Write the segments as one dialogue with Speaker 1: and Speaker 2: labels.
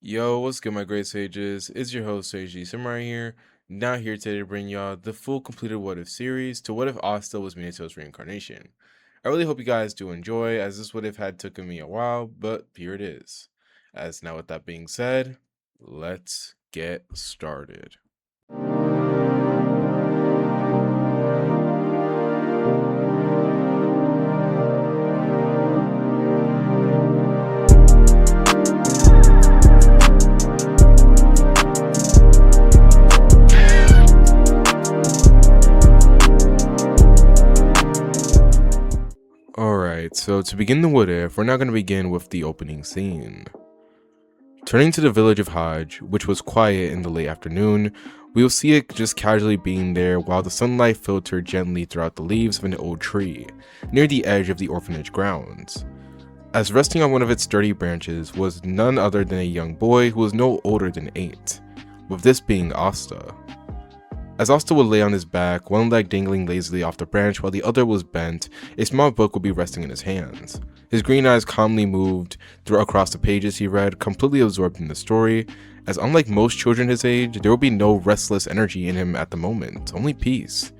Speaker 1: Yo, what's good, my great sages? It's your host, Sage Samurai here. Now here today to bring y'all the full completed What If series to What If Asta was Minato's reincarnation. I really hope you guys do enjoy, as this What If had taken me a while, but here it is. As now with that being said, let's get started. Alright, so to begin the What If, we're now going to begin with the opening scene. Turning to the village of Hajj, which was quiet in the late afternoon, we'll see it just casually being there while the sunlight filtered gently throughout the leaves of an old tree, near the edge of the orphanage grounds. As resting on one of its sturdy branches was none other than a young boy who was no older than 8, with this being Asta. As Asta would lay on his back, one leg dangling lazily off the branch while the other was bent, a small book would be resting in his hands. His green eyes calmly moved across the pages he read, completely absorbed in the story, as unlike most children his age, there would be no restless energy in him at the moment, only peace.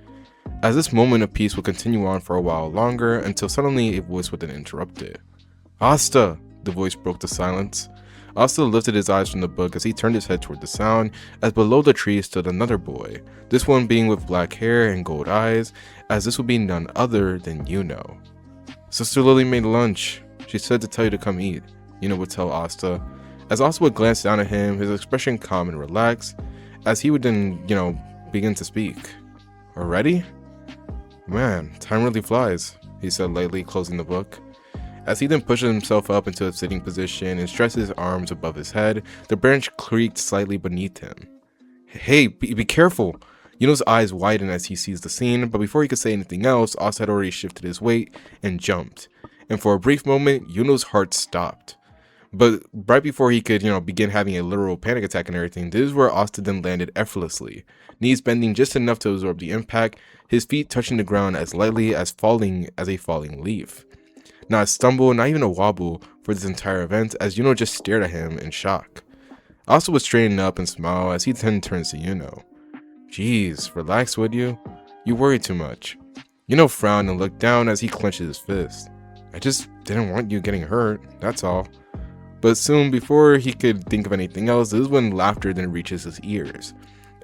Speaker 1: As this moment of peace would continue on for a while longer, until suddenly a voice would then interrupt it. "Asta!" The voice broke the silence. Asta lifted his eyes from the book as he turned his head toward the sound, as below the tree stood another boy, this one being with black hair and gold eyes, as this would be none other than Yuno. "Sister Lily made lunch. She said to tell you to come eat," Yuno would tell Asta. As Asta would glance down at him, his expression calm and relaxed, as he would then, begin to speak. "Already? Man, time really flies," he said lightly, closing the book. As he then pushed himself up into a sitting position and stretched his arms above his head, the branch creaked slightly beneath him. "Hey, be careful!" Yuno's eyes widened as he sees the scene, but before he could say anything else, Asta had already shifted his weight and jumped. And for a brief moment, Yuno's heart stopped. But right before he could, begin having a literal panic attack and everything, this is where Asta then landed effortlessly, knees bending just enough to absorb the impact, his feet touching the ground as lightly as a falling leaf. Not a stumble, not even a wobble for this entire event, as Yuno just stared at him in shock. Asta would straighten up and smile as he then turns to Yuno. "Jeez, relax, would you? You worry too much." Yuno frowned and looked down as he clenched his fist. "I just didn't want you getting hurt, that's all." But soon, before he could think of anything else, this is when laughter then reaches his ears,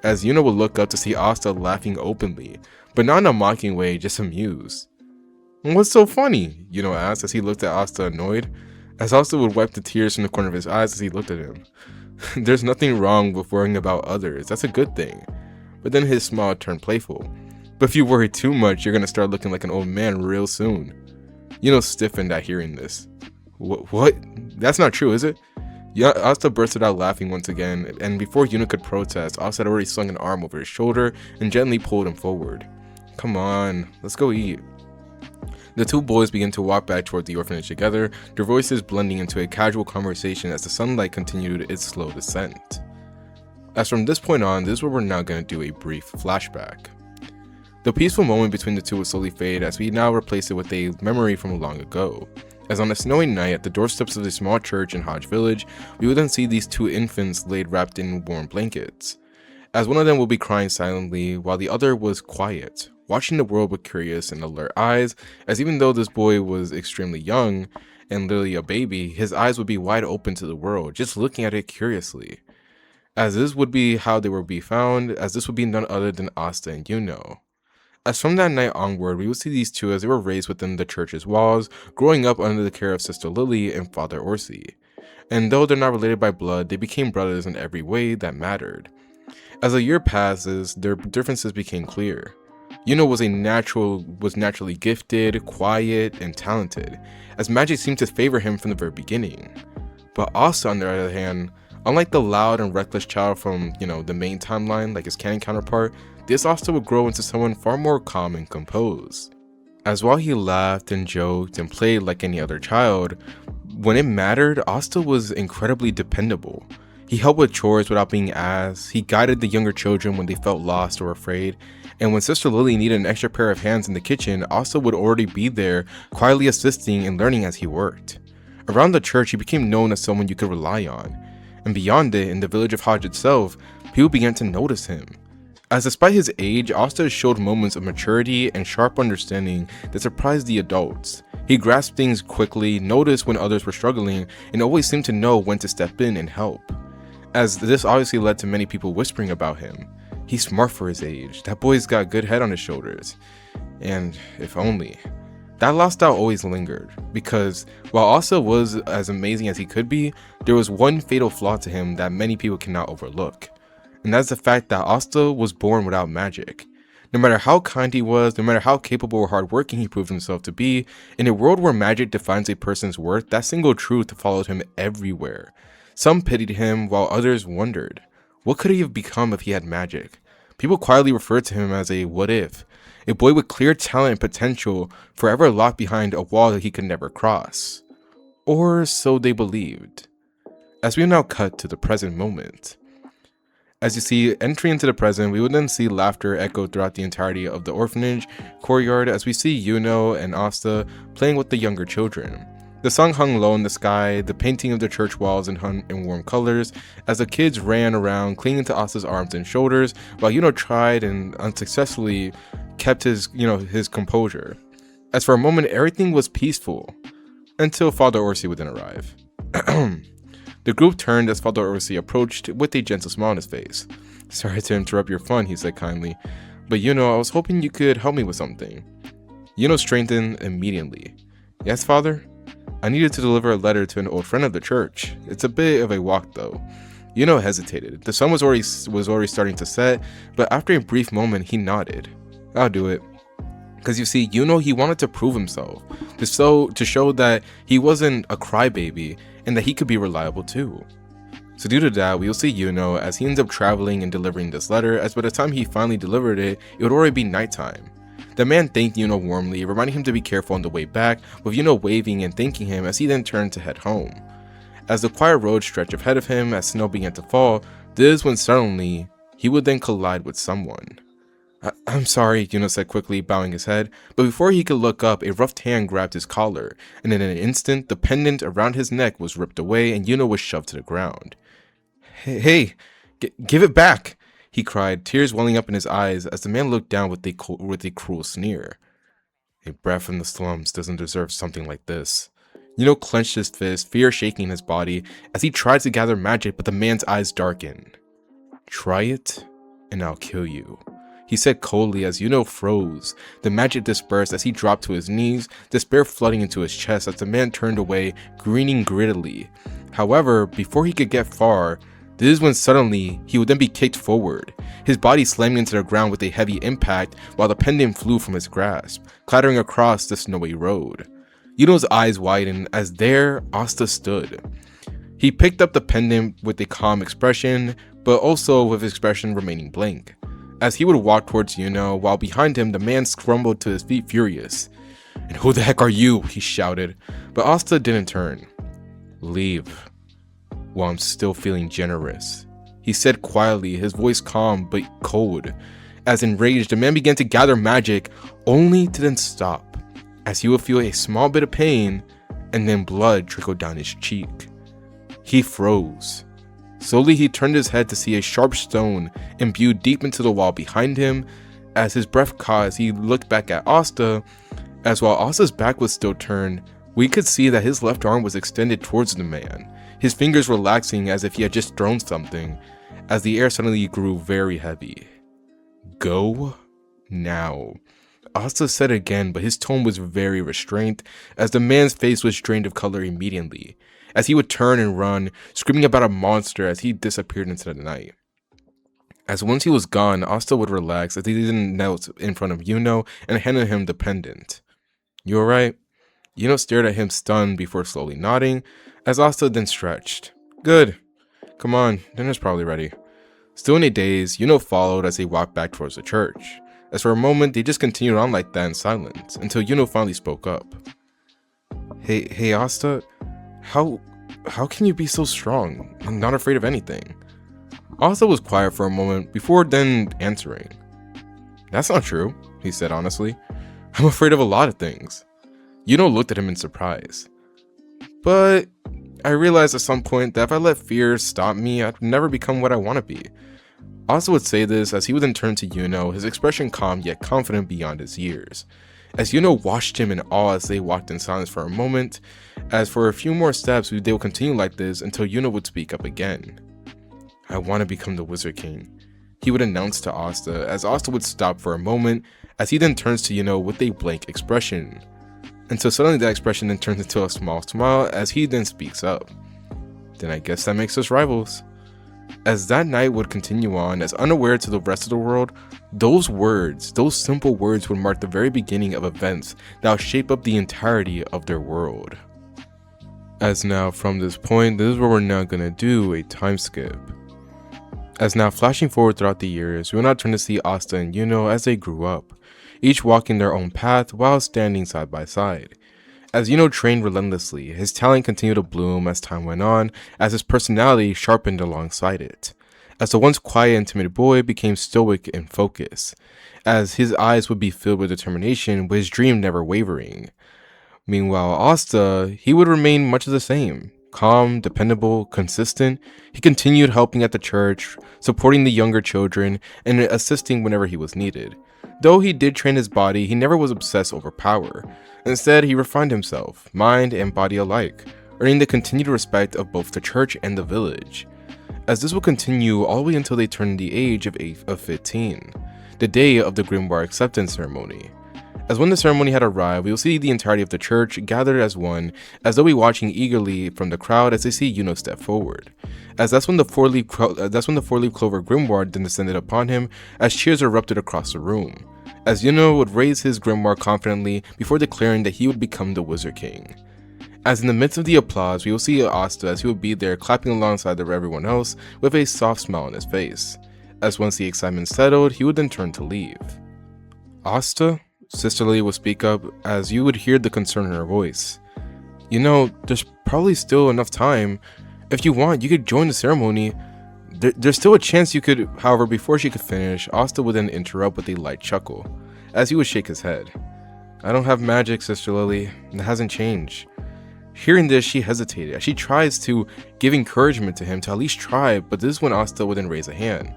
Speaker 1: as Yuno would look up to see Asta laughing openly, but not in a mocking way, just amused. "What's so funny?" Yuno asked as he looked at Asta annoyed, as Asta would wipe the tears from the corner of his eyes as he looked at him. "There's nothing wrong with worrying about others, that's a good thing." But then his smile turned playful. "But if you worry too much, you're gonna start looking like an old man real soon." Yuno stiffened at hearing this. What? That's not true, is it?" Asta bursted out laughing once again, and before Yuno could protest, Asta had already swung an arm over his shoulder and gently pulled him forward. "Come on, let's go eat." The two boys began to walk back toward the orphanage together, their voices blending into a casual conversation as the sunlight continued its slow descent. As from this point on, this is where we're now going to do a brief flashback. The peaceful moment between the two would slowly fade as we now replace it with a memory from long ago. As on a snowy night at the doorsteps of a small church in Hajj village, we would then see these two infants laid wrapped in warm blankets. As one of them would be crying silently while the other was quiet, watching the world with curious and alert eyes, as even though this boy was extremely young and literally a baby, his eyes would be wide open to the world, just looking at it curiously. As this would be how they would be found, as this would be none other than Asta and Yuno. As from that night onward, we would see these two as they were raised within the church's walls, growing up under the care of Sister Lily and Father Orsi. And though they're not related by blood, they became brothers in every way that mattered. As a year passes, their differences became clear. Yuno was naturally gifted, quiet, and talented, as magic seemed to favor him from the very beginning. But Asta, on the other hand, unlike the loud and reckless child from, the main timeline, like his canon counterpart, this Asta would grow into someone far more calm and composed. As while he laughed and joked and played like any other child, when it mattered, Asta was incredibly dependable. He helped with chores without being asked, he guided the younger children when they felt lost or afraid, and when Sister Lily needed an extra pair of hands in the kitchen, Asta would already be there, quietly assisting and learning as he worked. Around the church, he became known as someone you could rely on, and beyond it, in the village of Hodge itself, people began to notice him. As despite his age, Asta showed moments of maturity and sharp understanding that surprised the adults. He grasped things quickly, noticed when others were struggling, and always seemed to know when to step in and help. As this obviously led to many people whispering about him. He's smart for his age, that boy's got a good head on his shoulders. And if only. That last doubt always lingered, because while Asta was as amazing as he could be, there was one fatal flaw to him that many people cannot overlook. And that's the fact that Asta was born without magic. No matter how kind he was, no matter how capable or hardworking he proved himself to be, in a world where magic defines a person's worth, that single truth followed him everywhere. Some pitied him, while others wondered, what could he have become if he had magic? People quietly referred to him as a what if, a boy with clear talent and potential, forever locked behind a wall that he could never cross. Or so they believed. As we now cut to the present moment. As you see, entering into the present, we would then see laughter echo throughout the entirety of the orphanage courtyard as we see Yuno and Asta playing with the younger children. The sun hung low in the sky, the painting of the church walls hung in warm colors, as the kids ran around clinging to Asta's arms and shoulders, while Yuno tried and unsuccessfully kept his composure. As for a moment, everything was peaceful, until Father Orsi would then arrive. The group turned as Father Orsi approached with a gentle smile on his face. "Sorry to interrupt your fun," he said kindly, "but I was hoping you could help me with something." Yuno straightened immediately. "Yes, Father? I needed to deliver a letter to an old friend of the church. It's a bit of a walk though." Yuno hesitated. The sun was already starting to set, but after a brief moment he nodded. "I'll do it." Because you see, he wanted to prove himself, to show that he wasn't a crybaby and that he could be reliable too. So due to that, we'll see Yuno as he ends up traveling and delivering this letter, as by the time he finally delivered it, it would already be nighttime. The man thanked Yuno warmly, reminding him to be careful on the way back, with Yuno waving and thanking him as he then turned to head home. As the quiet road stretched ahead of him as snow began to fall, this is when suddenly he would then collide with someone. I'm sorry, Yuno said quickly, bowing his head, but before he could look up, a rough hand grabbed his collar, and in an instant, the pendant around his neck was ripped away and Yuno was shoved to the ground. Hey, give it back, he cried, tears welling up in his eyes as the man looked down with a cruel sneer. A brat from the slums doesn't deserve something like this. Yuno clenched his fist, fear shaking his body, as he tried to gather magic, but the man's eyes darkened. Try it, and I'll kill you, he said coldly as Yuno froze. The magic dispersed as he dropped to his knees, despair flooding into his chest as the man turned away, grinning grittily. However, before he could get far, this is when suddenly he would then be kicked forward, his body slamming into the ground with a heavy impact while the pendant flew from his grasp, clattering across the snowy road. Yuno's eyes widened as there Asta stood. He picked up the pendant with a calm expression, but also with his expression remaining blank. As he would walk towards Yuno, while behind him the man scrambled to his feet furious. "And who the heck are you?" he shouted, but Asta didn't turn. "Leave, while I'm still feeling generous," he said quietly, his voice calm but cold. As enraged, the man began to gather magic, only to then stop, as he would feel a small bit of pain, and then blood trickled down his cheek. He froze. Slowly he turned his head to see a sharp stone imbued deep into the wall behind him, as his breath caught as he looked back at Asta, as while Asta's back was still turned, we could see that his left arm was extended towards the man, his fingers relaxing as if he had just thrown something, as the air suddenly grew very heavy. "Go now," Asta said again, but his tone was very restrained, as the man's face was drained of color immediately, as he would turn and run, screaming about a monster as he disappeared into the night. As once he was gone, Asta would relax as he then knelt in front of Yuno and handed him the pendant. "You alright?" Yuno stared at him stunned before slowly nodding, as Asta then stretched. "Good. Come on, dinner's probably ready." Still in a daze, Yuno followed as they walked back towards the church. As for a moment, they just continued on like that in silence, until Yuno finally spoke up. Hey Asta, how can you be so strong and not afraid of anything?" Asta was quiet for a moment before then answering. "That's not true," he said honestly. "I'm afraid of a lot of things." Yuno looked at him in surprise. "But I realized at some point that if I let fear stop me, I'd never become what I want to be. Asta would say this as he would then turn to Yuno, his expression calm yet confident beyond his years. As Yuno watched him in awe as they walked in silence for a moment, as for a few more steps they would continue like this until Yuno would speak up again. I want to become the Wizard King, he would announce to Asta, as Asta would stop for a moment, as he then turns to Yuno with a blank expression. Until suddenly that expression then turns into a small smile as he then speaks up. Then I guess that makes us rivals. As that night would continue on, as unaware to the rest of the world, those simple words would mark the very beginning of events that will shape up the entirety of their world. As now from this point, this is where we're now gonna do a time skip. As now flashing forward throughout the years, we will now turn to see Asta and Yuno as they grew up, each walking their own path while standing side by side. As Yuno trained relentlessly, his talent continued to bloom as time went on, as his personality sharpened alongside it. As the once quiet and timid boy became stoic and focused, as his eyes would be filled with determination, with his dream never wavering. Meanwhile, Asta, he would remain much the same. Calm, dependable, consistent, he continued helping at the church, supporting the younger children, and assisting whenever he was needed. Though he did train his body, he never was obsessed over power. Instead, he refined himself, mind and body alike, earning the continued respect of both the church and the village. As this will continue all the way until they turn the age of 15, the day of the Grimoire acceptance ceremony. As when the ceremony had arrived, we will see the entirety of the church gathered as one, as they'll be watching eagerly from the crowd as they see Yuno step forward. As that's when the four-leaf clover grimoire then descended upon him, as cheers erupted across the room. As Yuno would raise his grimoire confidently before declaring that he would become the Wizard King. As in the midst of the applause, we will see Asta as he would be there clapping alongside of everyone else with a soft smile on his face. As once the excitement settled, he would then turn to leave. Asta? Sister Lily would speak up, as you would hear the concern in her voice. You know, there's probably still enough time. If you want, you could join the ceremony. There's still a chance you could. However, before she could finish, Asta would then interrupt with a light chuckle, as he would shake his head. I don't have magic, Sister Lily. It hasn't changed. Hearing this, she hesitated, as she tries to give encouragement to him to at least try, but this is when Asta would then raise a hand.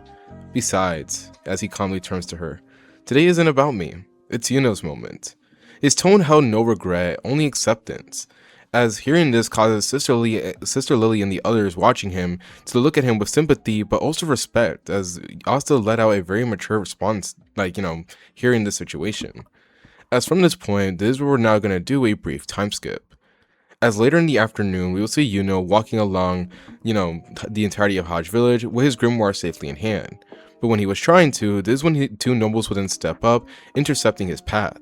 Speaker 1: Besides, as he calmly turns to her, today isn't about me. It's Yuno's moment. His tone held no regret, only acceptance. As hearing this causes Sister Lily and the others watching him to look at him with sympathy but also respect, as Asta let out a very mature response, hearing this situation. As from this point, this is where we're now going to do a brief time skip. As later in the afternoon, we will see Yuno walking along, the entirety of Hodge Village with his grimoire safely in hand. But when he was trying to, this is when two nobles would then step up, intercepting his path,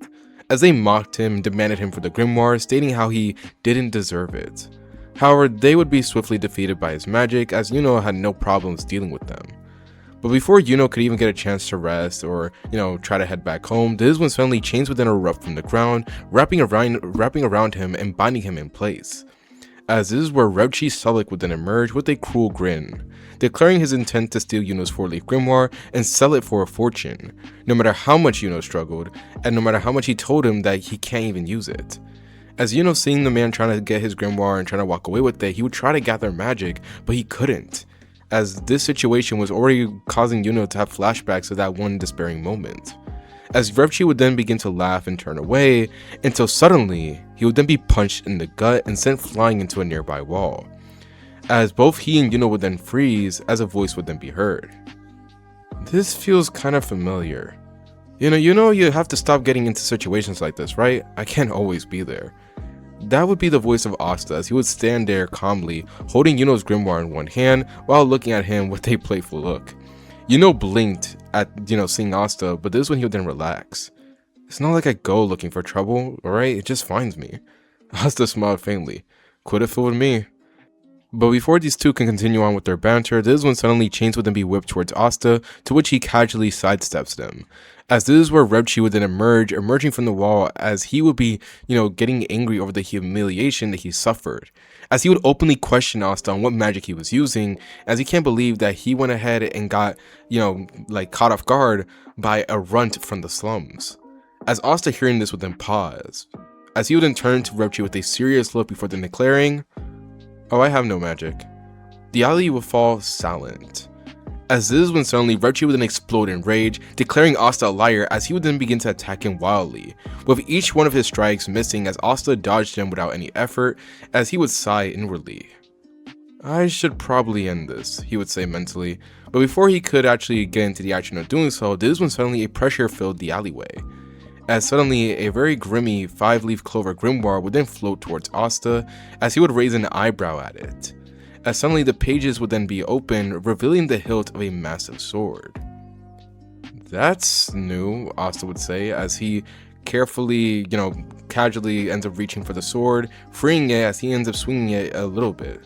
Speaker 1: as they mocked him and demanded him for the grimoire, stating how he didn't deserve it. However, they would be swiftly defeated by his magic, as Yuno had no problems dealing with them. But before Yuno could even get a chance to rest or, try to head back home, this is when suddenly chains would then erupt from the ground, wrapping around him and binding him in place. As this is where Revchi Sulik would then emerge with a cruel grin, declaring his intent to steal Yuno's four-leaf grimoire and sell it for a fortune, no matter how much Yuno struggled, and no matter how much he told him that he can't even use it. As Yuno seeing the man trying to get his grimoire and trying to walk away with it, he would try to gather magic, but he couldn't, as this situation was already causing Yuno to have flashbacks of that one despairing moment. As Revchi would then begin to laugh and turn away, until suddenly, he would then be punched in the gut and sent flying into a nearby wall. As both he and Yuno would then freeze, as a voice would then be heard. This feels kind of familiar. You have to stop getting into situations like this, right? I can't always be there. That would be the voice of Asta, as he would stand there calmly, holding Yuno's grimoire in one hand, while looking at him with a playful look. Yuno blinked at, seeing Asta, but this is when he would then relax. It's not like I go looking for trouble, alright? It just finds me. Asta smiled faintly. Quit it fooling me. But before these two can continue on with their banter, this is when suddenly chains would then be whipped towards Asta, to which he casually sidesteps them. As this is where Revchi would then emerging from the wall, as he would be, getting angry over the humiliation that he suffered. As he would openly question Asta on what magic he was using, as he can't believe that he went ahead and got, caught off guard by a runt from the slums. As Asta hearing this would then pause, as he would then turn to Revchi with a serious look before then declaring, Oh, I have no magic. The alley would fall silent. As this is when suddenly Reggie would then explode in rage, declaring Asta a liar as he would then begin to attack him wildly, with each one of his strikes missing as Asta dodged him without any effort, as he would sigh inwardly. I should probably end this, he would say mentally, but before he could actually get into the action of doing so, this is when suddenly a pressure filled the alleyway. As suddenly a very grimy 5-leaf clover grimoire would then float towards Asta, as he would raise an eyebrow at it. As suddenly the pages would then be open, revealing the hilt of a massive sword. That's new, Asta would say, as he carefully, casually ends up reaching for the sword, freeing it as he ends up swinging it a little bit.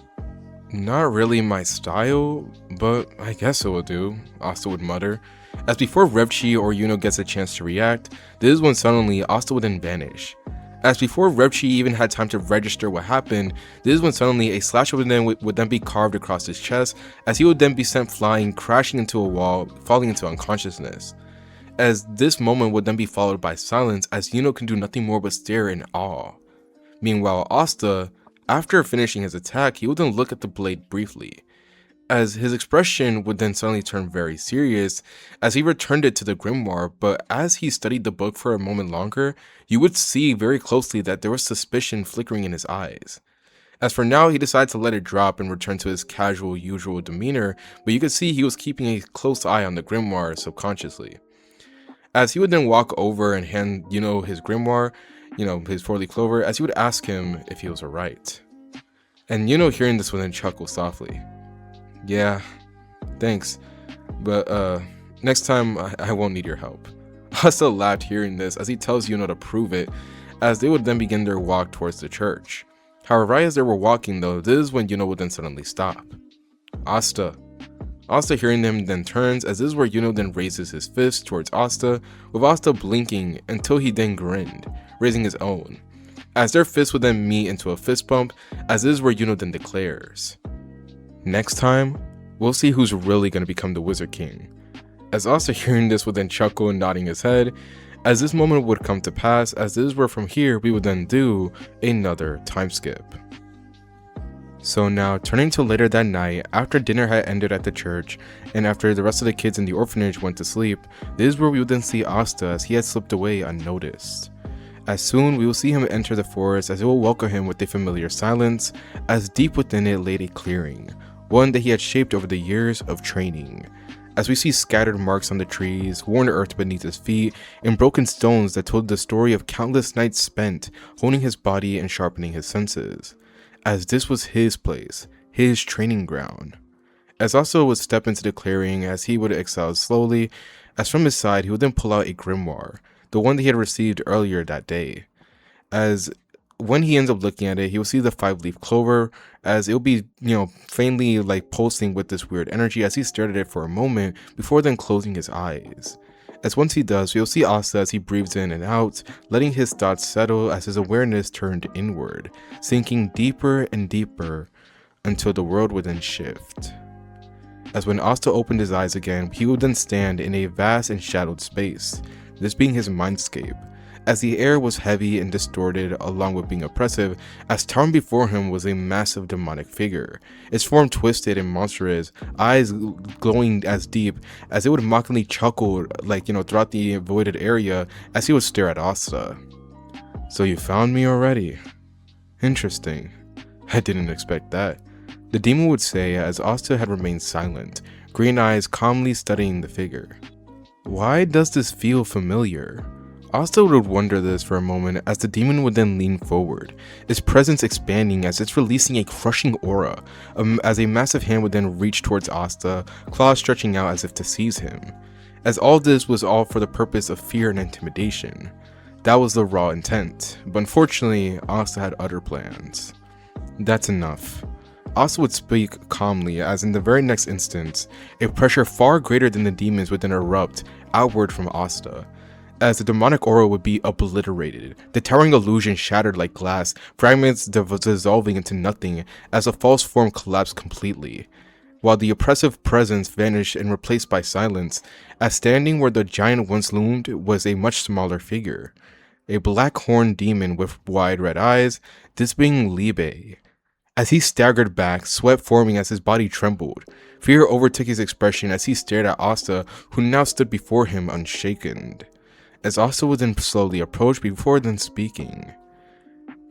Speaker 1: Not really my style, but I guess it will do, Asta would mutter. As before Revchi or Yuno gets a chance to react, this is when suddenly Asta would then vanish. As before Revchi even had time to register what happened, this is when suddenly a slash would then be carved across his chest, as he would then be sent flying, crashing into a wall, falling into unconsciousness. As this moment would then be followed by silence, as Yuno can do nothing more but stare in awe. Meanwhile, Asta, after finishing his attack, he would then look at the blade briefly, as his expression would then suddenly turn very serious as he returned it to the grimoire, but as he studied the book for a moment longer, you would see very closely that there was suspicion flickering in his eyes. As for now, he decided to let it drop and return to his casual, usual demeanor, but you could see he was keeping a close eye on the grimoire subconsciously. As he would then walk over and hand his grimoire, his 4-leaf clover, as he would ask him if he was alright. And hearing this would then chuckle softly. Yeah, thanks, but next time I won't need your help. Asta laughed hearing this as he tells Yuno to prove it, as they would then begin their walk towards the church. However, right as they were walking though, this is when Yuno would then suddenly stop. Asta hearing them then turns, as this is where Yuno then raises his fist towards Asta, with Asta blinking until he then grinned, raising his own. As their fists would then meet into a fist bump, as this is where Yuno then declares, "Next time, we'll see who's really going to become the Wizard King." As Asta hearing this would then chuckle and nodding his head, as this moment would come to pass, as this is where from here we would then do another time skip. So now, turning to later that night, after dinner had ended at the church, and after the rest of the kids in the orphanage went to sleep, this is where we would then see Asta as he had slipped away unnoticed. As soon we will see him enter the forest, as it will welcome him with a familiar silence, as deep within it laid a clearing, one that he had shaped over the years of training. As we see scattered marks on the trees, worn earth beneath his feet, and broken stones that told the story of countless nights spent honing his body and sharpening his senses. As this was his place, his training ground. As Asta would step into the clearing, as he would exhale slowly, as from his side he would then pull out a grimoire, the one that he had received earlier that day. As when he ends up looking at it, he will see the 5-leaf clover, as it'll be, faintly pulsing with this weird energy as he stared at it for a moment before then closing his eyes. As once he does, you'll see Asta as he breathes in and out, letting his thoughts settle as his awareness turned inward, sinking deeper and deeper until the world would then shift. As when Asta opened his eyes again, he would then stand in a vast and shadowed space, this being his mindscape, as the air was heavy and distorted along with being oppressive, as towering before him was a massive demonic figure, its form twisted and monstrous, eyes glowing as deep as it would mockingly chuckle throughout the voided area as he would stare at Asta. "So you found me already? Interesting. I didn't expect that," the demon would say as Asta had remained silent, green eyes calmly studying the figure. "Why does this feel familiar?" Asta would wonder this for a moment as the demon would then lean forward, its presence expanding as it's releasing a crushing aura, as a massive hand would then reach towards Asta, claws stretching out as if to seize him. As all this was all for the purpose of fear and intimidation. That was the raw intent, but unfortunately, Asta had other plans. "That's enough." Asta would speak calmly as in the very next instance, a pressure far greater than the demons would then erupt outward from Asta, as the demonic aura would be obliterated, the towering illusion shattered like glass, fragments dissolving into nothing as a false form collapsed completely, while the oppressive presence vanished and replaced by silence, as standing where the giant once loomed was a much smaller figure, a black horned demon with wide red eyes, this being Libe. As he staggered back, sweat forming as his body trembled. Fear overtook his expression as he stared at Asta, who now stood before him unshaken. As Asta would then slowly approach before then speaking.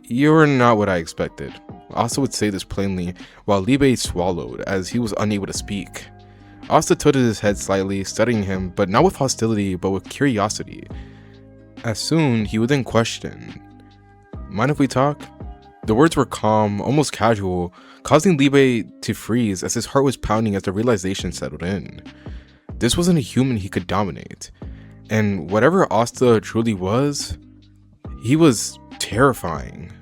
Speaker 1: "You're not what I expected." Asta would say this plainly, while Libe swallowed, as he was unable to speak. Asta tilted his head slightly, studying him, but not with hostility, but with curiosity. As soon, he would then question, "Mind if we talk?" The words were calm, almost casual, causing Libe to freeze as his heart was pounding as the realization settled in. This wasn't a human he could dominate, and whatever Asta truly was, he was terrifying.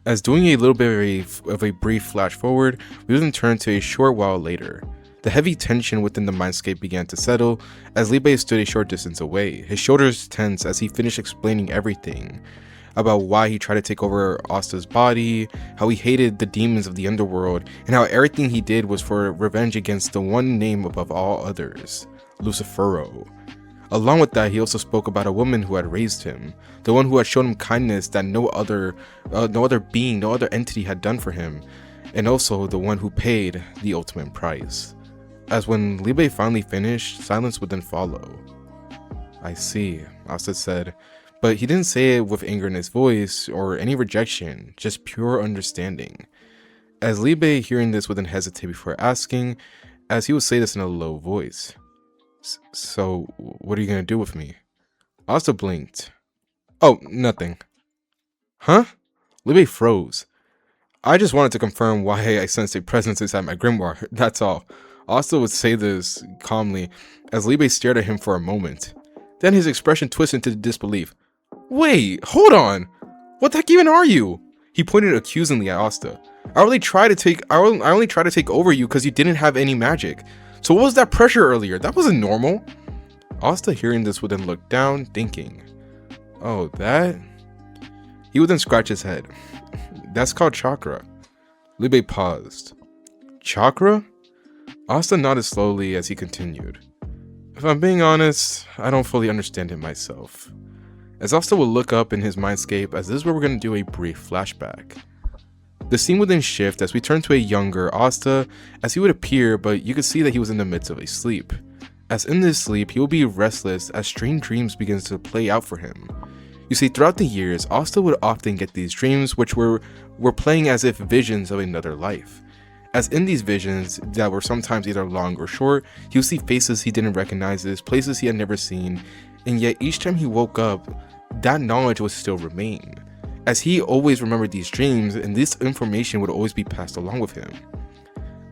Speaker 1: As doing a little bit of a brief flash forward, we then turn to a short while later. The heavy tension within the mindscape began to settle as Libe stood a short distance away, his shoulders tense as he finished explaining everything about why he tried to take over Asta's body, how he hated the demons of the underworld, and how everything he did was for revenge against the one name above all others, Lucifero. Along with that, he also spoke about a woman who had raised him, the one who had shown him kindness that no other being, no other entity had done for him, and also the one who paid the ultimate price. As when Libe finally finished, silence would then follow. "I see," Asta said, but he didn't say it with anger in his voice or any rejection, just pure understanding. As Libe hearing this would then hesitate before asking, as he would say this in a low voice. "So, what are you gonna do with me?" Asta blinked. "Oh, nothing." "Huh?" Libe froze. "I just wanted to confirm why I sensed a presence inside my grimoire, that's all." Asta would say this calmly, as Libe stared at him for a moment. Then his expression twisted into disbelief. "Wait, hold on! What the heck even are you?" He pointed accusingly at Asta. I only tried to take over you because you didn't have any magic. So what was that pressure earlier? That wasn't normal." Asta hearing this would then look down, thinking, "Oh, that?" He would then scratch his head. "That's called chakra." Libe paused. "Chakra?" Asta nodded slowly as he continued. "If I'm being honest, I don't fully understand it myself." As Asta would look up in his mindscape, as this is where we're going to do a brief flashback. The scene would then shift as we turn to a younger Asta, as he would appear, but you could see that he was in the midst of a sleep. As in this sleep, he will be restless as strange dreams begins to play out for him. You see, throughout the years, Asta would often get these dreams which were playing as if visions of another life. As in these visions that were sometimes either long or short, he would see faces he didn't recognize, places he had never seen, and yet each time he woke up, that knowledge would still remain, as he always remembered these dreams and this information would always be passed along with him.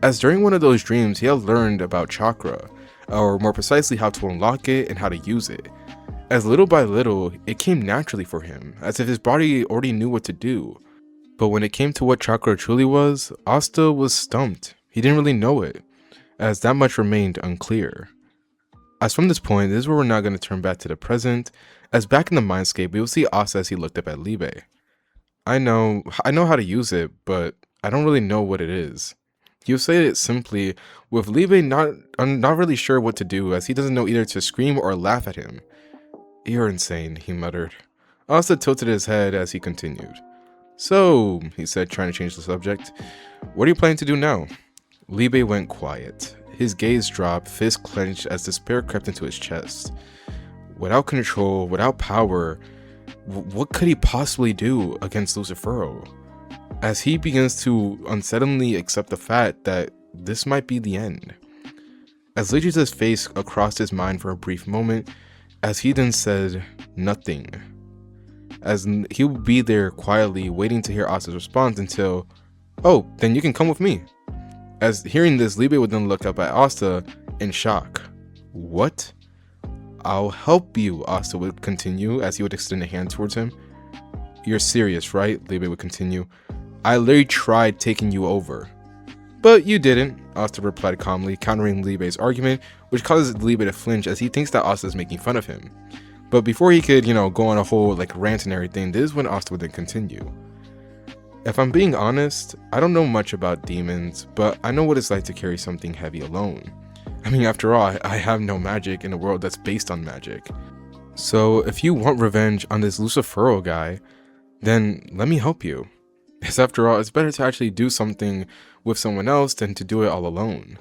Speaker 1: As during one of those dreams, he had learned about chakra, or more precisely how to unlock it and how to use it. As little by little, it came naturally for him, as if his body already knew what to do. But when it came to what chakra truly was, Asta was stumped. He didn't really know it, as that much remained unclear. As from this point, this is where we're now going to turn back to the present, as back in the mindscape, we will see Asta as he looked up at Libe. I know how to use it, but I don't really know what it is." He will say it simply, with Libe not really sure what to do, as he doesn't know either to scream or laugh at him. "You're insane," he muttered. Asta tilted his head as he continued. "So," he said, trying to change the subject, "what are you planning to do now?" Libe went quiet. His gaze dropped, fist clenched as despair crept into his chest. Without control, without power, what could he possibly do against Lucifero? As he begins to unsettlingly accept the fact that this might be the end. As Legis' face crossed his mind for a brief moment, as he then said nothing. As he would be there quietly waiting to hear Asta's response until, "Oh, then you can come with me." As hearing this, Libe would then look up at Asta in shock. "What?" "I'll help you," Asta would continue as he would extend a hand towards him. "You're serious, right?" Libe would continue. "I literally tried taking you over." "But you didn't," Asta replied calmly, countering Libe's argument, which causes Libe to flinch as he thinks that Asta is making fun of him. But before he could, go on a whole rant and everything, this is when Asta would then continue. "If I'm being honest, I don't know much about demons, but I know what it's like to carry something heavy alone. I mean, after all, I have no magic in a world that's based on magic. So if you want revenge on this Lucifero guy, then let me help you." As after all, it's better to actually do something with someone else than to do it all alone.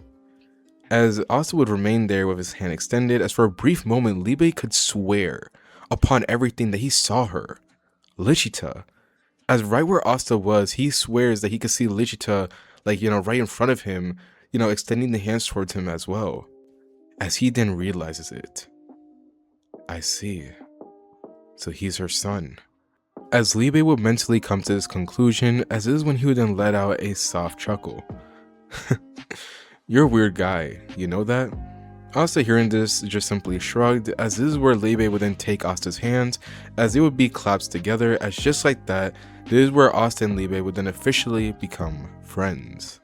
Speaker 1: As Asta would remain there with his hand extended, as for a brief moment, Libe could swear upon everything that he saw her. Lichita. As right where Asta was, he swears that he could see Lichita, like, right in front of him, extending the hands towards him as well. As he then realizes it. I see. So he's her son. As Libe would mentally come to this conclusion, as this is when he would then let out a soft chuckle. You're a weird guy, you know that? Asta hearing this just simply shrugged, as this is where Libe would then take Asta's hands, as they would be clasped together, as just like that, this is where Asta and Libe would then officially become friends.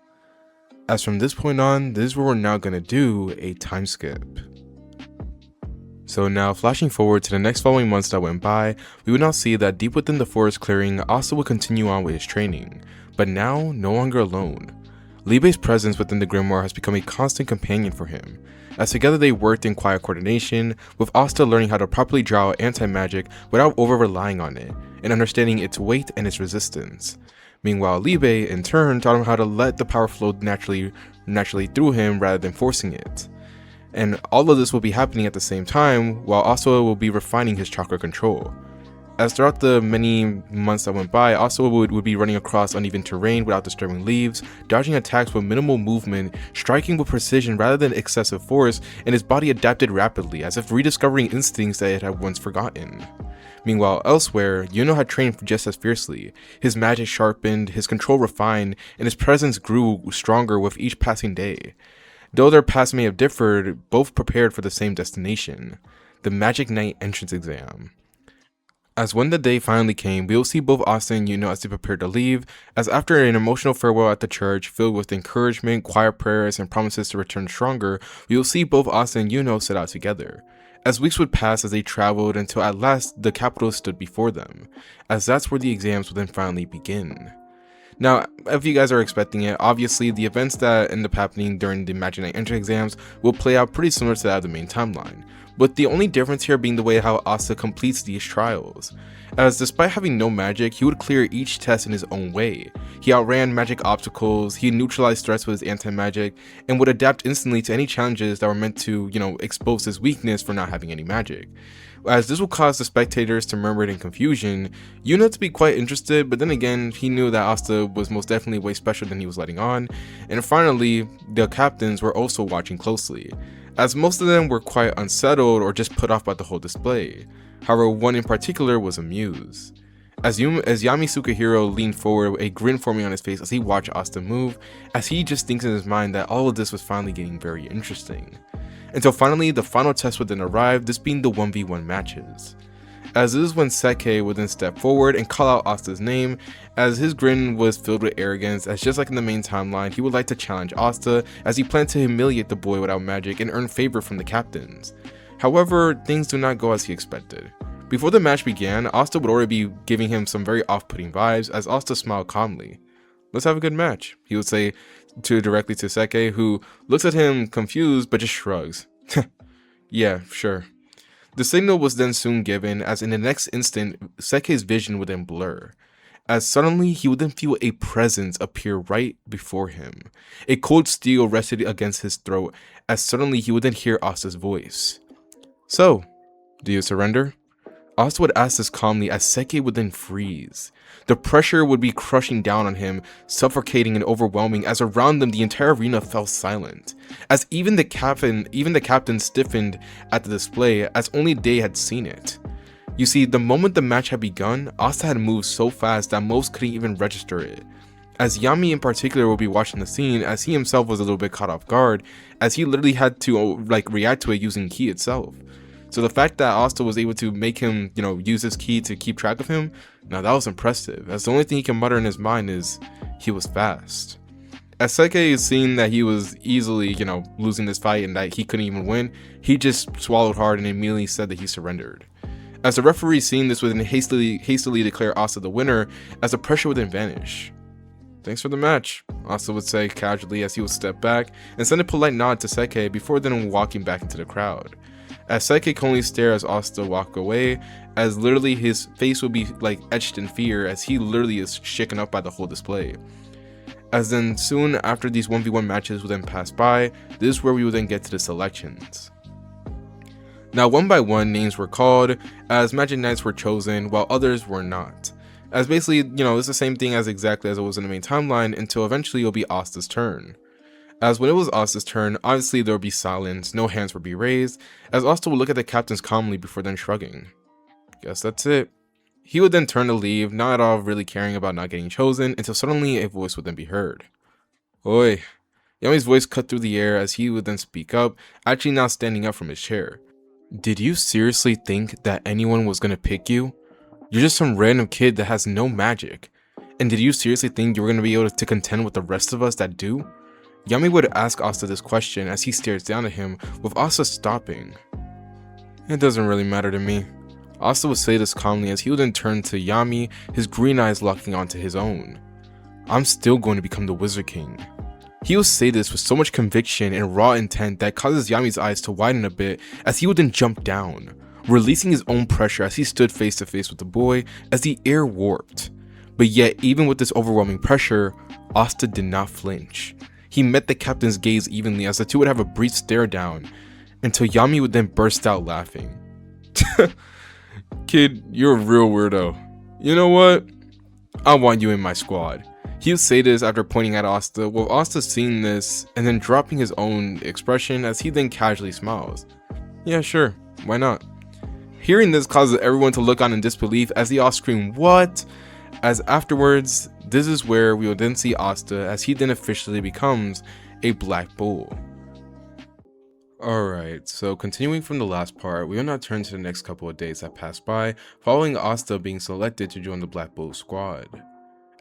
Speaker 1: As from this point on, this is where we're now gonna do a time skip. So now, flashing forward to the next following months that went by, we would now see that deep within the forest clearing, Asta would continue on with his training, but now no longer alone. Libe's presence within the grimoire has become a constant companion for him, as together they worked in quiet coordination, with Asta learning how to properly draw out anti-magic without over-relying on it, and understanding its weight and its resistance. Meanwhile, Libe, in turn, taught him how to let the power flow naturally through him rather than forcing it. And all of this will be happening at the same time, while Asta will be refining his chakra control. As throughout the many months that went by, Asta would be running across uneven terrain without disturbing leaves, dodging attacks with minimal movement, striking with precision rather than excessive force, and his body adapted rapidly, as if rediscovering instincts that it had once forgotten. Meanwhile, elsewhere, Yuno had trained just as fiercely. His magic sharpened, his control refined, and his presence grew stronger with each passing day. Though their paths may have differed, both prepared for the same destination, the Magic Night entrance exam. As when the day finally came, we will see both Asta and Yuno as they prepare to leave, as after an emotional farewell at the church filled with encouragement, quiet prayers, and promises to return stronger, we will see both Asta and Yuno set out together. As weeks would pass as they traveled until at last the capital stood before them, as that's where the exams would then finally begin. Now, if you guys are expecting it, obviously the events that end up happening during the Magic Night entrance exams will play out pretty similar to that of the main timeline, with the only difference here being the way how Asta completes these trials, as despite having no magic, he would clear each test in his own way. He outran magic obstacles, he neutralized threats with his anti-magic, and would adapt instantly to any challenges that were meant to, expose his weakness for not having any magic. As this will cause the spectators to murmur in confusion, Yuno to be quite interested, but then again, he knew that Asta was most definitely way special than he was letting on, and finally, the captains were also watching closely, as most of them were quite unsettled or just put off by the whole display. However, one in particular was amused. As Yami Sukahiro leaned forward, a grin forming on his face as he watched Asta move, as he just thinks in his mind that all of this was finally getting very interesting. Until finally, the final test would then arrive, this being the 1v1 matches. As this is when Seke would then step forward and call out Asta's name, as his grin was filled with arrogance, as just like in the main timeline, he would like to challenge Asta, as he planned to humiliate the boy without magic and earn favor from the captains. However, things do not go as he expected. Before the match began, Asta would already be giving him some very off-putting vibes, as Asta smiled calmly. "Let's have a good match," he would say directly to Seke, who looks at him confused but just shrugs. "Yeah, sure." The signal was then soon given, as in the next instant, Seke's vision would then blur, as suddenly he would then feel a presence appear right before him. A cold steel rested against his throat, as suddenly he would then hear Asta's voice. "So, do you surrender?" Asta would ask this calmly, as Seke would then freeze. The pressure would be crushing down on him, suffocating and overwhelming, as around them the entire arena fell silent, as even the captain stiffened at the display, as only they had seen it. You see, the moment the match had begun, Asta had moved so fast that most couldn't even register it. As Yami in particular will be watching the scene, as he himself was a little bit caught off guard, as he literally had to react to it using ki itself. So the fact that Asta was able to make him, use his ki to keep track of him, now that was impressive, as the only thing he can mutter in his mind is, he was fast. As Seke is seeing that he was easily, losing this fight and that he couldn't even win, he just swallowed hard and immediately said that he surrendered. As the referee seeing this would then hastily declare Asta the winner, as the pressure would then vanish. "Thanks for the match," Asta would say casually as he would step back and send a polite nod to Seke before then walking back into the crowd. as Saiki can only stare as Asta walk away, as literally his face will be like etched in fear as he literally is shaken up by the whole display. As then soon after these 1v1 matches will then pass by, this is where we will then get to the selections. Now one by one names were called as Magic Knights were chosen while others were not. As basically, it's the same thing as exactly as it was in the main timeline until eventually it'll be Asta's turn. As when it was Asta's turn, obviously there would be silence, no hands would be raised, as Asta would look at the captains calmly before then shrugging. Guess that's it. He would then turn to leave, not at all really caring about not getting chosen, until suddenly a voice would then be heard. Oi. Yami's voice cut through the air as he would then speak up, actually now standing up from his chair. Did you seriously think that anyone was gonna pick you? You're just some random kid that has no magic. And did you seriously think you were gonna be able to contend with the rest of us that do? Yami would ask Asta this question as he stares down at him, with Asta stopping. It doesn't really matter to me. Asta would say this calmly as he would then turn to Yami, his green eyes locking onto his own. I'm still going to become the Wizard King. He would say this with so much conviction and raw intent that causes Yami's eyes to widen a bit as he would then jump down, releasing his own pressure as he stood face to face with the boy as the air warped. But yet, even with this overwhelming pressure, Asta did not flinch. He met the captain's gaze evenly as the two would have a brief stare down, until Yami would then burst out laughing. Kid, you're a real weirdo. You know what? I want you in my squad. He would say this after pointing at Asta, with Asta seeing this and then dropping his own expression as he then casually smiles. Yeah, sure, why not? Hearing this causes everyone to look on in disbelief as they all scream, what? As afterwards, this is where we will then see Asta as he then officially becomes a Black Bull. Alright, so continuing from the last part, we will now turn to the next couple of days that passed by, following Asta being selected to join the Black Bull squad.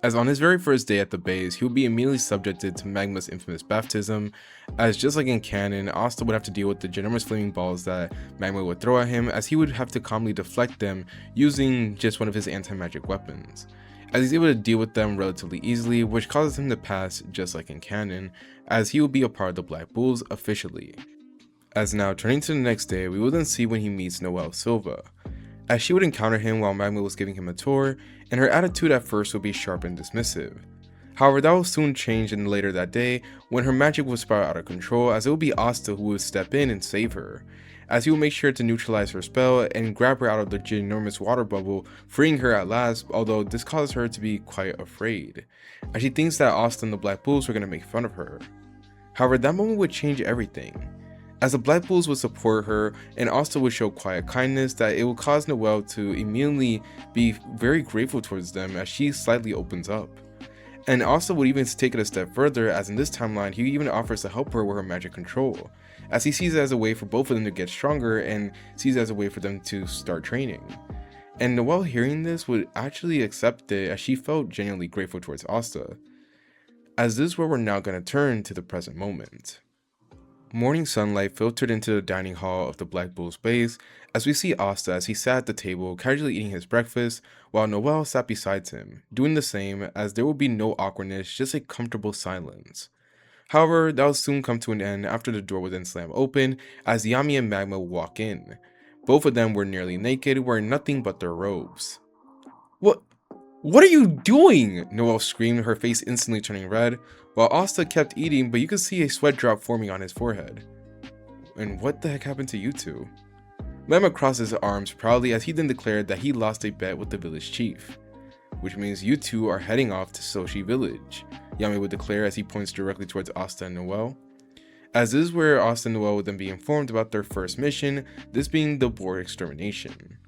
Speaker 1: As on his very first day at the base, he would be immediately subjected to Magma's infamous baptism, as just like in canon, Asta would have to deal with the ginormous flaming balls that Magma would throw at him, as he would have to calmly deflect them using just one of his anti-magic weapons. As he's able to deal with them relatively easily, which causes him to pass just like in canon, as he will be a part of the Black Bulls officially. As now turning to the next day, we will then see when he meets Noelle Silva, as she would encounter him while Magma was giving him a tour, and her attitude at first would be sharp and dismissive. However, that will soon change in later that day when her magic would spiral out of control, as it would be Asta who would step in and save her, as he will make sure to neutralize her spell and grab her out of the ginormous water bubble, freeing her at last, although this causes her to be quite afraid, as she thinks that Asta and the Black Bulls are going to make fun of her. However, that moment would change everything, as the Black Bulls would support her and Asta would show quiet kindness that it will cause Noelle to immediately be very grateful towards them as she slightly opens up. And Asta would even take it a step further, as in this timeline he even offers to help her with her magic control, as he sees it as a way for both of them to get stronger and sees it as a way for them to start training. And Noelle hearing this would actually accept it as she felt genuinely grateful towards Asta. As this is where we're now going to turn to the present moment. Morning sunlight filtered into the dining hall of the Black Bull's base as we see Asta as he sat at the table casually eating his breakfast while Noelle sat beside him, doing the same, as there will be no awkwardness, just a comfortable silence. However, that will soon come to an end after the door would then slam open as Yami and Magma would walk in. Both of them were nearly naked, wearing nothing but their robes. What are you doing? Noelle screamed, her face instantly turning red, while Asta kept eating, but you could see a sweat drop forming on his forehead. And what the heck happened to you two? Magma crossed his arms proudly as he then declared that he lost a bet with the village chief, which means you two are heading off to Soshi village, Yami would declare as he points directly towards Asta and Noelle. As this is where Asta and Noelle would then be informed about their first mission, this being the boar extermination.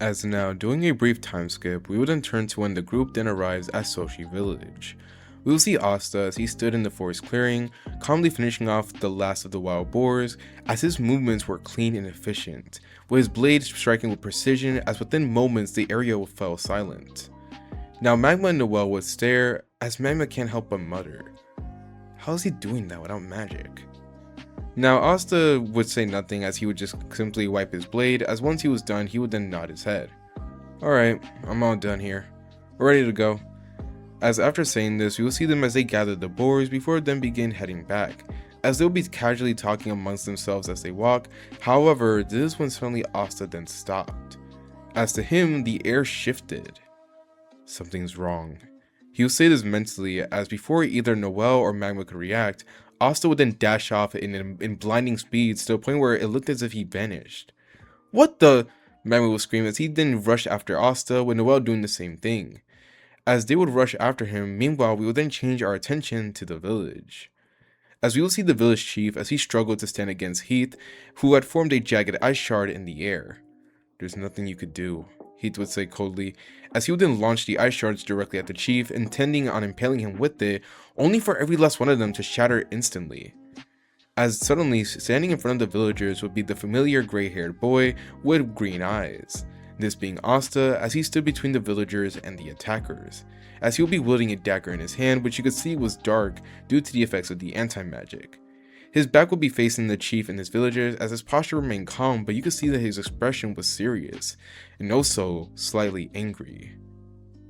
Speaker 1: As now, doing a brief time skip, we will then turn to when the group then arrives at Soshi village. We will see Asta as he stood in the forest clearing, calmly finishing off the last of the wild boars, as his movements were clean and efficient, with his blades striking with precision as within moments the area fell silent. Now Magma and Noelle would stare, as Magma can't help but mutter, how is he doing that without magic? Now Asta would say nothing as he would just simply wipe his blade, as once he was done he would then nod his head. Alright, I'm all done here. We're ready to go. As after saying this, we will see them as they gather the boars before then begin heading back, as they'll be casually talking amongst themselves as they walk. However, this is when suddenly Asta then stopped. As to him, the air shifted. Something's wrong. He would say this mentally, as before either Noelle or Magma could react, Asta would then dash off in blinding speeds to a point where it looked as if he vanished. "What the?" Magma would scream as he then rushed after Asta, with Noelle doing the same thing. As they would rush after him, meanwhile we would then change our attention to the village. As we will see the village chief as he struggled to stand against Heath, who had formed a jagged ice shard in the air. "There's nothing you could do," Heath would say coldly, as he would then launch the ice shards directly at the chief, intending on impaling him with it, only for every last one of them to shatter instantly. As suddenly, standing in front of the villagers would be the familiar gray-haired boy with green eyes, this being Asta, as he stood between the villagers and the attackers, as he would be wielding a dagger in his hand, which you could see was dark due to the effects of the anti-magic. His back would be facing the chief and his villagers, as his posture remained calm, but you could see that his expression was serious, and also slightly angry.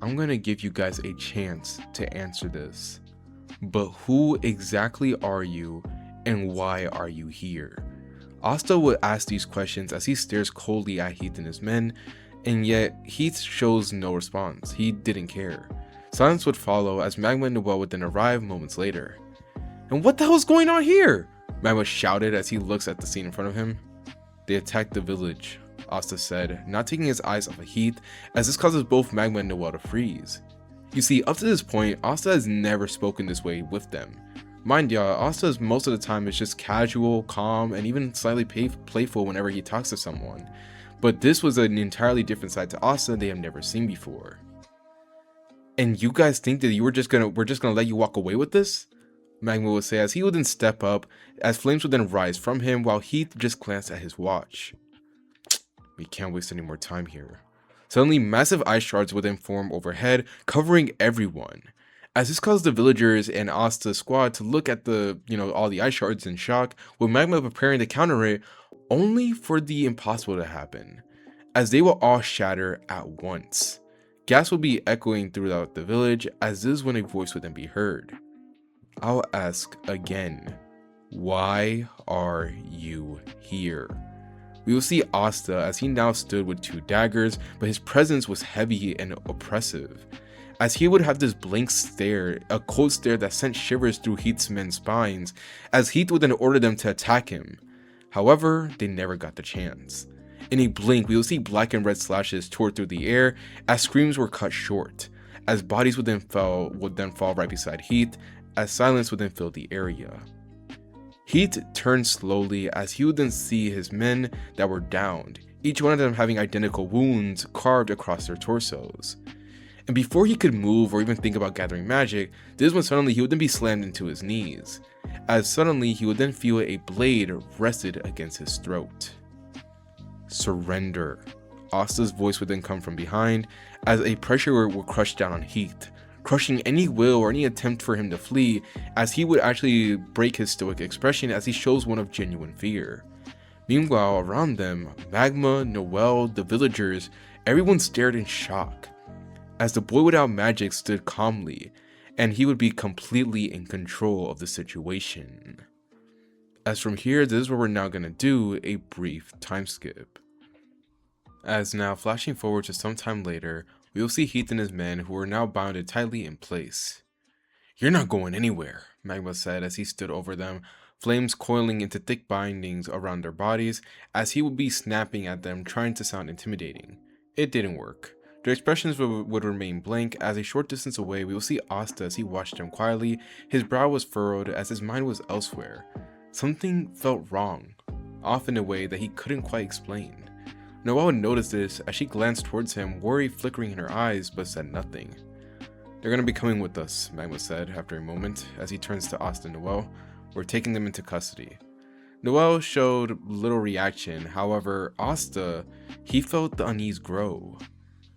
Speaker 1: I'm gonna give you guys a chance to answer this, but who exactly are you, and why are you here? Asta would ask these questions as he stares coldly at Heath and his men, and yet Heath shows no response. He didn't care. Silence would follow as Magma and Noelle would then arrive moments later. "And what the hell is going on here?" Magma shouted as he looks at the scene in front of him. "They attacked the village," Asta said, not taking his eyes off of Heath, as this causes both Magma and Noelle to freeze. You see, up to this point, Asta has never spoken this way with them. Mind ya, Asta most of the time is just casual, calm, and even slightly playful whenever he talks to someone. But this was an entirely different side to Asta they have never seen before. "And you guys think that we're just gonna let you walk away with this?" Magma would say as he would then step up, as flames would then rise from him while Heath just glanced at his watch. "We can't waste any more time here." Suddenly, massive ice shards would then form overhead, covering everyone. As this caused the villagers and Asta's squad to look at all the ice shards in shock, with Magma preparing to counter it, only for the impossible to happen, as they will all shatter at once. Gas will be echoing throughout the village, as this is when a voice would then be heard. "I'll ask again, why are you here?" We will see Asta as he now stood with two daggers, but his presence was heavy and oppressive, as he would have this blank stare, a cold stare that sent shivers through Heath's men's spines, as Heath would then order them to attack him. However, they never got the chance. In a blink, we will see black and red slashes tore through the air, as screams were cut short, as bodies would then fall right beside Heath, as silence would then fill the area. Heath turned slowly as he would then see his men that were downed, each one of them having identical wounds carved across their torsos. And before he could move or even think about gathering magic, this is when suddenly he would then be slammed into his knees, as suddenly he would then feel a blade rested against his throat. "Surrender." Asta's voice would then come from behind, as a pressure would crush down on Heath, crushing any will or any attempt for him to flee, as he would actually break his stoic expression as he shows one of genuine fear. Meanwhile, around them, Magma, Noelle, the villagers, everyone stared in shock, as the boy without magic stood calmly, and he would be completely in control of the situation. As from here, this is where we're now going to do a brief time skip. As now, flashing forward to some time later, we will see Heath and his men, who are now bounded tightly in place. "You're not going anywhere," Magma said as he stood over them, flames coiling into thick bindings around their bodies, as he would be snapping at them, trying to sound intimidating. It didn't work. Their expressions would remain blank, as a short distance away we will see Asta as he watched them quietly. His brow was furrowed as his mind was elsewhere. Something felt wrong, off in a way that he couldn't quite explain. Noelle noticed this as she glanced towards him, worry flickering in her eyes, but said nothing. "They're gonna be coming with us," Magma said after a moment, as he turns to Asta and Noelle. "We're taking them into custody." Noelle showed little reaction, however, Asta, he felt the unease grow.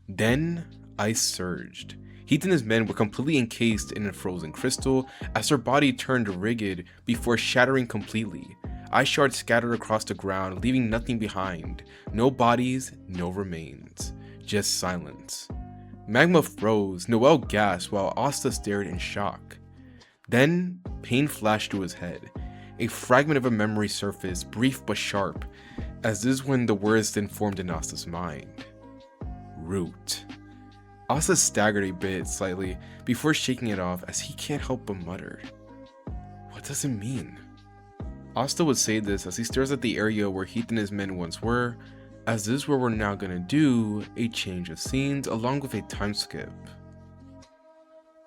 Speaker 1: Then, ice surged. Heath and his men were completely encased in a frozen crystal, as their body turned rigid before shattering completely. Ice shards scattered across the ground, leaving nothing behind. No bodies, no remains. Just silence. Magma froze, Noelle gasped while Asta stared in shock. Then, pain flashed through his head. a fragment of a memory surfaced, brief but sharp, as this is when the words then formed in Asta's mind. Root. Asta staggered a bit slightly before shaking it off as he can't help but mutter. What does it mean? Asta would say this as he stares at the area where Heath and his men once were, as this is where we're now gonna do a change of scenes along with a time skip.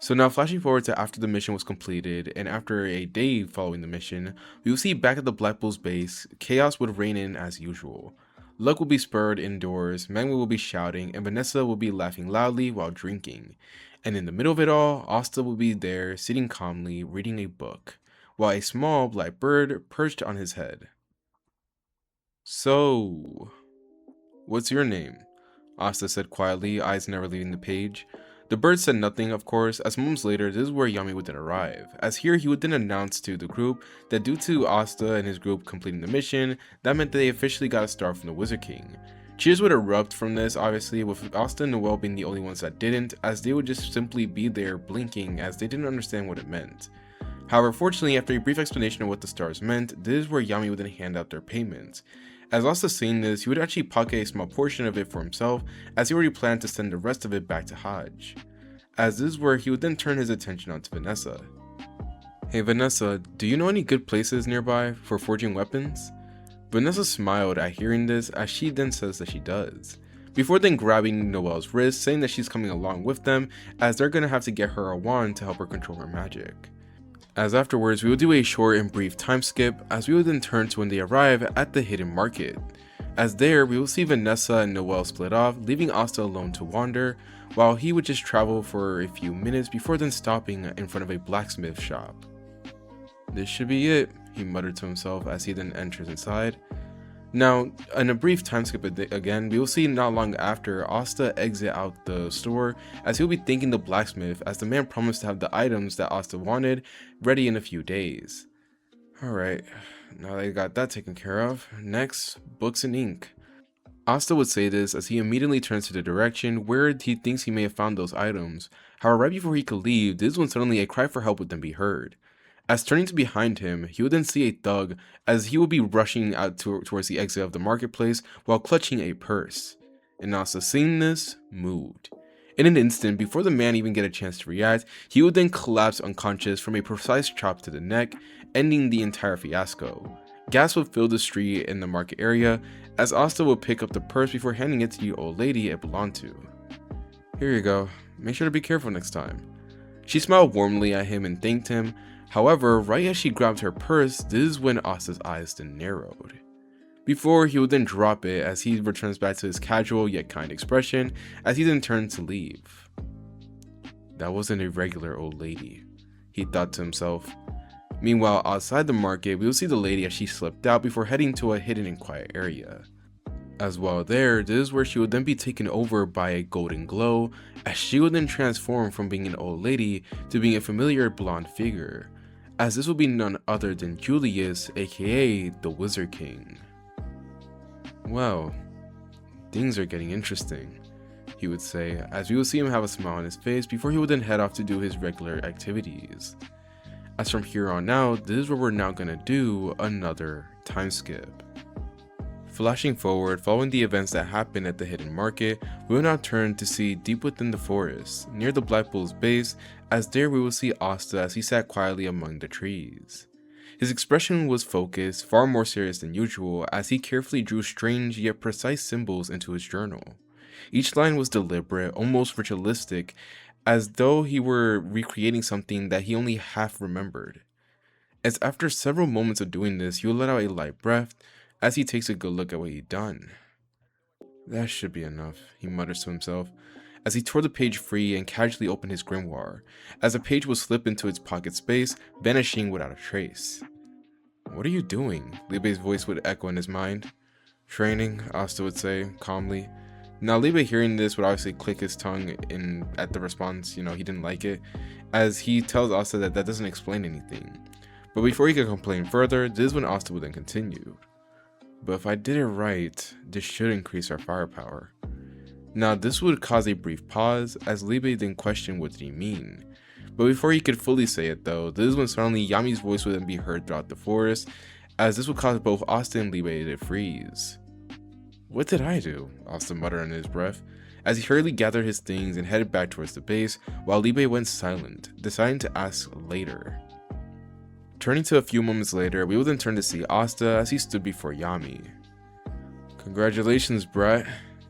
Speaker 1: So now flashing forward to after the mission was completed and after a day following the mission, we will see back at the Black Bulls base, chaos would reign in as usual. Luck will be spurred indoors, Mangwa will be shouting, and Vanessa will be laughing loudly while drinking. And in the middle of it all, Asta will be there sitting calmly reading a book, while a small black bird perched on his head. So, what's your name? Asta said quietly, eyes never leaving the page. The bird said nothing, of course, as moments later, this is where Yami would then arrive, as here he would then announce to the group that due to Asta and his group completing the mission, that meant that they officially got a star from the Wizard King. Cheers would erupt from this, obviously, with Asta and Noelle being the only ones that didn't, as they would just simply be there blinking as they didn't understand what it meant. However, fortunately, after a brief explanation of what the stars meant, this is where Yami would then hand out their payment. As Asta seeing this, he would actually pocket a small portion of it for himself, as he already planned to send the rest of it back to Hajj. As this is where he would then turn his attention onto Vanessa. Hey Vanessa, do you know any good places nearby for forging weapons? Vanessa smiled at hearing this, as she then says that she does, before then grabbing Noelle's wrist, saying that she's coming along with them, as they're gonna have to get her a wand to help her control her magic. As afterwards, we will do a short and brief time skip, as we will then turn to when they arrive at the hidden market. As there, we will see Vanessa and Noelle split off, leaving Asta alone to wander, while he would just travel for a few minutes before then stopping in front of a blacksmith shop. This should be it, he muttered to himself as he then enters inside. Now, in a brief time skip again, we will see not long after Asta exit out the store, as he'll be thanking the blacksmith as the man promised to have the items that Asta wanted ready in a few days. Alright, now that I got that taken care of, next, books and ink. Asta would say this as he immediately turns to the direction where he thinks he may have found those items. However, right before he could leave, this is when suddenly a cry for help would then be heard. As turning to behind him, he would then see a thug as he would be rushing out towards the exit of the marketplace while clutching a purse. And Asta, seeing this, moved. In an instant, before the man even get a chance to react, he would then collapse unconscious from a precise chop to the neck, ending the entire fiasco. Gas would fill the street in the market area, as Asta would pick up the purse before handing it to the old lady it belonged to. Here you go, make sure to be careful next time. She smiled warmly at him and thanked him. However, right as she grabbed her purse, this is when Asta's eyes then narrowed. Before he would then drop it as he returns back to his casual yet kind expression as he then turns to leave. That wasn't a regular old lady, he thought to himself. Meanwhile, outside the market, we will see the lady as she slipped out before heading to a hidden and quiet area. As well there, this is where she would then be taken over by a golden glow, as she would then transform from being an old lady to being a familiar blonde figure, as this will be none other than Julius, aka the Wizard King. Well, things are getting interesting, he would say, as we will see him have a smile on his face before he would then head off to do his regular activities. As from here on out, this is where we're now gonna do another time skip. Flashing forward, following the events that happened at the hidden market, we will now turn to see deep within the forest, near the Black Bull's base, as there we will see Asta as he sat quietly among the trees. His expression was focused, far more serious than usual, as he carefully drew strange yet precise symbols into his journal. Each line was deliberate, almost ritualistic, as though he were recreating something that he only half remembered. As after several moments of doing this, he will let out a light breath, as he takes a good look at what he'd done. That should be enough, he mutters to himself, as he tore the page free and casually opened his grimoire, as the page would slip into its pocket space, vanishing without a trace. What are you doing? Libe's voice would echo in his mind. Training, Asta would say, calmly. Now Libe hearing this would obviously click his tongue in at the response, he didn't like it, as he tells Asta that doesn't explain anything. But before he could complain further, this is when Asta would then continue. But if I did it right, this should increase our firepower. Now this would cause a brief pause, as Libe then questioned what did he mean. But before he could fully say it though, this is when suddenly Yami's voice would then be heard throughout the forest, as this would cause both Asta and Libe to freeze. "What did I do?" Asta muttered under his breath, as he hurriedly gathered his things and headed back towards the base, while Libe went silent, deciding to ask later. Turning to a few moments later, we will then turn to see Asta as he stood before Yami. "Congratulations, brat.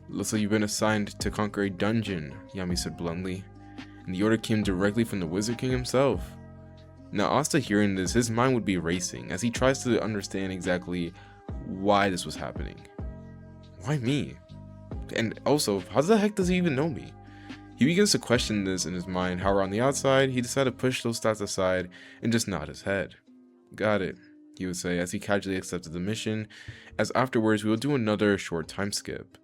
Speaker 1: Looks like you've been assigned to conquer a dungeon," Yami said bluntly, and the order came directly from the Wizard King himself. Now Asta hearing this, his mind would be racing as he tries to understand exactly why this was happening. Why me? And also, how the heck does he even know me? He begins to question this in his mind. However, on the outside, he decided to push those thoughts aside and just nod his head. "Got it," he would say as he casually accepted the mission, as afterwards we will do another short time skip.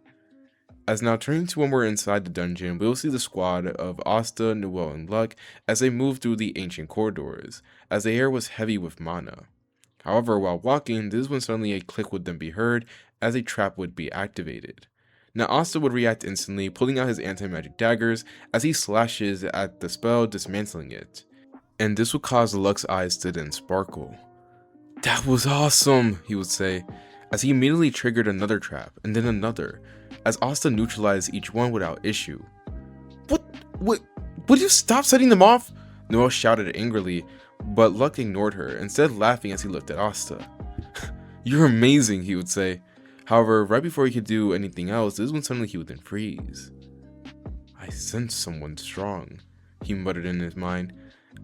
Speaker 1: As now turning to when we're inside the dungeon, we will see the squad of Asta, Noelle, and Luck as they move through the ancient corridors, as the air was heavy with mana. However, while walking, this is when suddenly a click would then be heard as a trap would be activated. Now Asta would react instantly, pulling out his anti-magic daggers as he slashes at the spell, dismantling it. And this would cause Luck's eyes to then sparkle. "That was awesome," he would say, as he immediately triggered another trap, and then another, as Asta neutralized each one without issue. Would you stop setting them off?" Noelle shouted angrily, but Luck ignored her, instead laughing as he looked at Asta. "You're amazing," he would say. However, right before he could do anything else, this is when suddenly he would then freeze. "I sense someone strong," he muttered in his mind,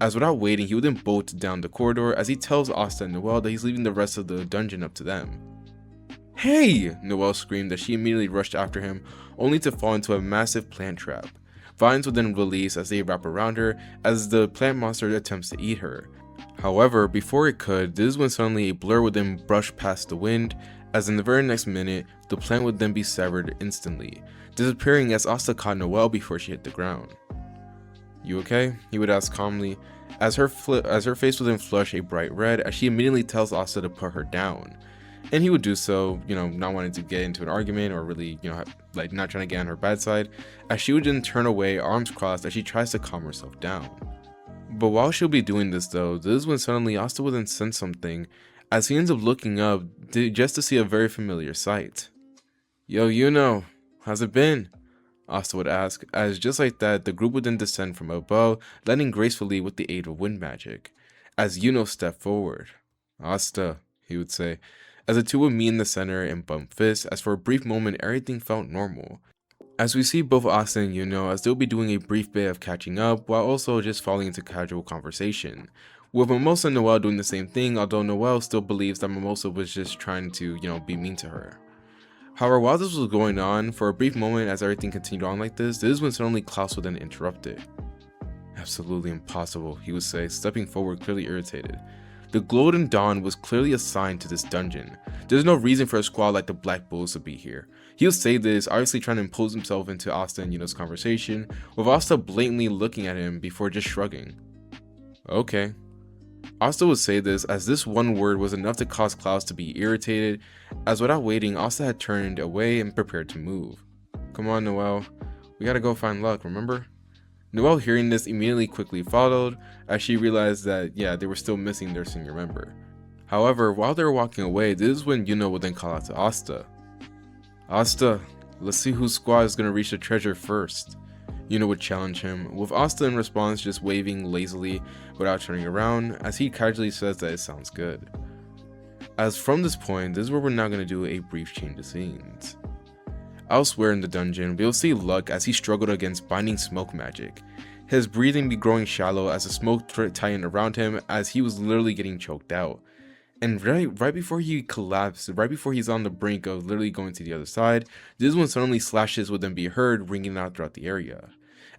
Speaker 1: as without waiting, he would then bolt down the corridor as he tells Asta and Noelle that he's leaving the rest of the dungeon up to them. "Hey!" Noelle screamed as she immediately rushed after him, only to fall into a massive plant trap. Vines would then release as they wrap around her as the plant monster attempts to eat her. However, before it could, this is when suddenly a blur would then brush past the wind, as in the very next minute, the plant would then be severed instantly, disappearing as Asta caught Noelle before she hit the ground. "You okay?" he would ask calmly, as her face would then flush a bright red as she immediately tells Asta to put her down. And he would do so, not wanting to get into an argument or really, not trying to get on her bad side, as she would then turn away, arms crossed, as she tries to calm herself down. But while she'll be doing this though, this is when suddenly Asta will then sense something, as he ends up looking up just to see a very familiar sight. "Yo, how's it been?" Asta would ask, as just like that, the group would then descend from above, landing gracefully with the aid of wind magic. As stepped forward. "Asta," he would say, as the two would meet in the center and bump fists, as for a brief moment everything felt normal. As we see both Asta and as they'll be doing a brief bit of catching up, while also just falling into casual conversation. With Mimosa and Noelle doing the same thing, although Noelle still believes that Mimosa was just trying to, be mean to her. However, while this was going on, for a brief moment as everything continued on like this is when suddenly Klaus would then interrupt it. "Absolutely impossible," he would say, stepping forward clearly irritated. The Golden Dawn was clearly assigned to this dungeon. There's no reason for a squad like the Black Bulls to be here. He would say this, obviously trying to impose himself into Asta and conversation, with Asta blatantly looking at him before just shrugging. "Okay." Asta would say this as this one word was enough to cause Klaus to be irritated, as without waiting, Asta had turned away and prepared to move. "Come on, Noelle. We gotta go find Luck, remember?" Noelle hearing this immediately quickly followed, as she realized that, they were still missing their senior member. However, while they were walking away, this is when would then call out to Asta. "Asta, let's see whose squad is gonna reach the treasure first." Would challenge him, with Asta in response just waving lazily without turning around, as he casually says that it sounds good. As from this point, this is where we're now gonna do a brief change of scenes. Elsewhere in the dungeon, we'll see Luck as he struggled against binding smoke magic. His breathing be growing shallow as the smoke tightened around him as he was literally getting choked out. And right before he collapsed, right before he's on the brink of literally going to the other side, this is when suddenly slashes would then be heard ringing out throughout the area.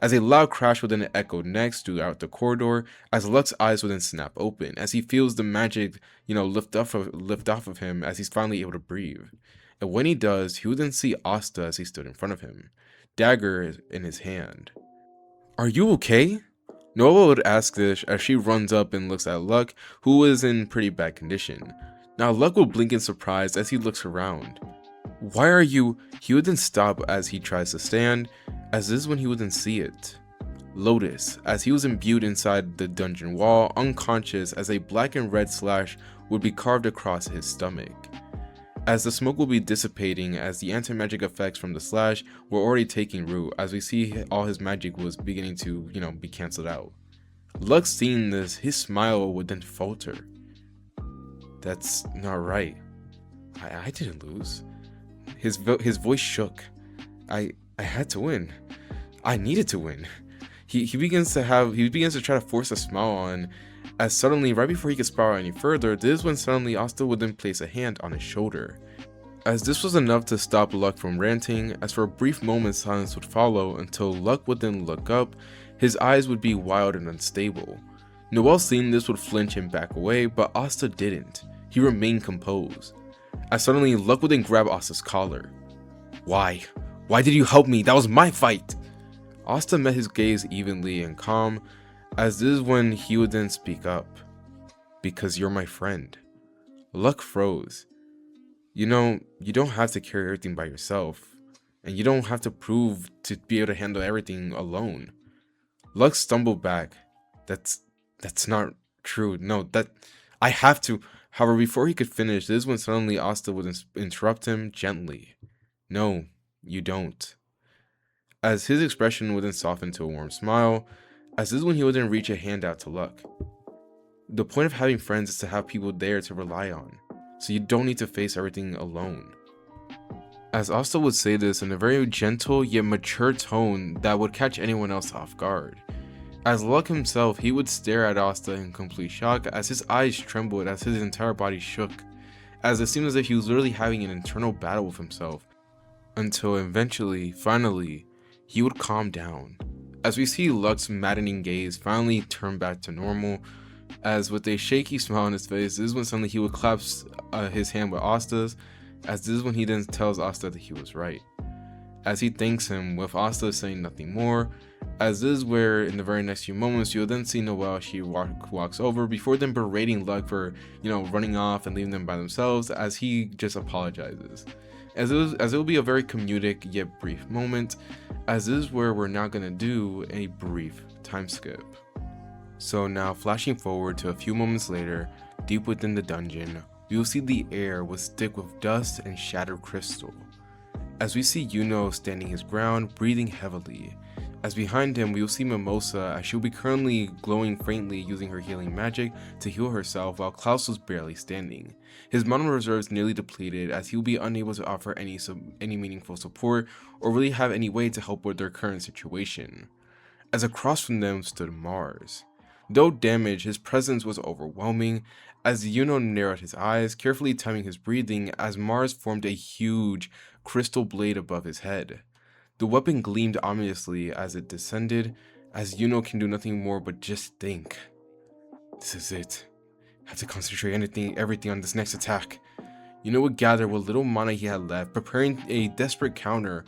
Speaker 1: As a loud crash would then echo next throughout the corridor, as Luck's eyes would then snap open, as he feels the magic, lift off of him as he's finally able to breathe. And when he does, he would then see Asta as he stood in front of him, dagger in his hand. "Are you okay?" Noelle would ask this as she runs up and looks at Luck, who is in pretty bad condition. Now Luck will blink in surprise as he looks around. "Why are you?" He would then stop as he tries to stand, as this is when he would then see it. Lotus, as he was imbued inside the dungeon wall, unconscious, as a black and red slash would be carved across his stomach. As the smoke will be dissipating, as the anti-magic effects from the slash were already taking root, as we see all his magic was beginning to, be cancelled out. Lux seeing this, his smile would then falter. That's not right. I didn't lose. His voice shook. I had to win. I needed to win. He begins to try to force a smile on, as suddenly, right before he could spiral any further, this is when suddenly Asta would then place a hand on his shoulder. As this was enough to stop Luck from ranting, as for a brief moment silence would follow until Luck would then look up, his eyes would be wild and unstable. Noel seeing this would flinch and back away, but Asta didn't. He remained composed. As suddenly Luck would then grab Asta's collar. Why? Why did you help me? That was my fight! Asta met his gaze evenly and calm, as this is when he would then speak up. Because you're my friend. Luck froze. You don't have to carry everything by yourself, and you don't have to prove to be able to handle everything alone. Luck stumbled back. That's not true. No, that I have to. However, before he could finish, this is when suddenly Asta would interrupt him gently. No, you don't. As his expression would then soften to a warm smile, as this is when he would then reach a hand out to Luck. The point of having friends is to have people there to rely on, so you don't need to face everything alone. As Asta would say this in a very gentle yet mature tone that would catch anyone else off guard. As Luck himself, he would stare at Asta in complete shock as his eyes trembled, as his entire body shook, as it seemed as if he was literally having an internal battle with himself, until eventually, finally, he would calm down. As we see Luck's maddening gaze finally turn back to normal, as with a shaky smile on his face, this is when suddenly he would clasp his hand with Asta's, as this is when he then tells Asta that he was right. As he thanks him, with Asta saying nothing more, as this is where in the very next few moments you'll then see Noelle, she walks over before then berating Luck for, running off and leaving them by themselves, as he just apologizes. As it will be a very comedic yet brief moment, as this is where we're now going to do a brief time skip. So now flashing forward to a few moments later, deep within the dungeon, we will see the air was thick with dust and shattered crystal. As we see Yuno standing his ground, breathing heavily. As behind him we will see Mimosa, as she will be currently glowing faintly using her healing magic to heal herself, while Klaus was barely standing. His mana reserves nearly depleted, as he will be unable to offer any meaningful support or really have any way to help with their current situation. As across from them stood Mars. Though damaged, his presence was overwhelming, as Yuno narrowed his eyes, carefully timing his breathing, as Mars formed a huge crystal blade above his head. The weapon gleamed ominously as it descended, as Yuno can do nothing more but just think. This is it. I have to concentrate everything on this next attack. Yuno would gather what little mana he had left, preparing a desperate counter,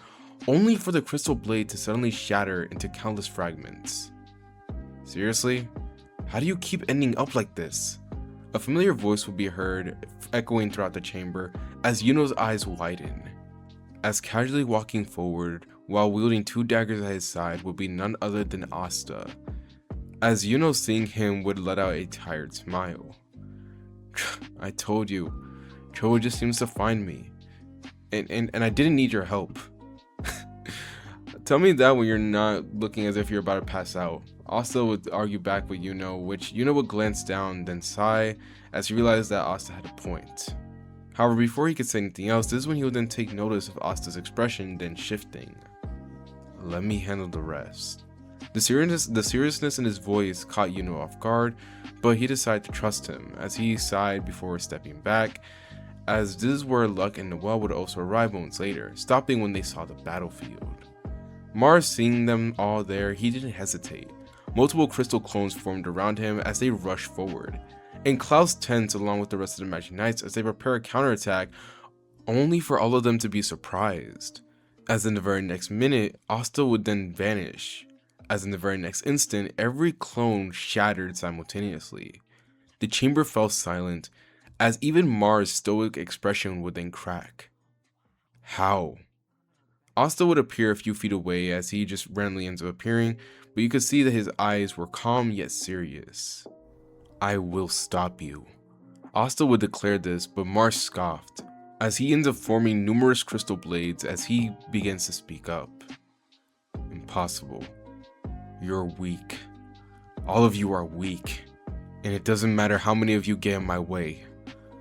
Speaker 1: only for the crystal blade to suddenly shatter into countless fragments. Seriously? How do you keep ending up like this? A familiar voice would be heard, echoing throughout the chamber, as Yuno's eyes widen. As casually walking forward, while wielding two daggers at his side, would be none other than Asta. As Yuno seeing him would let out a tired smile. I told you, Choa just seems to find me. And I didn't need your help. Tell me that when you're not looking as if you're about to pass out. Asta would argue back with Yuno, which Yuno would glance down, then sigh, as he realized that Asta had a point. However, before he could say anything else, this is when he would then take notice of Asta's expression, then shifting. Let me handle the rest. The seriousness in his voice caught Yuno off guard, but he decided to trust him, as he sighed before stepping back, as this is where Luck and Noelle would also arrive moments later, stopping when they saw the battlefield. Mars seeing them all there, he didn't hesitate. Multiple crystal clones formed around him as they rushed forward, and Klaus tensed along with the rest of the Magic Knights as they prepare a counterattack, only for all of them to be surprised. As in the very next minute, Asta would then vanish. As in the very next instant, every clone shattered simultaneously. The chamber fell silent, as even Mars' stoic expression would then crack. How? Asta would appear a few feet away as he just randomly ends up appearing, but you could see that his eyes were calm yet serious. "I will stop you." Asta would declare this, but Mars scoffed, as he ends up forming numerous crystal blades as he begins to speak up. "Impossible. You're weak. All of you are weak, and it doesn't matter how many of you get in my way.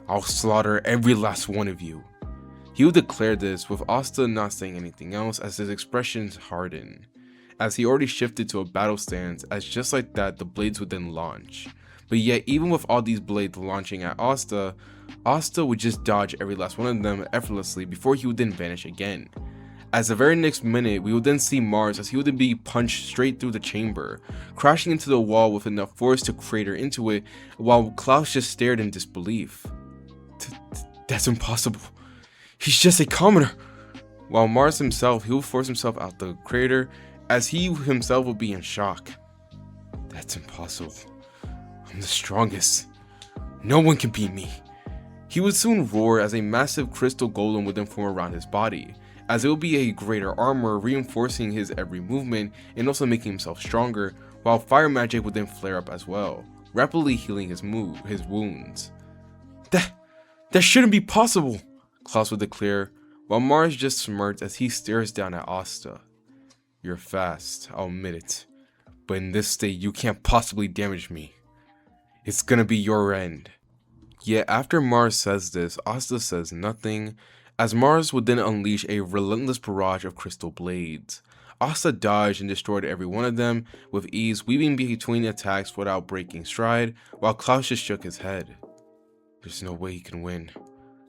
Speaker 1: I'll slaughter every last one of you." He would declare this with Asta not saying anything else as his expressions hardened, as he already shifted to a battle stance, as just like that the blades would then launch. But yet even with all these blades launching at Asta, Asta would just dodge every last one of them effortlessly before he would then vanish again. As the very next minute, we would then see Mars as he would then be punched straight through the chamber, crashing into the wall with enough force to crater into it, while Klaus just stared in disbelief. That's impossible. He's just a commoner." While Mars himself, he will force himself out the crater, as he himself will be in shock. "That's impossible. I'm the strongest. No one can beat me." He would soon roar as a massive crystal golem would then form around his body, as it will be a greater armor reinforcing his every movement and also making himself stronger, while fire magic would then flare up as well, rapidly healing his wounds. That shouldn't be possible," Klaus would declare, while Mars just smirked as he stares down at Asta. "You're fast, I'll admit it, but in this state you can't possibly damage me. It's gonna be your end." Yet after Mars says this, Asta says nothing, as Mars would then unleash a relentless barrage of crystal blades. Asta dodged and destroyed every one of them with ease, weaving between attacks without breaking stride, while Klaus just shook his head. "There's no way he can win.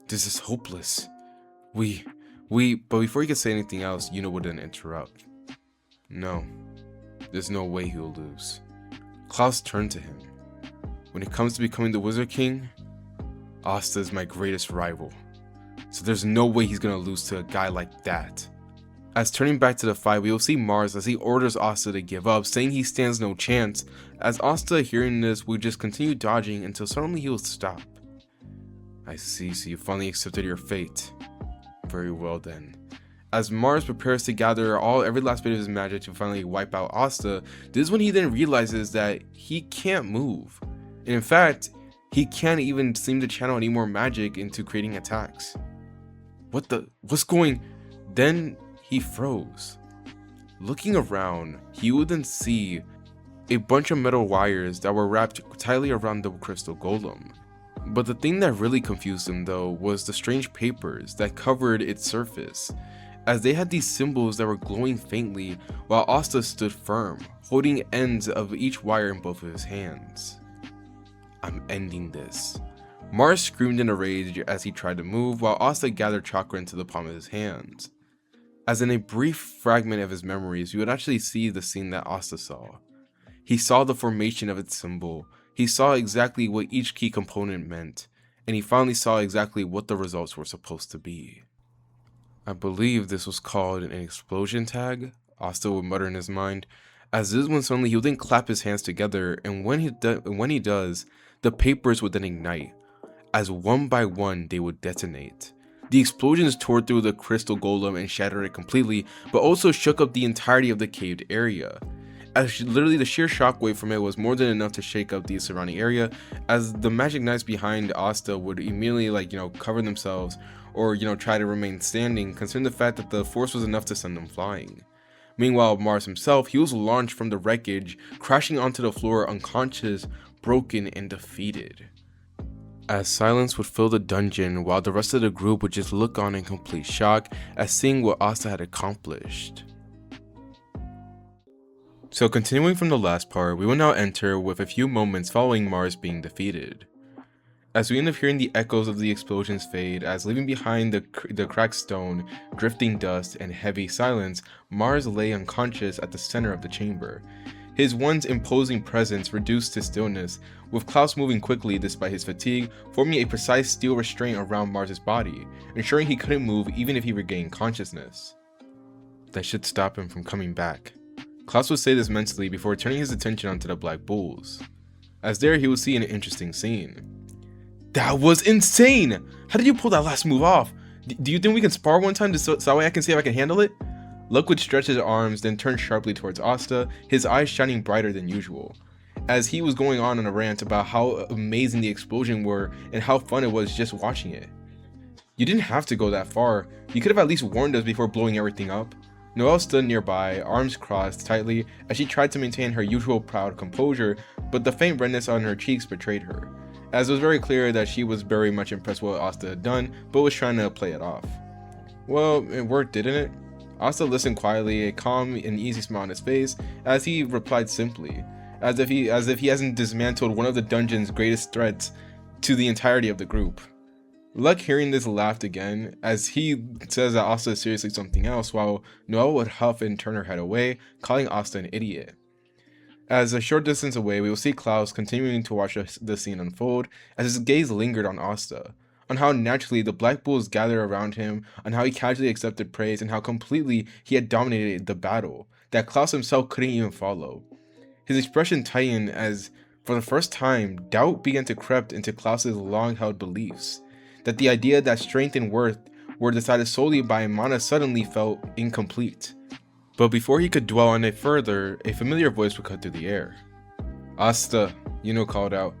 Speaker 1: This is hopeless. But before he could say anything else, Yuna would then interrupt. "No, there's no way he'll lose." Klaus turned to him. "When it comes to becoming the Wizard King, Asta is my greatest rival. So there's no way he's gonna lose to a guy like that." As turning back to the fight, we will see Mars as he orders Asta to give up, saying he stands no chance. As Asta, hearing this, will just continue dodging until suddenly he will stop. "I see, so you finally accepted your fate. Very well then." As Mars prepares to gather every last bit of his magic to finally wipe out Asta, this is when he then realizes that he can't move. And in fact, he can't even seem to channel any more magic into creating attacks. What's going? Then he froze. Looking around, he would then see a bunch of metal wires that were wrapped tightly around the crystal golem. But the thing that really confused him though was the strange papers that covered its surface, as they had these symbols that were glowing faintly while Asta stood firm, holding ends of each wire in both of his hands. "I'm ending this." Mars screamed in a rage as he tried to move, while Asta gathered chakra into the palm of his hands. As in a brief fragment of his memories, you would actually see the scene that Asta saw. He saw the formation of its symbol, he saw exactly what each key component meant, and he finally saw exactly what the results were supposed to be. "I believe this was called an explosion tag," Asta would mutter in his mind, as this when suddenly he would then clap his hands together, and when he does, the papers would then ignite, as one by one they would detonate. The explosions tore through the crystal golem and shattered it completely, but also shook up the entirety of the caved area. As literally the sheer shockwave from it was more than enough to shake up the surrounding area, as the magic knights behind Asta would immediately cover themselves or try to remain standing, considering the fact that the force was enough to send them flying. Meanwhile, Mars himself, he was launched from the wreckage, crashing onto the floor unconscious, broken, and defeated. As silence would fill the dungeon while the rest of the group would just look on in complete shock at seeing what Asta had accomplished. So continuing from the last part, we will now enter with a few moments following Mars being defeated. As we end up hearing the echoes of the explosions fade, as leaving behind the cracked stone, drifting dust, and heavy silence, Mars lay unconscious at the center of the chamber. His once imposing presence reduced to stillness, with Klaus moving quickly despite his fatigue, forming a precise steel restraint around Mars' body, ensuring he couldn't move even if he regained consciousness. That should stop him from coming back. Klaus would say this mentally before turning his attention onto the Black Bulls. As there, he would see an interesting scene. "That was insane! How did you pull that last move off? Do you think we can spar one time so that way I can see if I can handle it?" Luck would stretch his arms, then turn sharply towards Asta, his eyes shining brighter than usual, as he was going on a rant about how amazing the explosion were and how fun it was just watching it. You didn't have to go that far. You could have at least warned us before blowing everything up. Noelle stood nearby, arms crossed tightly as she tried to maintain her usual proud composure, but the faint redness on her cheeks betrayed her, as it was very clear that she was very much impressed with what Asta had done, but was trying to play it off. Well, it worked, didn't it? Asta listened quietly, a calm and easy smile on his face, as he replied simply, as if he hasn't dismantled one of the dungeon's greatest threats to the entirety of the group. Luck, hearing this, laughed again, as he says that Asta is seriously something else, while Noelle would huff and turn her head away, calling Asta an idiot. As a short distance away, we will see Klaus continuing to watch the scene unfold, as his gaze lingered on Asta, on how naturally the Black Bulls gathered around him, on how he casually accepted praise, and how completely he had dominated the battle, that Klaus himself couldn't even follow. His expression tightened as, for the first time, doubt began to creep into Klaus's long-held beliefs, that the idea that strength and worth were decided solely by mana suddenly felt incomplete. But before he could dwell on it further, a familiar voice would cut through the air. "Asta," Yuno called out.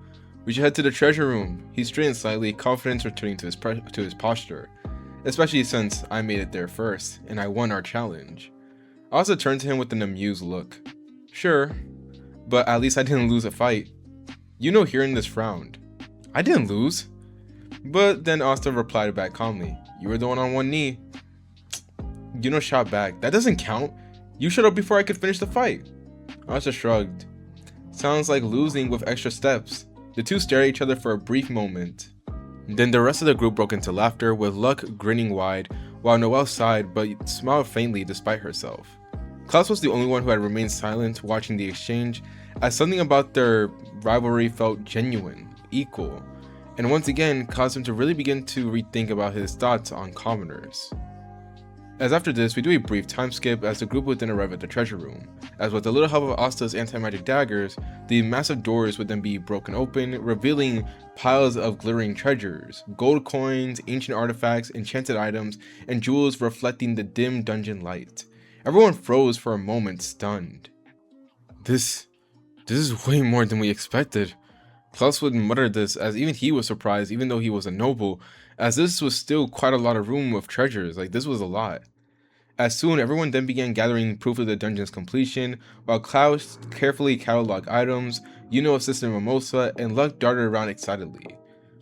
Speaker 1: "We should head to the treasure room." He straightened slightly, confidence returning to his posture, especially since I made it there first, and I won our challenge. Asta turned to him with an amused look. "Sure, but at least I didn't lose a fight." Yuno, hearing this, frowned. "I didn't lose." But then Asta replied back calmly, "You were the one on one knee." Yuno shot back, "That doesn't count. You shut up before I could finish the fight." Asta shrugged. "Sounds like losing with extra steps." The two stared at each other for a brief moment. Then the rest of the group broke into laughter, with Luck grinning wide, while Noelle sighed but smiled faintly despite herself. Klaus was the only one who had remained silent, watching the exchange, as something about their rivalry felt genuine, equal, and once again caused him to really begin to rethink about his thoughts on commoners. As after this, we do a brief time skip as the group would then arrive at the treasure room, as with the little help of Asta's anti-magic daggers, the massive doors would then be broken open, revealing piles of glittering treasures, gold coins, ancient artifacts, enchanted items, and jewels reflecting the dim dungeon light. Everyone froze for a moment, stunned. This is way more than we expected." Klaus would mutter this, as even he was surprised, even though he was a noble, as this was still quite a lot of room of treasures. This was a lot. As soon, everyone then began gathering proof of the dungeon's completion, while Klaus carefully cataloged items, Yuno assisted Mimosa, and Luck darted around excitedly.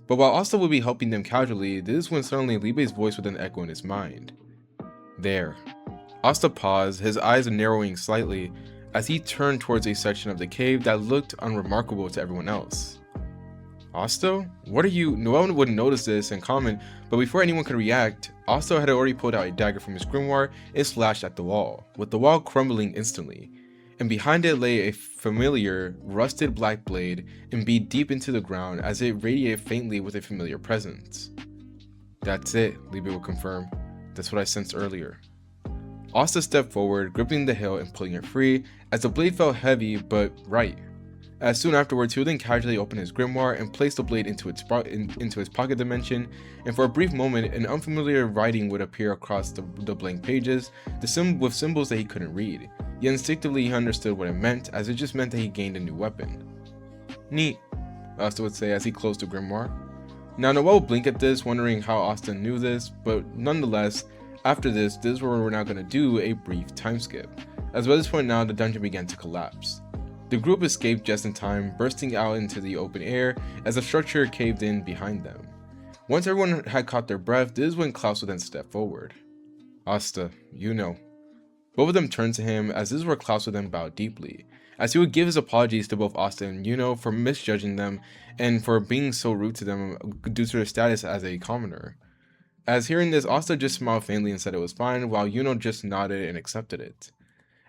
Speaker 1: But while Asta would be helping them casually, this is when suddenly Libe's voice would then echo in his mind. "There." Asta paused, his eyes narrowing slightly, as he turned towards a section of the cave that looked unremarkable to everyone else. "Asta? What are you?" Noelle would notice this and comment, but before anyone could react, Asta had already pulled out a dagger from his grimoire and slashed at the wall, with the wall crumbling instantly, and behind it lay a familiar, rusted black blade imbedded deep into the ground as it radiated faintly with a familiar presence. "That's it," Libe would confirm. "That's what I sensed earlier." Asta stepped forward, gripping the hilt and pulling it free, as the blade felt heavy but right. As soon afterwards, he would then casually open his grimoire and place the blade into his pocket dimension, and for a brief moment, an unfamiliar writing would appear across the blank pages, with symbols that he couldn't read. Yet instinctively he understood what it meant, as it just meant that he gained a new weapon. "Neat," Asta would say as he closed the grimoire. Now Noelle would blink at this, wondering how Asta knew this, but nonetheless, after this is where we're now going to do a brief time skip, as by this point now the dungeon began to collapse. The group escaped just in time, bursting out into the open air as the structure caved in behind them. Once everyone had caught their breath, this is when Klaus would then step forward. "Asta, you know." Both of them turned to him, as this is where Klaus would then bow deeply, as he would give his apologies to both Asta and Yuno for misjudging them and for being so rude to them due to their status as a commoner. As hearing this, Asta just smiled faintly and said it was fine, while Yuno just nodded and accepted it.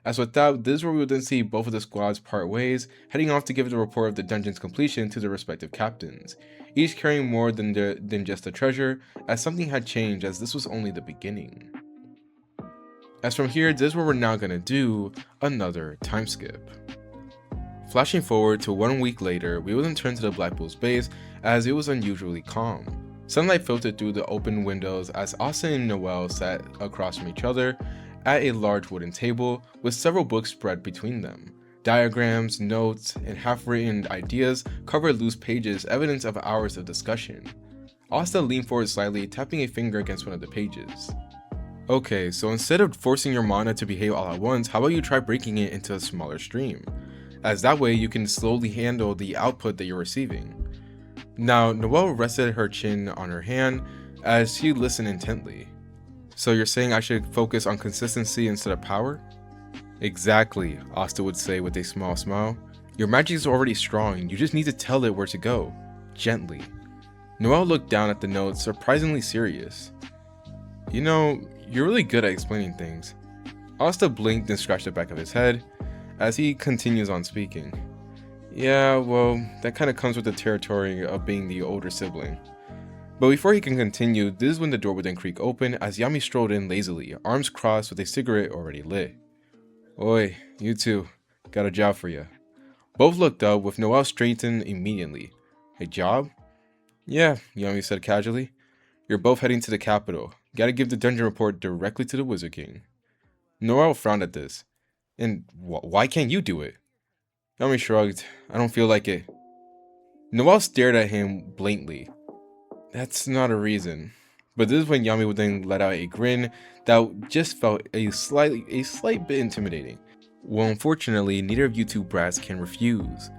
Speaker 1: As with that, this is where we would then see both of the squads part ways, heading off to give the report of the dungeon's completion to their respective captains, each carrying more than just the treasure, as something had changed, as this was only the beginning. As from here, this is where we're now going to do another time skip. Flashing forward to 1 week later, we would then turn to the Black Bull's base, as it was unusually calm. Sunlight filtered through the open windows as Asta and Noelle sat across from each other, at a large wooden table with several books spread between them. Diagrams, notes, and half-written ideas cover loose pages, evidence of hours of discussion. Asta leaned forward slightly, tapping a finger against one of the pages. Okay, so instead of forcing your mana to behave all at once, how about you try breaking it into a smaller stream? As that way you can slowly handle the output that you're receiving. Now, Noelle rested her chin on her hand as she listened intently. So you're saying I should focus on consistency instead of power? Exactly, Asta would say with a small smile. Your magic is already strong, you just need to tell it where to go. Gently. Noelle looked down at the notes, surprisingly serious. You know, you're really good at explaining things. Asta blinked and scratched the back of his head as he continues on speaking. Yeah, well, that kind of comes with the territory of being the older sibling. But before he can continue, this is when the door would then creak open as Yami strolled in lazily, arms crossed with a cigarette already lit. Oi, you two, got a job for you. Both looked up with Noelle straightened immediately. A job? Yeah, Yami said casually. You're both heading to the capital. Gotta give the dungeon report directly to the Wizard King. Noelle frowned at this. And why can't you do it? Yami shrugged. I don't feel like it. Noelle stared at him blankly. That's not a reason. But this is when Yami would then let out a grin that just felt a slight bit intimidating. Well, unfortunately, neither of you two brats can refuse,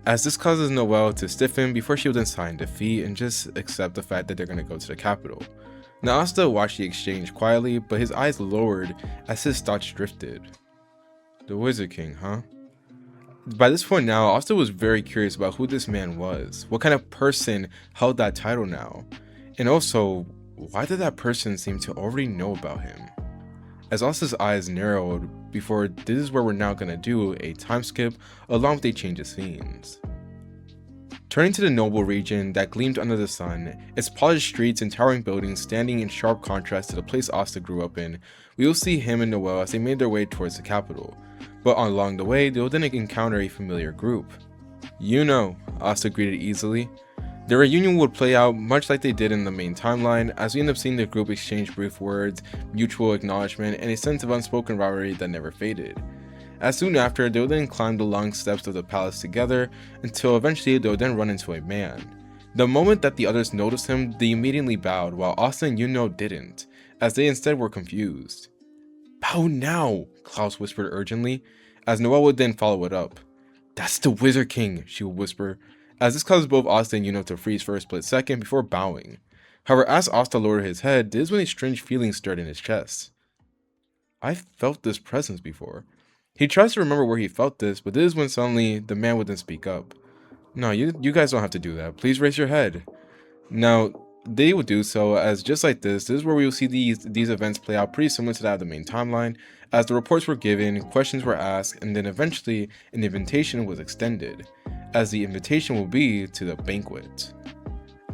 Speaker 1: as this causes Noelle to stiffen before she would then sign defeat and just accept the fact that they're going to go to the capital. Now Asta watched the exchange quietly, but his eyes lowered as his thoughts drifted. The Wizard King, huh? By this point now, Asta was very curious about who this man was, what kind of person held that title now, and also, why did that person seem to already know about him? As Asta's eyes narrowed before, this is where we're now going to do a time skip along with a change of scenes. Turning to the noble region that gleamed under the sun, its polished streets and towering buildings standing in sharp contrast to the place Asta grew up in, we will see him and Noelle as they made their way towards the capital. But along the way, they will then encounter a familiar group. You know, Asta greeted easily. The reunion would play out much like they did in the main timeline, as we end up seeing the group exchange brief words, mutual acknowledgement, and a sense of unspoken rivalry that never faded. As soon after, they would then climb the long steps of the palace together, until eventually they would then run into a man. The moment that the others noticed him, they immediately bowed, while Asta and Yuno didn't, as they instead were confused. Bow now, Klaus whispered urgently, as Noelle would then follow it up. That's the Wizard King, she would whisper, as this caused both Asta and Yuno to freeze for a split second before bowing. However, as Asta lowered his head, this is when a strange feeling stirred in his chest. I've felt this presence before. He tries to remember where he felt this, but this is when suddenly the man would then speak up. No, you guys don't have to do that. Please raise your head. Now, they would do so, as just like this is where we will see these events play out pretty similar to that of the main timeline, as the reports were given, questions were asked, and then eventually an invitation was extended, as the invitation will be to the banquet.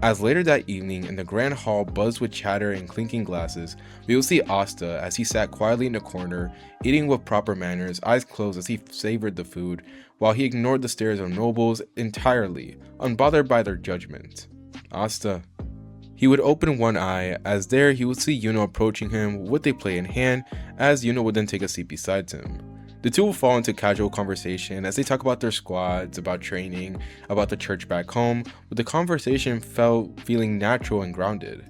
Speaker 1: As later that evening in the grand hall buzzed with chatter and clinking glasses, we will see Asta as he sat quietly in a corner, eating with proper manners, eyes closed as he savored the food, while he ignored the stares of nobles entirely, unbothered by their judgment. Asta. He would open one eye, as there he would see Yuno approaching him with a plate in hand, as Yuno would then take a seat beside him. The two will fall into casual conversation as they talk about their squads, about training, about the church back home, but the conversation feeling natural and grounded.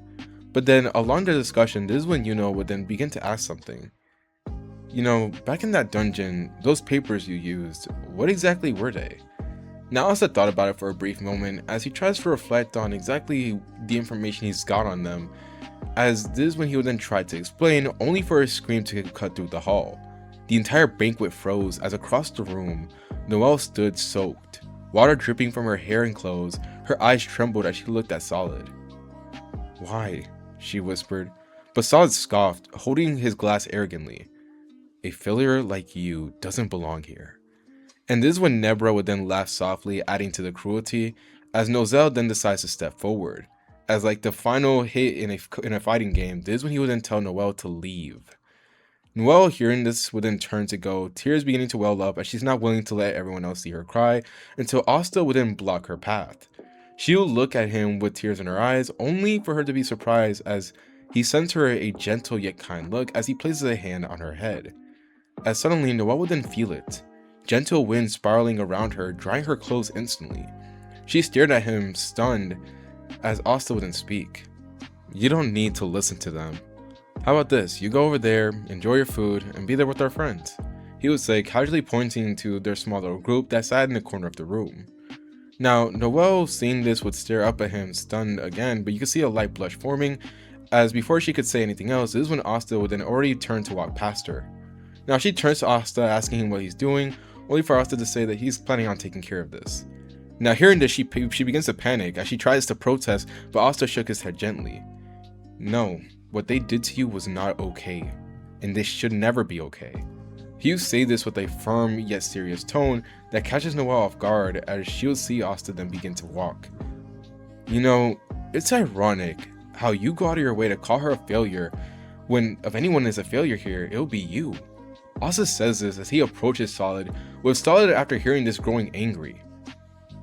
Speaker 1: But then, along the discussion, this is when Yuno would then begin to ask something. You know, back in that dungeon, those papers you used, what exactly were they? Now Asta thought about it for a brief moment as he tries to reflect on exactly the information he's got on them, as this is when he would then try to explain, only for a scream to cut through the hall. The entire banquet froze as across the room, Noelle stood soaked, water dripping from her hair and clothes. Her eyes trembled as she looked at Solid. Why? She whispered, but Solid scoffed, holding his glass arrogantly. A failure like you doesn't belong here. And this is when Nebra would then laugh softly, adding to the cruelty, as Nozel then decides to step forward. As like the final hit in a fighting game, this is when he would then tell Noelle to leave. Noelle, hearing this, would then turn to go, tears beginning to well up as she's not willing to let everyone else see her cry, until Asta would then block her path. She would look at him with tears in her eyes, only for her to be surprised as He sends her a gentle yet kind look as he places a hand on her head. As suddenly Noelle would then feel it. Gentle wind spiraling around her, drying her clothes instantly. She stared at him, stunned, as Asta wouldn't speak. You don't need to listen to them. How about this, you go over there, enjoy your food, and be there with our friends, he would say, casually pointing to their small little group that sat in the corner of the room. Now, Noelle, seeing this, would stare up at him, stunned again, but you could see a light blush forming, as before she could say anything else, this is when Asta would then already turn to walk past her. Now she turns to Asta, asking him what he's doing, only for Asta to say that he's planning on taking care of this. Now hearing this, she begins to panic as she tries to protest, but Asta shook his head gently. No, what they did to you was not okay, and this should never be okay. He would say this with a firm yet serious tone that catches Noelle off guard as she would see Asta then begin to walk. You know, it's ironic how you go out of your way to call her a failure when if anyone is a failure here, it'll be you. Asta says this as he approaches Solid, with Solid after hearing this growing angry.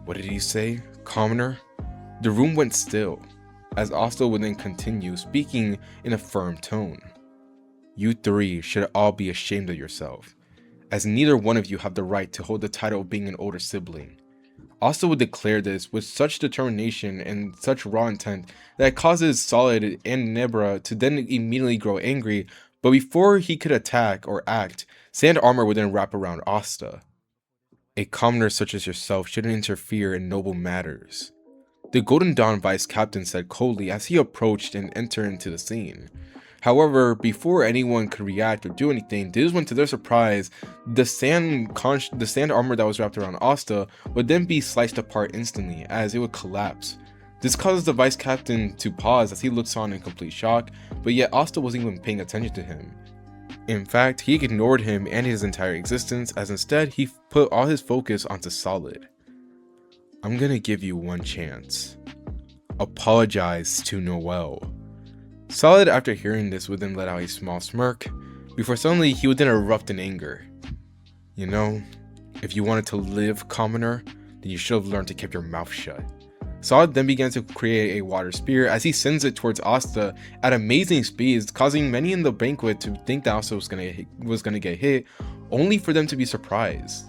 Speaker 1: What did he say? Commoner? The room went still, as Asta would then continue, speaking in a firm tone. You three should all be ashamed of yourself, as neither one of you have the right to hold the title of being an older sibling. Asta would declare this with such determination and such raw intent that it causes Solid and Nebra to then immediately grow angry, but before he could attack or act, sand armor would then wrap around Asta. A commoner such as yourself shouldn't interfere in noble matters, the Golden Dawn vice captain said coldly as he approached and entered into the scene. However, before anyone could react or do anything, this when to their surprise, the sand armor that was wrapped around Asta would then be sliced apart instantly as it would collapse. This causes the vice captain to pause as he looks on in complete shock, but yet Asta wasn't even paying attention to him. In fact, he ignored him and his entire existence, as instead he put all his focus onto Solid. I'm gonna give you one chance. Apologize to Noelle. Solid, after hearing this, would then let out a small smirk, before suddenly he would then erupt in anger. You know, if you wanted to live, commoner, then you should have learned to keep your mouth shut. Solid then began to create a water spear as he sends it towards Asta at amazing speeds, causing many in the banquet to think that Asta was gonna get hit, only for them to be surprised.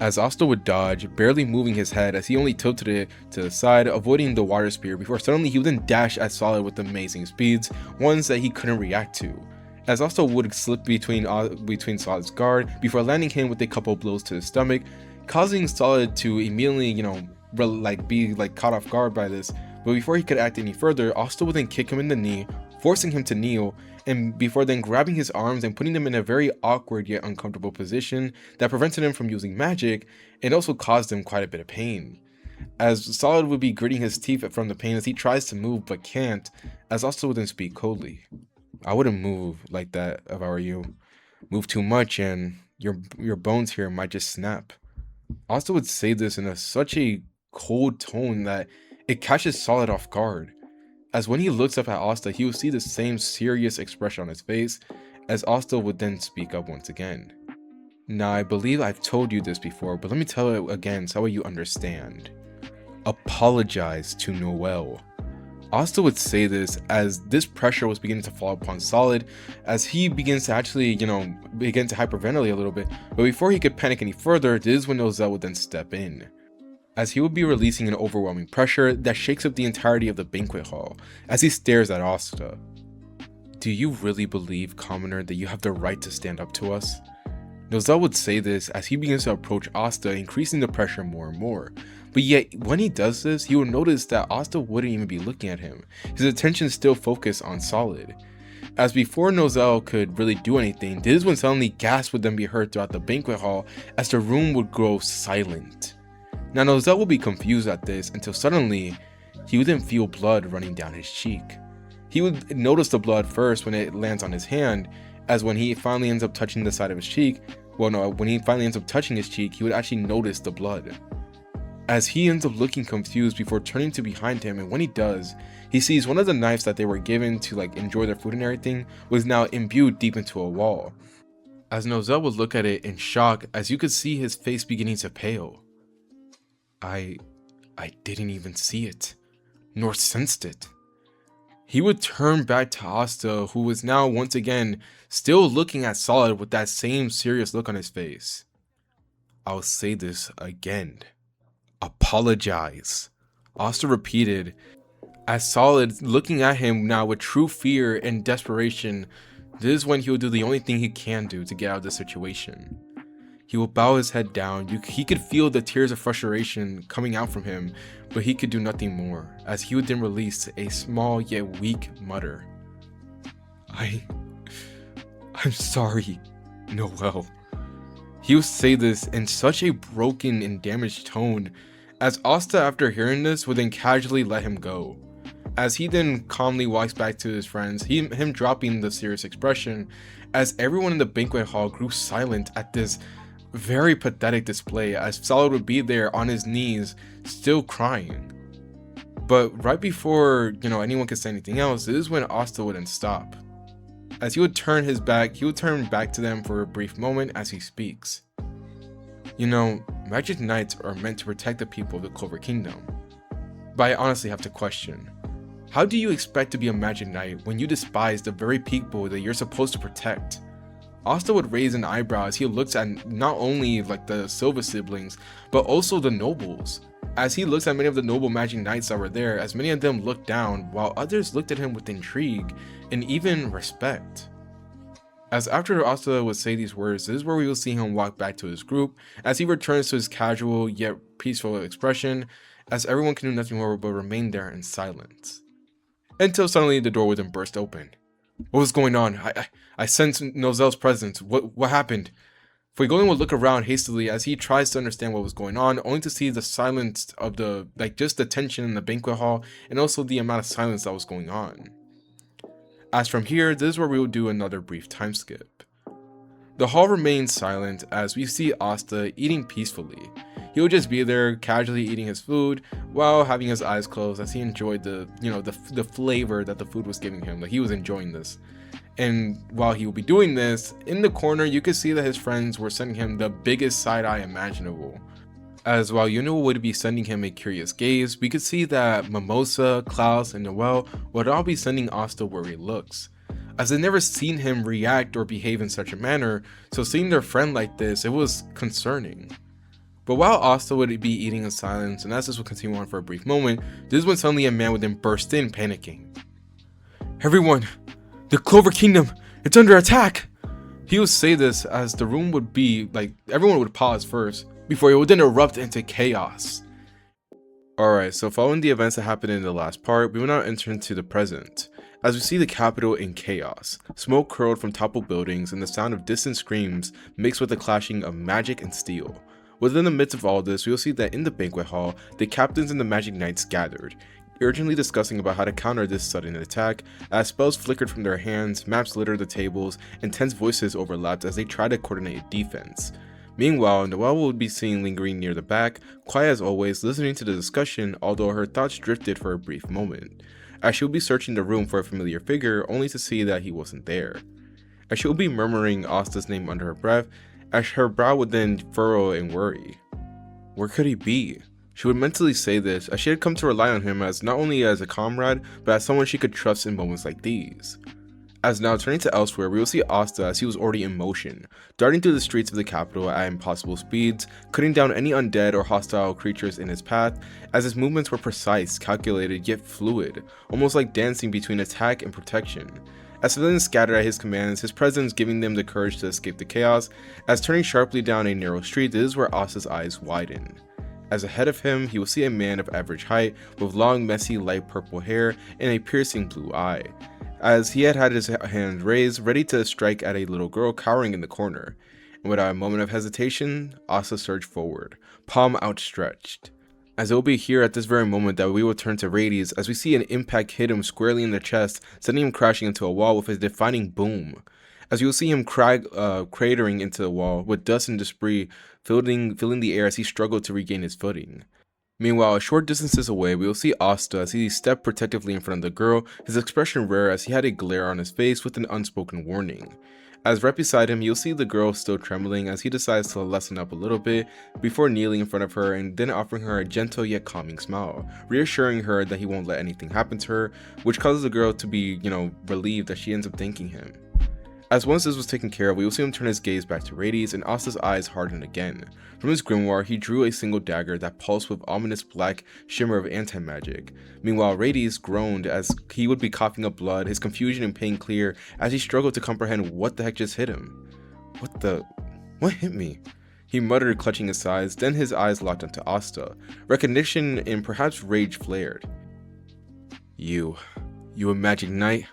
Speaker 1: As Asta would dodge, barely moving his head as he only tilted it to the side, avoiding the water spear, before suddenly he would then dash at Solid with amazing speeds, ones that he couldn't react to. As Asta would slip between Solid's guard before landing him with a couple blows to his stomach, causing Solid to immediately, be caught off guard by this. But before he could act any further, Asta would then kick him in the knee, forcing him to kneel, and before then grabbing his arms and putting them in a very awkward yet uncomfortable position that prevented him from using magic and also caused him quite a bit of pain. As Solid would be gritting his teeth from the pain as he tries to move but can't, as Asta would then speak coldly. I wouldn't move like that if I were you. Move too much and your bones here might just snap. Asta would say this in such a cold tone that it catches Solid off guard. As when he looks up at Asta, he will see the same serious expression on his face, as Asta would then speak up once again. Now, I believe I've told you this before, but let me tell it again so you understand. Apologize to Noelle. Asta would say this as this pressure was beginning to fall upon Solid, as he begins to actually, begin to hyperventilate a little bit, but before he could panic any further, this is when Noelle would then step in, as he would be releasing an overwhelming pressure that shakes up the entirety of the banquet hall as he stares at Asta. Do you really believe, commoner, that you have the right to stand up to us? Noelle would say this as he begins to approach Asta, increasing the pressure more and more. But yet, when he does this, he will notice that Asta wouldn't even be looking at him. His attention still focused on Solid. As before Noelle could really do anything, this is when suddenly gasps would then be heard throughout the banquet hall as the room would grow silent. Now Noelle would be confused at this until suddenly he would then feel blood running down his cheek. He would notice the blood first when it lands on his hand, as when he finally ends up touching the side of his cheek, when he finally ends up touching his cheek, he would actually notice the blood. As he ends up looking confused before turning to behind him, and when he does, he sees one of the knives that they were given to enjoy their food and everything was now imbued deep into a wall. As Noelle would look at it in shock, as you could see his face beginning to pale. I didn't even see it, nor sensed it. He would turn back to Asta, who was now once again still looking at Solid with that same serious look on his face. "I'll say this again. Apologize," Asta repeated, as Solid looking at him now with true fear and desperation. This is when he will do the only thing he can do to get out of the situation. He will bow his head down. He could feel the tears of frustration coming out from him, but he could do nothing more, as he would then release a small yet weak mutter. I'm sorry, Noel." He would say this in such a broken and damaged tone, as Asta, after hearing this, would then casually let him go. As he then calmly walks back to his friends, him dropping the serious expression, as everyone in the banquet hall grew silent at this very pathetic display, as Solid would be there on his knees, still crying. But right before, anyone could say anything else, this is when Asta would then stop. As he would turn back to them for a brief moment as he speaks. Magic Knights are meant to protect the people of the Clover Kingdom. But I honestly have to question, how do you expect to be a Magic Knight when you despise the very people that you're supposed to protect? Asta would raise an eyebrow as he looks at not only the Silva siblings, but also the nobles. As he looks at many of the noble Magic Knights that were there, as many of them looked down, while others looked at him with intrigue and even respect. As after Asta would say these words, this is where we will see him walk back to his group, as he returns to his casual yet peaceful expression, as everyone can do nothing more but remain there in silence. Until suddenly the door would then burst open. What was going on? I sensed Nozel's presence. What happened? Fuegoleon would look around hastily as he tries to understand what was going on, only to see the silence of just the tension in the banquet hall, and also the amount of silence that was going on. As from here, this is where we will do another brief time skip. The hall remains silent as we see Asta eating peacefully. He would just be there casually eating his food while having his eyes closed as he enjoyed the flavor that the food was giving him. He was enjoying this. And while he would be doing this, in the corner you could see that his friends were sending him the biggest side eye imaginable. As while Yuno would be sending him a curious gaze, we could see that Mimosa, Klaus, and Noel would all be sending Asta worried looks, as they'd never seen him react or behave in such a manner, so seeing their friend like this, it was concerning. But while Asta would be eating in silence, and as this would continue on for a brief moment, this is when suddenly a man would then burst in, panicking. "Everyone! The Clover Kingdom! It's under attack!" He would say this as the room would be, everyone would pause first, before it would then erupt into chaos. Alright, so following the events that happened in the last part, we will now enter into the present, as we see the capital in chaos. Smoke curled from toppled buildings and the sound of distant screams mixed with the clashing of magic and steel. Within the midst of all this, we will see that in the banquet hall, the captains and the Magic Knights gathered, urgently discussing about how to counter this sudden attack, as spells flickered from their hands, maps littered the tables, and tense voices overlapped as they tried to coordinate defense. Meanwhile, Noelle would be seen lingering near the back, quiet as always, listening to the discussion, although her thoughts drifted for a brief moment, as she would be searching the room for a familiar figure, only to see that he wasn't there. As she would be murmuring Asta's name under her breath, as her brow would then furrow in worry. Where could he be? She would mentally say this, as she had come to rely on him as not only as a comrade, but as someone she could trust in moments like these. As now turning to elsewhere, we will see Asta as he was already in motion, darting through the streets of the capital at impossible speeds, cutting down any undead or hostile creatures in his path, as his movements were precise, calculated, yet fluid, almost like dancing between attack and protection. As civilians scattered at his commands, his presence giving them the courage to escape the chaos, as turning sharply down a narrow street, this is where Asta's eyes widen. As ahead of him, he will see a man of average height, with long, messy, light purple hair and a piercing blue eye, as he had his hand raised, ready to strike at a little girl cowering in the corner. And without a moment of hesitation, Asta surged forward, palm outstretched. As it will be here at this very moment that we will turn to Rades, as we see an impact hit him squarely in the chest, sending him crashing into a wall with a defining boom. As you will see him cratering into the wall, with dust and debris filling the air as he struggled to regain his footing. Meanwhile, a short distances away, we will see Asta as he stepped protectively in front of the girl, his expression rare as he had a glare on his face with an unspoken warning. As right beside him, you'll see the girl still trembling as he decides to lessen up a little bit before kneeling in front of her and then offering her a gentle yet calming smile, reassuring her that he won't let anything happen to her, which causes the girl to be, relieved that she ends up thanking him. As once this was taken care of, we will see him turn his gaze back to Rades, and Asta's eyes harden again. From his grimoire, he drew a single dagger that pulsed with ominous black shimmer of anti-magic. Meanwhile, Rades groaned as he would be coughing up blood, his confusion and pain clear as he struggled to comprehend what the heck just hit him. What hit me? He muttered, clutching his sides, then his eyes locked onto Asta. Recognition and perhaps rage flared. You a magic knight?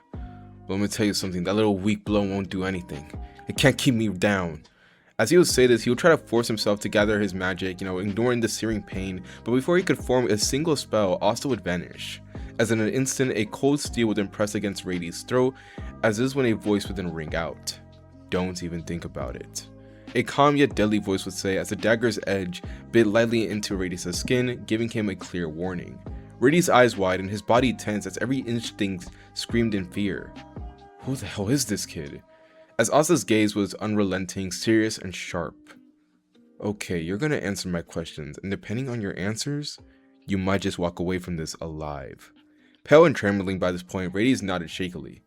Speaker 1: Well, let me tell you something, that little weak blow won't do anything. It can't keep me down. As he would say this, he would try to force himself to gather his magic, ignoring the searing pain, but before he could form a single spell, Asta would vanish. As in an instant, a cold steel would then press against Rades' throat, as is when a voice would then ring out. Don't even think about it. A calm yet deadly voice would say as the dagger's edge bit lightly into Rades' skin, giving him a clear warning. Rades' eyes widened, his body tense as every instinct screamed in fear. Who the hell is this kid? As Asta's gaze was unrelenting, serious, and sharp. Okay, you're gonna answer my questions, and depending on your answers, you might just walk away from this alive. Pale and trembling by this point, Rades nodded shakily.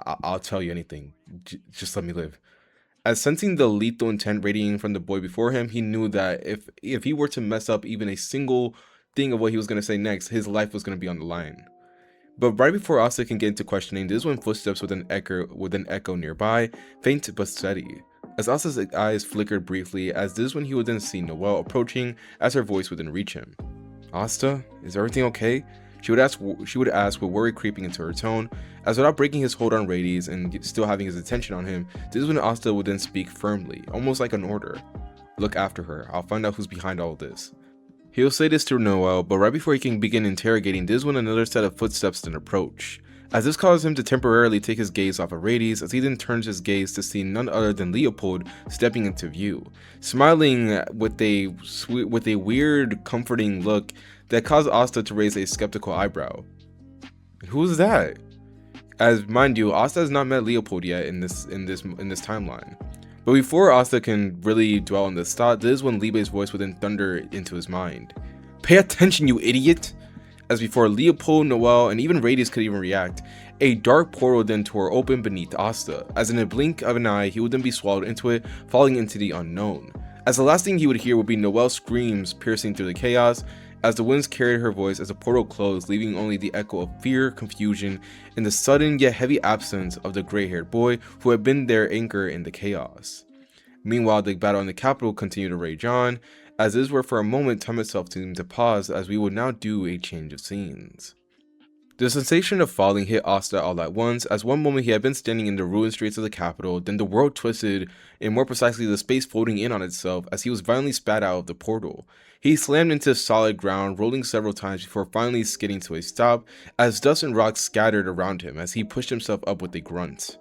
Speaker 1: I'll tell you anything. Just let me live. As sensing the lethal intent radiating from the boy before him, he knew that if he were to mess up even a single thing of what he was gonna say next, his life was gonna be on the line. But right before Asta can get into questioning, this is when footsteps would an echo nearby, faint but steady. As Asta's eyes flickered briefly, as this is when he would then see Noelle approaching, as her voice would then reach him. Asta, is everything okay? She would ask with worry creeping into her tone, as without breaking his hold on Rades and still having his attention on him, this is when Asta would then speak firmly, almost like an order. Look after her, I'll find out who's behind all this. He'll say this to Noelle, but right before he can begin interrogating, this is when another set of footsteps then approach. As this causes him to temporarily take his gaze off of Rades, as he then turns his gaze to see none other than Leopold stepping into view, smiling with a weird, comforting look that caused Asta to raise a skeptical eyebrow. Who's that? As mind you, Asta has not met Leopold yet in this timeline. But before Asta can really dwell on this thought, this is when Libe's voice would then thunder into his mind. Pay attention, you idiot! As before Leopold, Noelle, and even Rades could even react, a dark portal then tore open beneath Asta, as in a blink of an eye he would then be swallowed into it, falling into the unknown. As the last thing he would hear would be Noelle's screams piercing through the chaos, as the winds carried her voice as the portal closed, leaving only the echo of fear, confusion, and the sudden yet heavy absence of the gray-haired boy who had been their anchor in the chaos. Meanwhile, the battle in the capital continued to rage on, as is where for a moment time itself seemed to pause, as we would now do a change of scenes. The sensation of falling hit Asta all at once, as one moment he had been standing in the ruined streets of the capital, then the world twisted, and more precisely the space folding in on itself as he was violently spat out of the portal. He slammed into solid ground, rolling several times before finally skidding to a stop, as dust and rocks scattered around him as he pushed himself up with a grunt.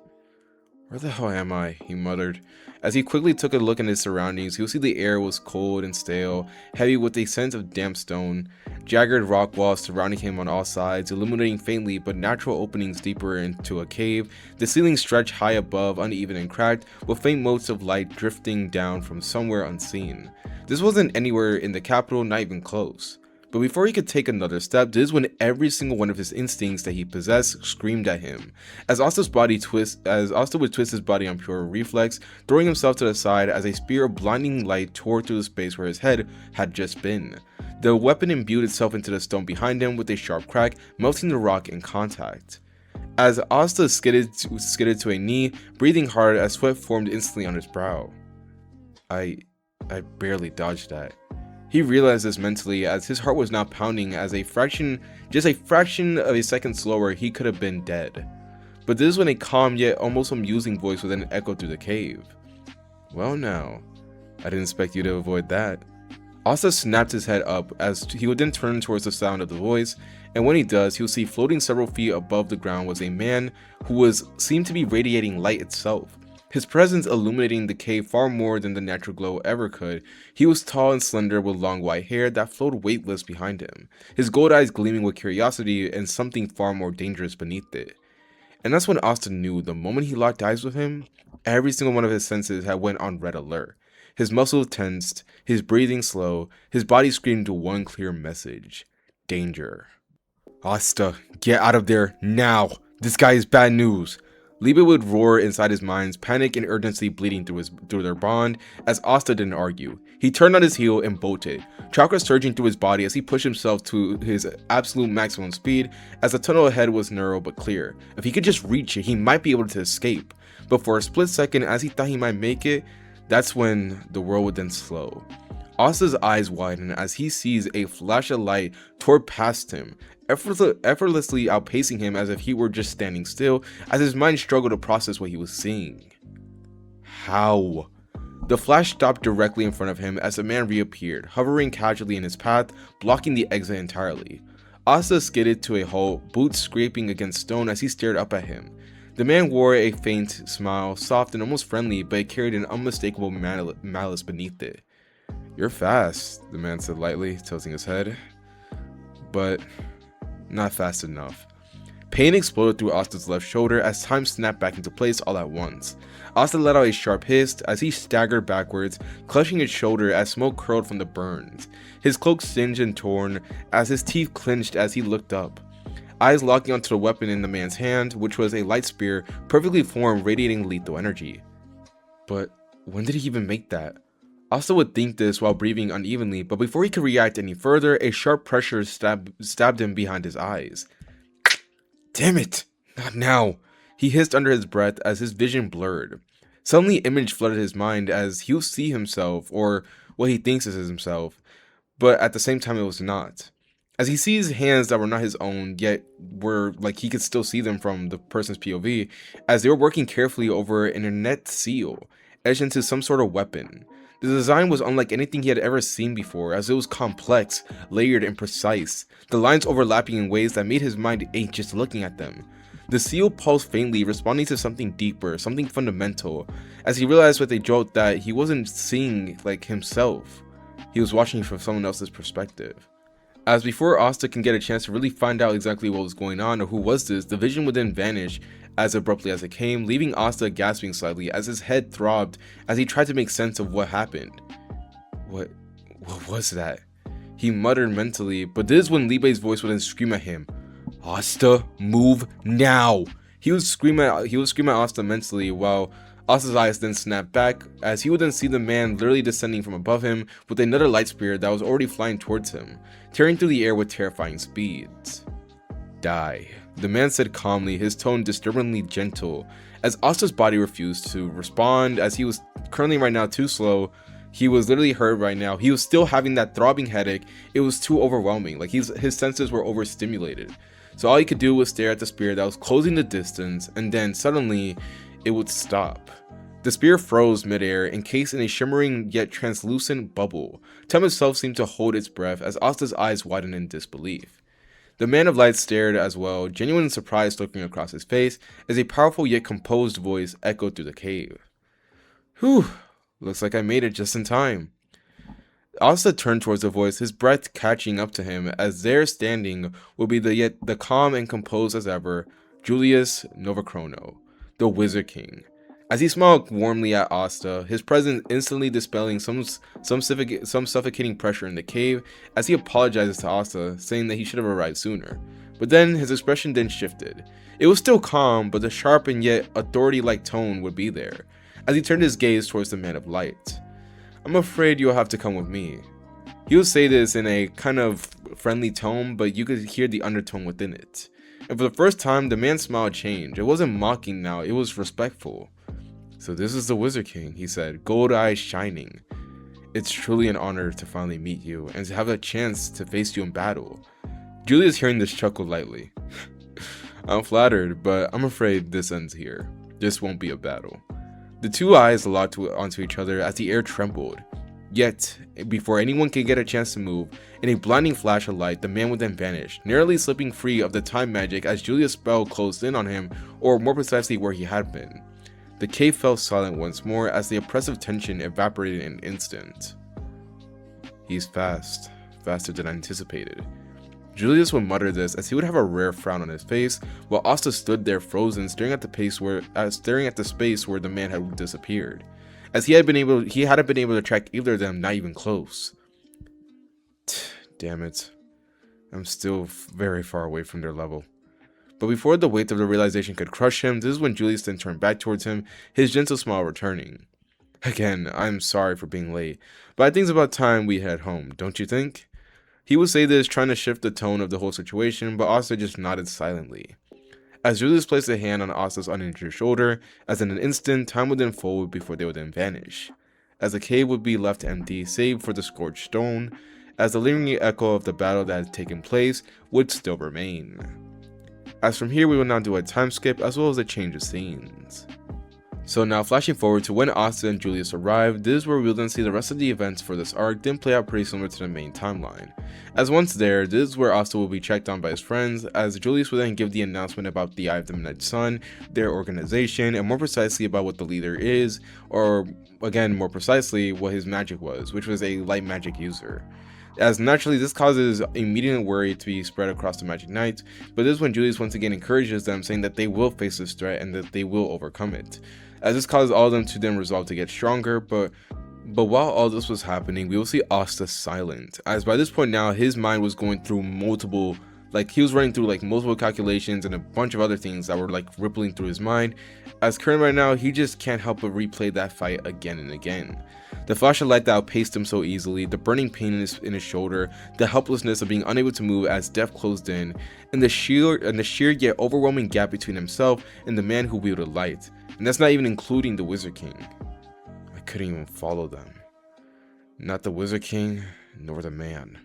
Speaker 1: Where the hell am I? He muttered. As he quickly took a look at his surroundings, he would see the air was cold and stale, heavy with a sense of damp stone, jagged rock walls surrounding him on all sides, illuminating faintly but natural openings deeper into a cave. The ceiling stretched high above, uneven and cracked, with faint motes of light drifting down from somewhere unseen. This wasn't anywhere in the capital, not even close. But before he could take another step, this is when every single one of his instincts that he possessed screamed at him. As Asta would twist his body on pure reflex, throwing himself to the side as a spear of blinding light tore through the space where his head had just been. The weapon imbued itself into the stone behind him with a sharp crack, melting the rock in contact. As Asta skidded to a knee, breathing hard as sweat formed instantly on his brow. I barely dodged that. He realized this mentally as his heart was now pounding as just a fraction of a second slower he could have been dead. But this is when a calm yet almost amusing voice would then echo through the cave. Well now, I didn't expect you to avoid that. Asta snapped his head up as he would then turn towards the sound of the voice, and when he does, he'll see floating several feet above the ground was a man who seemed to be radiating light itself. His presence illuminating the cave far more than the natural glow ever could. He was tall and slender with long white hair that flowed weightless behind him, his gold eyes gleaming with curiosity and something far more dangerous beneath it. And that's when Asta knew the moment he locked eyes with him, every single one of his senses had went on red alert. His muscles tensed, his breathing slow, his body screamed one clear message: danger. Asta, get out of there now! This guy is bad news! Liebe would roar inside his mind, panic and urgency bleeding through their bond, as Asta didn't argue. He turned on his heel and bolted, chakra surging through his body as he pushed himself to his absolute maximum speed, as the tunnel ahead was narrow but clear. If he could just reach it, he might be able to escape. But for a split second, as he thought he might make it, that's when the world would then slow. Asta's eyes widen as he sees a flash of light tore past him, effortlessly outpacing him as if he were just standing still, as his mind struggled to process what he was seeing. How? The flash stopped directly in front of him as the man reappeared, hovering casually in his path, blocking the exit entirely. Asta skidded to a halt, boots scraping against stone as he stared up at him. The man wore a faint smile, soft and almost friendly, but it carried an unmistakable malice beneath it. "You're fast," the man said lightly, tilting his head. But not fast enough. Pain exploded through Asta's left shoulder as time snapped back into place all at once. Asta let out a sharp hiss as he staggered backwards, clutching his shoulder as smoke curled from the burns. His cloak singed and torn as his teeth clenched as he looked up, eyes locking onto the weapon in the man's hand, which was a light spear, perfectly formed, radiating lethal energy. But when did he even make that? Asta would think this while breathing unevenly, but before he could react any further, a sharp pressure stabbed him behind his eyes. "Damn it! Not now!" He hissed under his breath as his vision blurred. Suddenly, image flooded his mind as he'll see himself, or what he thinks is himself, but at the same time it was not. As he sees hands that were not his own, yet were like he could still see them from the person's POV, as they were working carefully over an ornate seal, etched into some sort of weapon. The design was unlike anything he had ever seen before, as it was complex, layered, and precise, the lines overlapping in ways that made his mind ache just looking at them. The seal pulsed faintly, responding to something deeper, something fundamental, as he realized with a jolt that he wasn't seeing like himself. He was watching from someone else's perspective. As before Asta can get a chance to really find out exactly what was going on or who was this, the vision would then vanish as abruptly as it came, leaving Asta gasping slightly as his head throbbed as he tried to make sense of what happened. What was that? He muttered mentally, but this is when Libe's voice would then scream at him. "Asta, move now!" He would scream at Asta mentally, while Asta's eyes then snapped back, as he would then see the man literally descending from above him with another light spear that was already flying towards him, tearing through the air with terrifying speeds. "Die," the man said calmly, his tone disturbingly gentle, as Asta's body refused to respond, as he was currently right now too slow. He was literally hurt right now. He was still having that throbbing headache. It was too overwhelming, like his senses were overstimulated. So all he could do was stare at the spear that was closing the distance, and then suddenly it would stop. The spear froze midair, encased in a shimmering yet translucent bubble. Time itself seemed to hold its breath as Asta's eyes widened in disbelief. The man of light stared as well, genuine surprise lurking across his face, as a powerful yet composed voice echoed through the cave. "Whew, looks like I made it just in time." Asta turned towards the voice, his breath catching up to him, as there standing would be the calm and composed as ever, Julius Novachrono, the Wizard King. As he smiled warmly at Asta, his presence instantly dispelling some suffocating pressure in the cave, as he apologizes to Asta, saying that he should have arrived sooner. But then his expression then shifted. It was still calm, but the sharp and yet authority-like tone would be there, as he turned his gaze towards the man of light. "I'm afraid you'll have to come with me." He would say this in a kind of friendly tone, but you could hear the undertone within it. And for the first time, the man's smile changed. It wasn't mocking now, it was respectful. "So this is the Wizard King," he said, gold eyes shining. "It's truly an honor to finally meet you, and to have a chance to face you in battle." Julius hearing this chuckled lightly. "I'm flattered, but I'm afraid this ends here. This won't be a battle." The two eyes locked onto each other as the air trembled. Yet, before anyone could get a chance to move, in a blinding flash of light, the man would then vanish, narrowly slipping free of the time magic as Julius' spell closed in on him, or more precisely where he had been. The cave fell silent once more as the oppressive tension evaporated in an instant. "He's fast, faster than I anticipated." Julius would mutter this as he would have a rare frown on his face, while Asta stood there frozen, staring at the space where the man had disappeared, as he hadn't been able to track either of them, not even close. Damn it. I'm still very far away from their level. But before the weight of the realization could crush him, this is when Julius then turned back towards him, his gentle smile returning. Again, I'm sorry for being late, but I think it's about time we head home, don't you think? He would say this, trying to shift the tone of the whole situation, but Asta just nodded silently. As Julius placed a hand on Asta's uninjured shoulder, as in an instant, time would then fold before they would then vanish, as the cave would be left empty, save for the scorched stone, as the lingering echo of the battle that had taken place would still remain. As from here, we will now do a time skip as well as a change of scenes. So now flashing forward to when Asta and Julius arrived, this is where we'll then see the rest of the events for this arc then play out pretty similar to the main timeline. As once there, this is where Asta will be checked on by his friends, as Julius will then give the announcement about the Eye of the Midnight Sun, their organization, and more precisely about what the leader is, or again more precisely what his magic was, which was a light magic user. As naturally, this causes immediate worry to be spread across the Magic Knights, but this is when Julius once again encourages them, saying that they will face this threat and that they will overcome it. As this causes all of them to then resolve to get stronger, but while all this was happening, we will see Asta silent, as by this point now, his mind was going through multiple calculations and a bunch of other things that were rippling through his mind, as currently right now, he just can't help but replay that fight again and again. The flash of light that outpaced him so easily, the burning pain in his shoulder, the helplessness of being unable to move as death closed in, and the sheer yet overwhelming gap between himself and the man who wielded light. And that's not even including the Wizard King. I couldn't even follow them. Not the Wizard King, nor the man.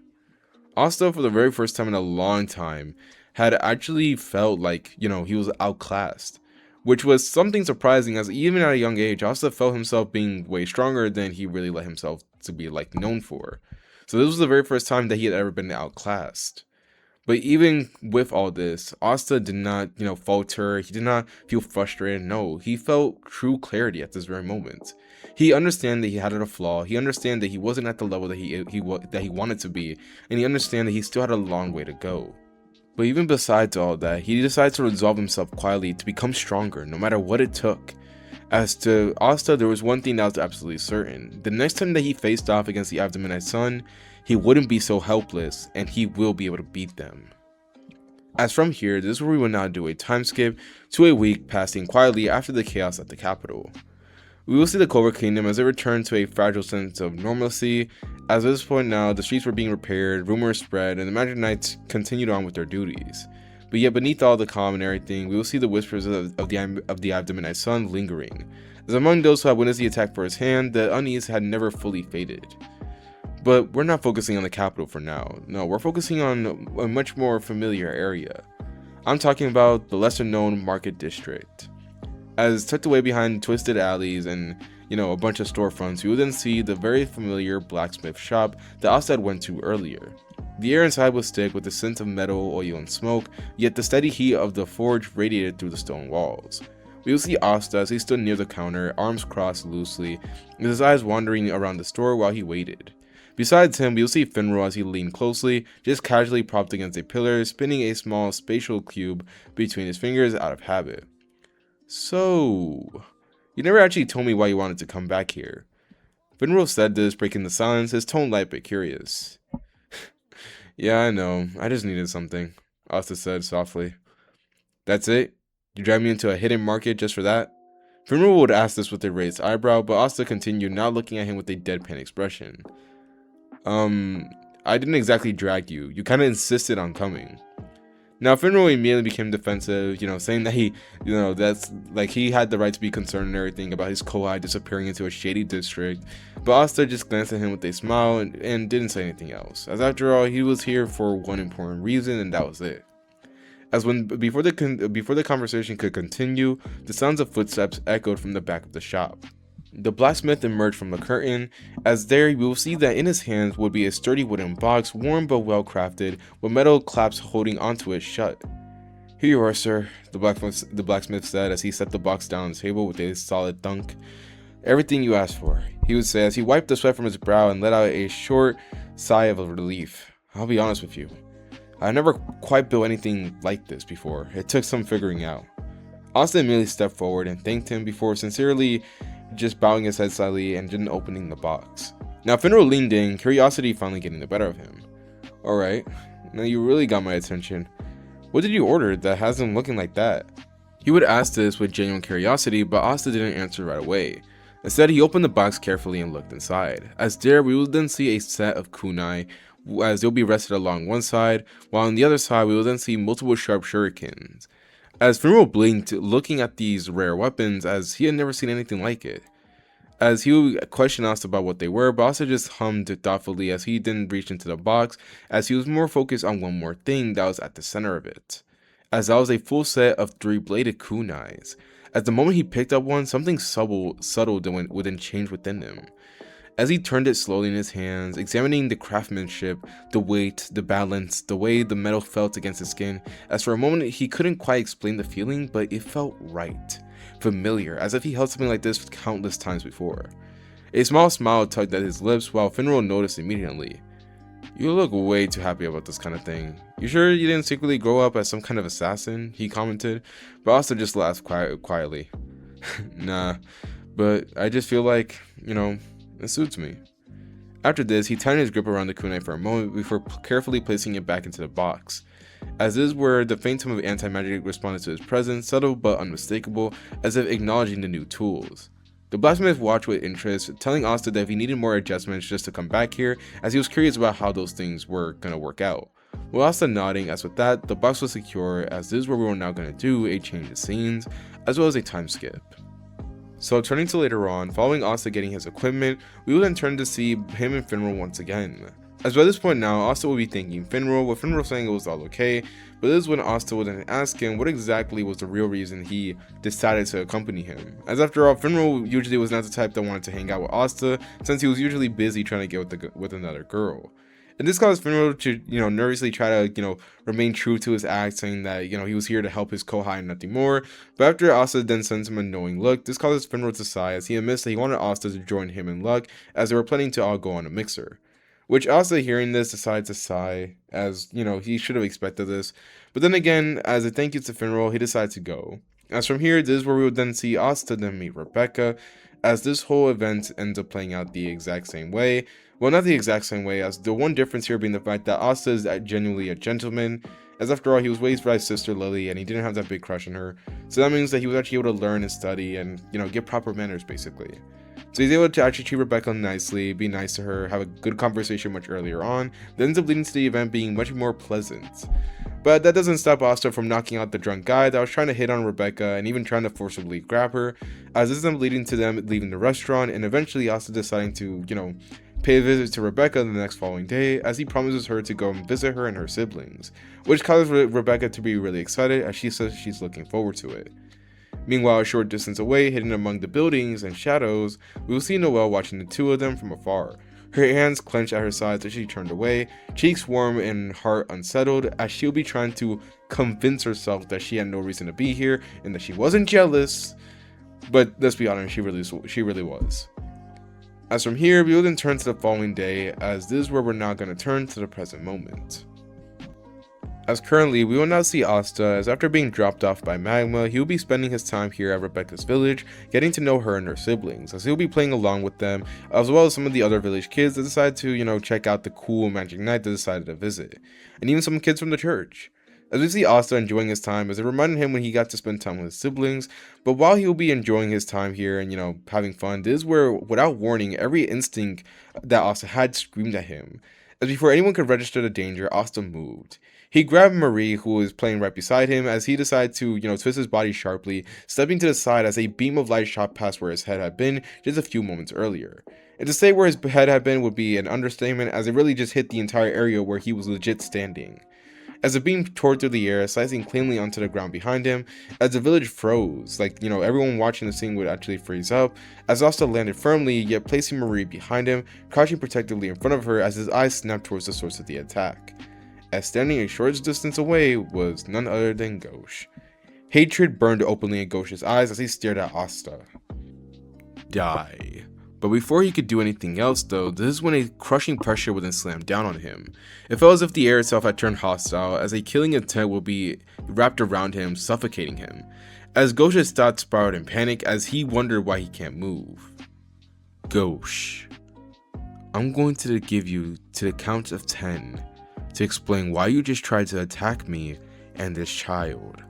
Speaker 1: Asta, for the very first time in a long time, had actually felt like, he was outclassed. Which was something surprising, as even at a young age, Asta felt himself being way stronger than he really let himself to be known for. So this was the very first time that he had ever been outclassed. But even with all this, Asta did not, falter. He did not feel frustrated. No, he felt true clarity at this very moment. He understood that he had a flaw. He understood that he wasn't at the level that he wanted to be, and he understood that he still had a long way to go. But even besides all that, he decided to resolve himself quietly to become stronger, no matter what it took. As to Asta, there was one thing that was absolutely certain. The next time that he faced off against the Eye of the Midnight Sun, he wouldn't be so helpless, and he will be able to beat them. As from here, this is where we will now do a time skip to a week passing quietly after the chaos at the capital. We will see the Cobra Kingdom as it returned to a fragile sense of normalcy, as at this point now, the streets were being repaired, rumors spread, and the Magic Knights continued on with their duties. But yet beneath all the calm and everything, we will see the whispers of the Eye of the Midnight Sun lingering, as among those who had witnessed the attack firsthand, the unease had never fully faded. But we're not focusing on the capital for now. No, we're focusing on a much more familiar area. I'm talking about the lesser known Market District. As tucked away behind twisted alleys and, a bunch of storefronts, you will then see the very familiar blacksmith shop that Asta went to earlier. The air inside was thick with the scent of metal, oil, and smoke, yet the steady heat of the forge radiated through the stone walls. We will see Asta as he stood near the counter, arms crossed loosely, with his eyes wandering around the store while he waited. Besides him, we will see Finro as he leaned closely, just casually propped against a pillar, spinning a small spatial cube between his fingers out of habit. So, you never actually told me why you wanted to come back here. Finro said this, breaking the silence, his tone light but curious. Yeah, I know. I just needed something, Asta said softly. That's it? You dragged me into a hidden market just for that? Finro would ask this with a raised eyebrow, but Asta continued, not looking at him with a deadpan expression. I didn't exactly drag you. You kind of insisted on coming. Now, Finro immediately became defensive, saying that he had the right to be concerned and everything about his kohai disappearing into a shady district, but Asta just glanced at him with a smile and didn't say anything else, as after all, he was here for one important reason, and that was it. Before the conversation could continue, the sounds of footsteps echoed from the back of the shop. The blacksmith emerged from the curtain, as there we will see that in his hands would be a sturdy wooden box, warm but well crafted, with metal clasps holding onto it shut. Here you are, sir, the blacksmith said as he set the box down on the table with a solid thunk. Everything you asked for, he would say as he wiped the sweat from his brow and let out a short sigh of relief. I'll be honest with you. I never quite built anything like this before. It took some figuring out. Asta immediately stepped forward and thanked him before sincerely just bowing his head slightly and then opening the box. Now Finro leaned in, curiosity finally getting the better of him. Alright, now you really got my attention. What did you order that has him looking like that? He would ask this with genuine curiosity, but Asta didn't answer right away. Instead, he opened the box carefully and looked inside. As there, we will then see a set of kunai, as they'll be rested along one side, while on the other side, we will then see multiple sharp shurikens. As Finro blinked, looking at these rare weapons, as he had never seen anything like it. As he would question Asta about what they were, but Asta just hummed thoughtfully as he didn't reach into the box, as he was more focused on one more thing that was at the center of it. As that was a full set of 3-bladed kunais. At the moment he picked up one, something subtle would then change within him. As he turned it slowly in his hands, examining the craftsmanship, the weight, the balance, the way the metal felt against his skin, as for a moment he couldn't quite explain the feeling, but it felt right. Familiar, as if he held something like this countless times before. A small smile tugged at his lips while Finro noticed immediately. You look way too happy about this kind of thing. You sure you didn't secretly grow up as some kind of assassin? He commented, but Asta just laughed quietly. Nah, but I just feel like, it suits me. After this, he tightened his grip around the kunai for a moment before carefully placing it back into the box. As is where the faint hum of anti-magic responded to his presence, subtle but unmistakable, as if acknowledging the new tools. The blacksmith watched with interest, telling Asta that if he needed more adjustments just to come back here, as he was curious about how those things were gonna work out. With Asta nodding, as with that, the box was secure, as this is where we were now gonna do a change of scenes, as well as a time skip. So turning to later on, following Asta getting his equipment, we will then turn to see him and Finro once again. As by this point now, Asta will be thanking Finro, with Finro saying it was all okay, but this is when Asta will then ask him what exactly was the real reason he decided to accompany him. As after all, Finro usually was not the type that wanted to hang out with Asta, since he was usually busy trying to get with another girl. And this caused Finro to, nervously try to, remain true to his act, saying that, he was here to help his kohai and nothing more. But after Asta then sends him a knowing look, this causes Finro to sigh as he admits that he wanted Asta to join him in luck, as they were planning to all go on a mixer. Which Asta, hearing this, decides to sigh, as, he should have expected this. But then again, as a thank you to Finro, he decides to go. As from here, this is where we would then see Asta then meet Rebecca, as this whole event ends up playing out the exact same way. Well, not the exact same way, as the one difference here being the fact that Asta is genuinely a gentleman, as after all, he was raised by his sister Lily, and he didn't have that big crush on her. So that means that he was actually able to learn and study, and, get proper manners, basically. So he's able to actually treat Rebecca nicely, be nice to her, have a good conversation much earlier on, that ends up leading to the event being much more pleasant. But that doesn't stop Asta from knocking out the drunk guy that was trying to hit on Rebecca and even trying to forcibly grab her, as this ends up leading to them leaving the restaurant and eventually Asta deciding to, pay a visit to Rebecca the next following day, as he promises her to go and visit her and her siblings, which causes Rebecca to be really excited as she says she's looking forward to it. Meanwhile, a short distance away, hidden among the buildings and shadows, we will see Noelle watching the two of them from afar. Her hands clenched at her sides as she turned away, cheeks warm and heart unsettled, as she'll be trying to convince herself that she had no reason to be here and that she wasn't jealous. But let's be honest, she really was. As from here, we will then turn to the following day, as this is where we're now going to turn to the present moment. As currently, we will now see Asta, as after being dropped off by Magma, he will be spending his time here at Rebecca's village, getting to know her and her siblings, as he'll be playing along with them, as well as some of the other village kids that decide to, check out the cool magic night they decided to visit, and even some kids from the church. As we see Asta enjoying his time, as it reminded him when he got to spend time with his siblings, but while he will be enjoying his time here and, having fun, this is where, without warning, every instinct that Asta had screamed at him. As before anyone could register the danger, Asta moved. He grabbed Marie, who was playing right beside him, as he decided to, twist his body sharply, stepping to the side as a beam of light shot past where his head had been just a few moments earlier. And to say where his head had been would be an understatement, as it really just hit the entire area where he was legit standing. As the beam tore through the air, slicing cleanly onto the ground behind him, as the village froze, everyone watching the scene would actually freeze up, as Asta landed firmly, yet placing Marie behind him, crouching protectively in front of her as his eyes snapped towards the source of the attack. As standing a short distance away was none other than Ghosh. Hatred burned openly in Ghosh's eyes as he stared at Asta.
Speaker 2: Die.
Speaker 1: But before he could do anything else though, this is when a crushing pressure would then slam down on him. It felt as if the air itself had turned hostile, as a killing intent will be wrapped around him, suffocating him. As Gosha's thoughts spiraled in panic as he wondered why he can't move. Gosh, I'm going to give you to the count of 10 to explain why you just tried to attack me and this child.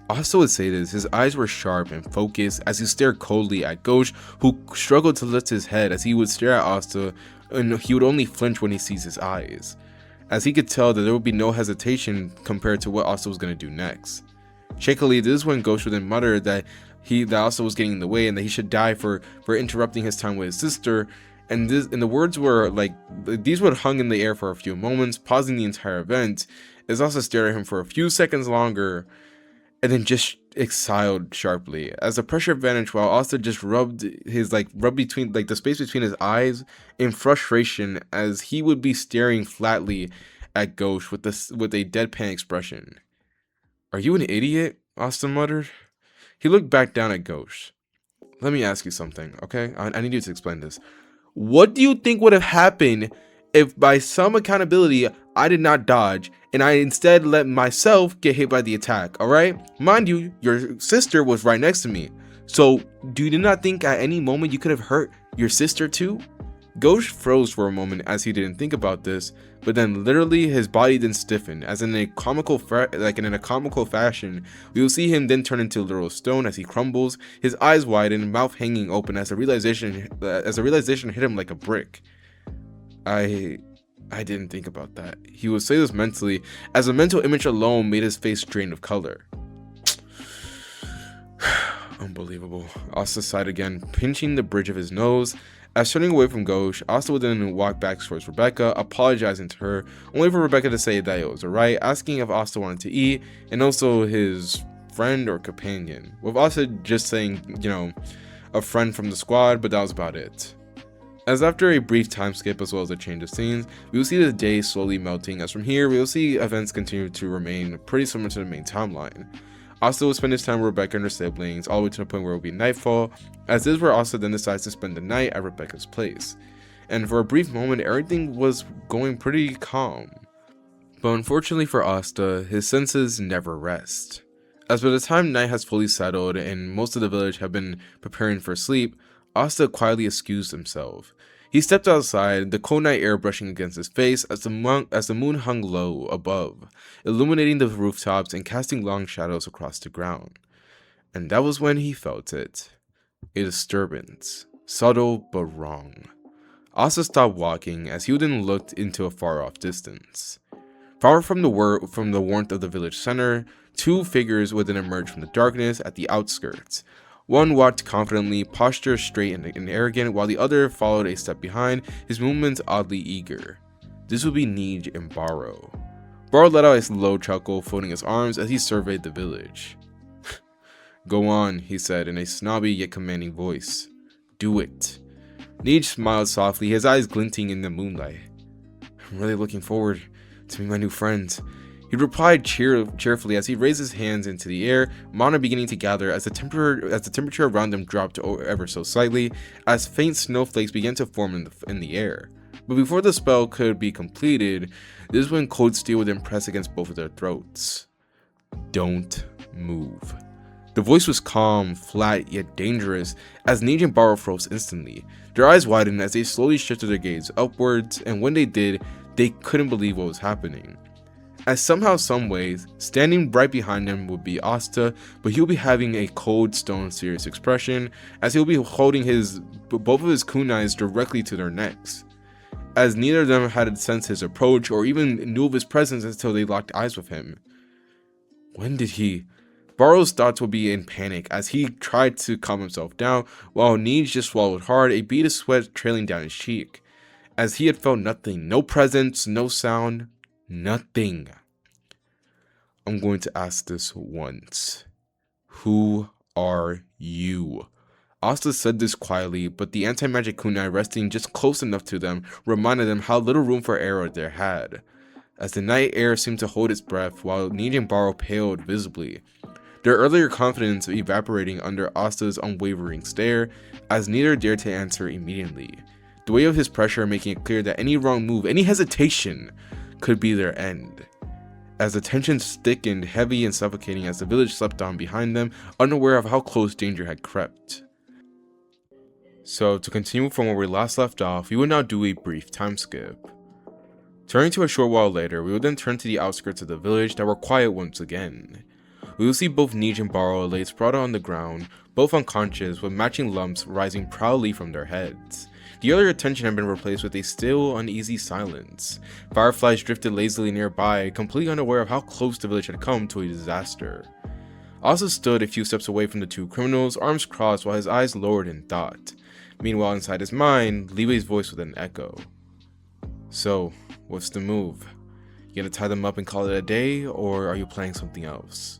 Speaker 1: Asta would say this, his eyes were sharp and focused as he stared coldly at Gosh, who struggled to lift his head as he would stare at Asta, and he would only flinch when he sees his eyes, as he could tell that there would be no hesitation compared to what Asta was going to do next. Shakily, this is when Gosh would then mutter that Asta was getting in the way and that he should die for interrupting his time with his sister, and the words were like, these would hung in the air for a few moments, pausing the entire event, as Asta stared at him for a few seconds longer, and then just exhaled sharply as the pressure vanished while Asta just rubbed between the space between his eyes in frustration as he would be staring flatly at Ghost with a deadpan expression. "Are you an idiot?" Asta muttered. He looked back down at Ghost. "Let me ask you something, okay? I need you to explain this. What do you think would have happened if by some accountability I did not dodge and I instead let myself get hit by the attack, alright? Mind you, your sister was right next to me. So do you not think at any moment you could have hurt your sister too?" Ghost froze for a moment as he didn't think about this, but then literally his body then stiffened, as in a comical fashion. We will see him then turn into a literal stone as he crumbles, his eyes widen, mouth hanging open as a realization hit him like a brick. I didn't think about that. He would say this mentally, as a mental image alone made his face drain of color. Unbelievable. Asta sighed again, pinching the bridge of his nose. As turning away from Ghosh, Asta would then walk back towards Rebecca, apologizing to her, only for Rebecca to say that it was alright, asking if Asta wanted to eat, and also his friend or companion, with Asta just saying, a friend from the squad, but that was about it. As after a brief time skip as well as a change of scenes, we will see the day slowly melting, as from here we will see events continue to remain pretty similar to the main timeline. Asta will spend his time with Rebecca and her siblings, all the way to the point where it will be nightfall, as this is where Asta then decides to spend the night at Rebecca's place. And for a brief moment, everything was going pretty calm. But unfortunately for Asta, his senses never rest. As by the time night has fully settled and most of the village have been preparing for sleep, Asta quietly excused himself. He stepped outside, the cold night air brushing against his face as the moon hung low above, illuminating the rooftops and casting long shadows across the ground. And that was when he felt it. A disturbance, subtle but wrong. Asta stopped walking as he then looked into a far-off distance. Far from the warmth of the village center, two figures would then emerge from the darkness at the outskirts. One walked confidently, posture straight and arrogant, while the other followed a step behind, his movements oddly eager. This would be Neej and Baro. Baro let out a low chuckle, folding his arms as he surveyed the village. "Go on," he said in a snobby yet commanding voice. "Do it." Neej smiled softly, his eyes glinting in the moonlight. "I'm really looking forward to meeting my new friends." He replied cheerfully as he raised his hands into the air, mana beginning to gather as the temperature around them dropped ever so slightly, as faint snowflakes began to form in the air. But before the spell could be completed, this is when cold steel would then press against both of their throats. "Don't move." The voice was calm, flat, yet dangerous, as Neej and Baro froze instantly. Their eyes widened as they slowly shifted their gaze upwards, and when they did, they couldn't believe what was happening. As somehow, some ways, standing right behind him would be Asta, but he'll be having a cold, stone, serious expression, as he'll be holding both of his kunais directly to their necks, as neither of them had sensed his approach or even knew of his presence until they locked eyes with him. When did he? Baro's thoughts would be in panic as he tried to calm himself down, while Neej just swallowed hard, a bead of sweat trailing down his cheek, as he had felt nothing, no presence, no sound. Nothing. I'm going to ask this once. Who are you? Asta said this quietly, but the anti-magic kunai resting just close enough to them reminded them how little room for error they had, as the night air seemed to hold its breath while Neej and Baro paled visibly. their earlier confidence evaporating under Asta's unwavering stare, as neither dared to answer immediately. The weight of his pressure making it clear that any wrong move, any hesitation, could be their end. As the tension thickened, heavy and suffocating as the village slept on behind them, unaware of how close danger had crept. So, to continue from where we last left off, we will now do a brief time skip. Turning to a short while later, we will then turn to the outskirts of the village that were quiet once again. We will see both Neej and Baro lay spread on the ground, both unconscious with matching lumps rising proudly from their heads. The earlier attention had been replaced with a still, uneasy silence. Fireflies drifted lazily nearby, completely unaware of how close the village had come to a disaster. Asta stood a few steps away from the two criminals, arms crossed while his eyes lowered in thought. Meanwhile, inside his mind, Li Wei's voice with an echo. So, what's the move? You gonna tie them up and call it a day, or are you planning something else?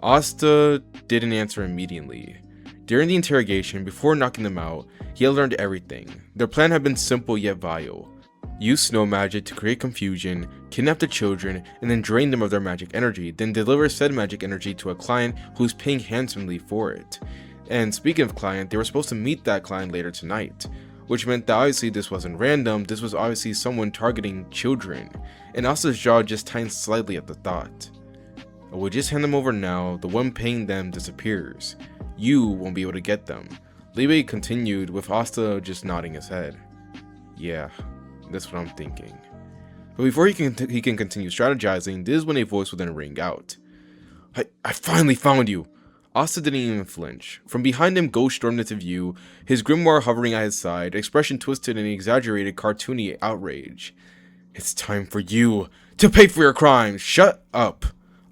Speaker 1: Asta didn't answer immediately. During the interrogation, before knocking them out, he had learned everything. Their plan had been simple yet vile. Use snow magic to create confusion, kidnap the children, and then drain them of their magic energy, then deliver said magic energy to a client who's paying handsomely for it. And speaking of client, they were supposed to meet that client later tonight, which meant that obviously this wasn't random, this was obviously someone targeting children, and Asta's jaw just tightened slightly at the thought. If we just hand them over now, the one paying them disappears. You won't be able to get them. Li Wei continued, with Asta just nodding his head. Yeah, that's what I'm thinking. But before he can continue strategizing, this is when a voice will then ring out. I finally found you! Asta didn't even flinch. From behind him, Ghost stormed into view, his grimoire hovering at his side, expression twisted in exaggerated, cartoony outrage. It's time for you to pay for your crimes! Shut up!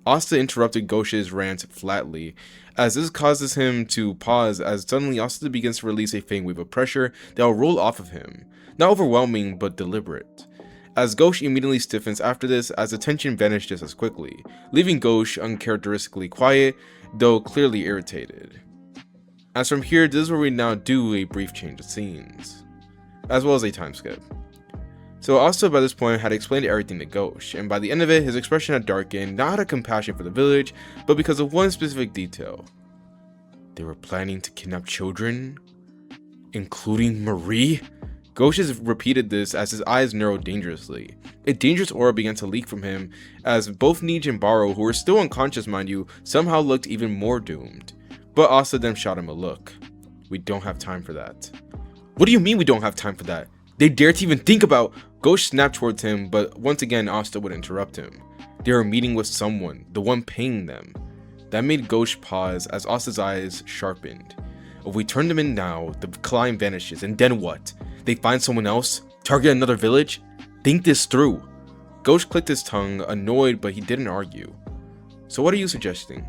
Speaker 1: Asta interrupted Ghost's rant flatly, as this causes him to pause as suddenly Asta begins to release a faint wave of pressure that will roll off of him. Not overwhelming, but deliberate. As Ghost immediately stiffens after this, as the tension vanished just as quickly, leaving Ghost uncharacteristically quiet, though clearly irritated. As from here, this is where we now do a brief change of scenes, as well as a time skip. So Asta by this point had explained everything to Ghost, and by the end of it, his expression had darkened, not out of compassion for the village, but because of one specific detail. They were planning to kidnap children, including Marie? Ghost has repeated this as his eyes narrowed dangerously. A dangerous aura began to leak from him, as both Neej and Baro, who were still unconscious mind you, somehow looked even more doomed. But Asta then shot him a look. We don't have time for that. What do you mean we don't have time for that? They dare to even think about— Ghost snapped towards him, but once again Asta would interrupt him. They were meeting with someone, the one paying them. That made Ghost pause as Asta's eyes sharpened. If we turn them in now, the climb vanishes, and then what? They find someone else? Target another village? Think this through. Ghost clicked his tongue, annoyed, but he didn't argue. So what are you suggesting,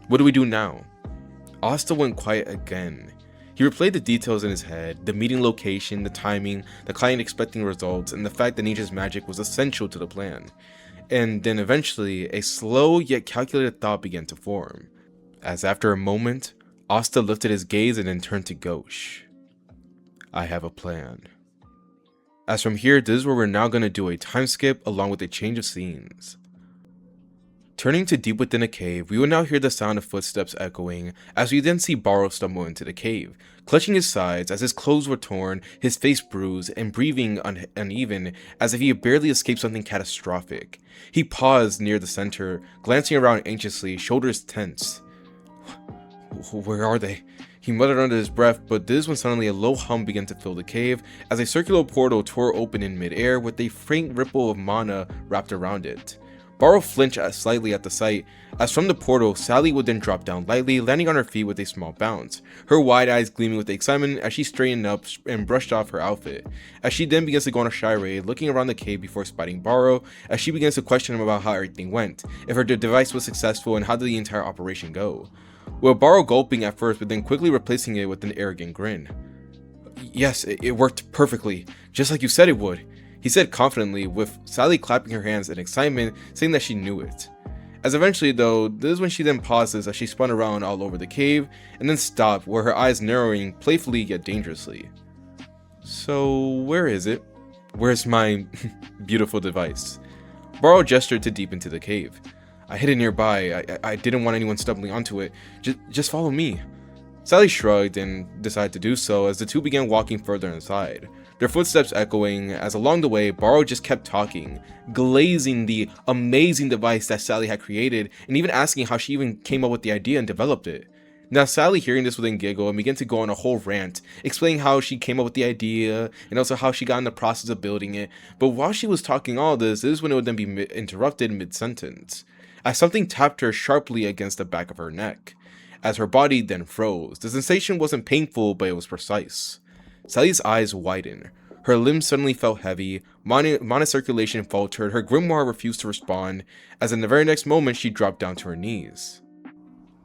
Speaker 1: What do we do now? Asta went quiet again. He replayed the details in his head, the meeting location, the timing, the client expecting results, and the fact that Neej's magic was essential to the plan. And then eventually, a slow yet calculated thought began to form. As after a moment, Asta lifted his gaze and then turned to Ghost. I have a plan. As from here, this is where we're now going to do a time skip along with a change of scenes. Turning to deep within a cave, we will now hear the sound of footsteps echoing, as we then see Baro stumble into the cave, clutching his sides as his clothes were torn, his face bruised, and breathing uneven as if he had barely escaped something catastrophic. He paused near the center, glancing around anxiously, shoulders tense. Where are they? He muttered under his breath, but this is when suddenly a low hum began to fill the cave, as a circular portal tore open in midair with a faint ripple of mana wrapped around it. Baro flinched slightly at the sight, as from the portal, Sally would then drop down lightly, landing on her feet with a small bounce, her wide eyes gleaming with excitement as she straightened up and brushed off her outfit, as she then begins to go on a tirade, looking around the cave before spotting Baro, as she begins to question him about how everything went, if her device was successful, and how did the entire operation go. With Baro gulping at first, but then quickly replacing it with an arrogant grin. Yes, it worked perfectly, just like you said it would, he said confidently, with Sally clapping her hands in excitement, saying that she knew it. As eventually though, this is when she then pauses as she spun around all over the cave, and then stopped, where her eyes narrowing playfully yet dangerously. So where is it? Where's my beautiful device? Baro gestured to deep into the cave. I hid it nearby. I didn't want anyone stumbling onto it. Just follow me. Sally shrugged and decided to do so as the two began walking further inside, their footsteps echoing as along the way, Baro just kept talking, glazing the amazing device that Sally had created and even asking how she even came up with the idea and developed it. Now Sally, hearing this, would then giggle and begin to go on a whole rant, explaining how she came up with the idea and also how she got in the process of building it. But while she was talking all this is when it would then be interrupted mid-sentence, as something tapped her sharply against the back of her neck. As her body then froze, the sensation wasn't painful, but it was precise. Sally's eyes widened. Her limbs suddenly felt heavy, mana circulation faltered, her grimoire refused to respond, as in the very next moment she dropped down to her knees.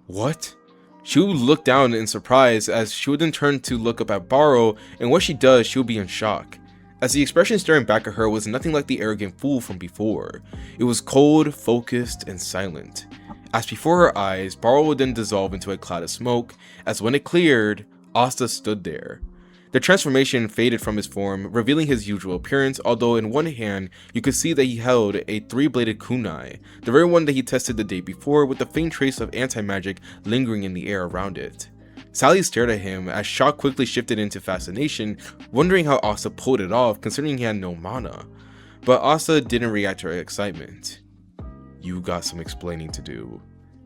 Speaker 1: What? She would look down in surprise as she would then turn to look up at Baro, and what she does, she would be in shock, as the expression staring back at her was nothing like the arrogant fool from before. It was cold, focused, and silent. As before her eyes, Baro would then dissolve into a cloud of smoke, as when it cleared, Asta stood there. The transformation faded from his form, revealing his usual appearance, although in one hand, you could see that he held a three-bladed kunai, the very one that he tested the day before, with a faint trace of anti-magic lingering in the air around it. Sally stared at him as shock quickly shifted into fascination, wondering how Asta pulled it off considering he had no mana. But Asta didn't react to her excitement. You got some explaining to do.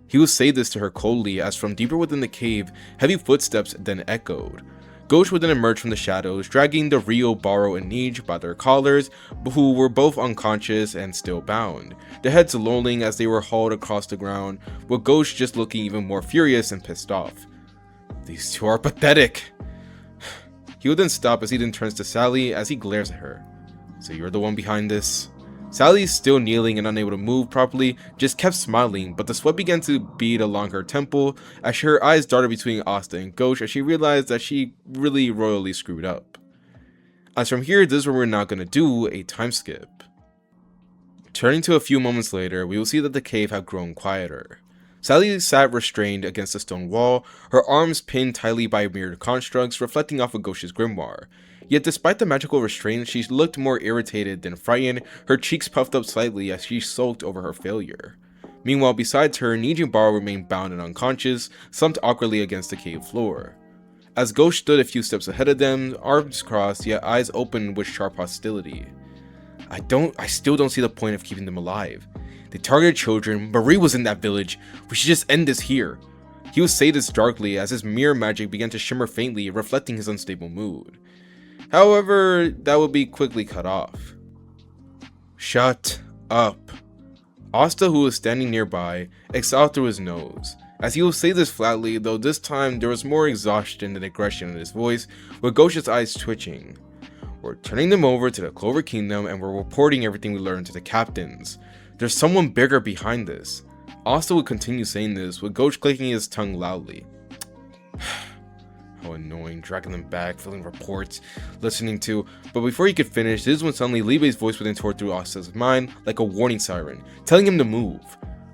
Speaker 1: He would say this to her coldly as from deeper within the cave, heavy footsteps then echoed. Ghost would then emerge from the shadows, dragging the Rio, Baro, and Nij by their collars, who were both unconscious and still bound, their heads lolling as they were hauled across the ground, with Ghost just looking even more furious and pissed off. These two are pathetic. He would then stop as he then turns to Sally as he glares at her. So you're the one behind this? Sally, still kneeling and unable to move properly, just kept smiling, but the sweat began to bead along her temple as her eyes darted between Asta and Ghost as she realized that she really royally screwed up. As from here, this is where we're now going to do a time skip. Turning to a few moments later, we will see that the cave had grown quieter. Sally sat restrained against the stone wall, her arms pinned tightly by mirrored constructs reflecting off of Ghost's grimoire. Yet despite the magical restraint, she looked more irritated than frightened, her cheeks puffed up slightly as she sulked over her failure. Meanwhile, besides her, Nij and Baro remained bound and unconscious, slumped awkwardly against the cave floor. As Ghost stood a few steps ahead of them, arms crossed, yet eyes open with sharp hostility. I still don't see the point of keeping them alive. They targeted children, Marie was in that village, we should just end this here. He would say this darkly as his mirror magic began to shimmer faintly, reflecting his unstable mood. However, that would be quickly cut off. Shut up. Asta, who was standing nearby, exhaled through his nose. As he would say this flatly, though this time there was more exhaustion than aggression in his voice, with Ghosh's eyes twitching. We're turning them over to the Clover Kingdom and we're reporting everything we learned to the captains. There's someone bigger behind this. Asta would continue saying this, with Ghosh clicking his tongue loudly. How annoying, dragging them back, filling reports, listening to, but before he could finish, this is when suddenly Libe's voice would then tore through Asta's mind like a warning siren, telling him to move.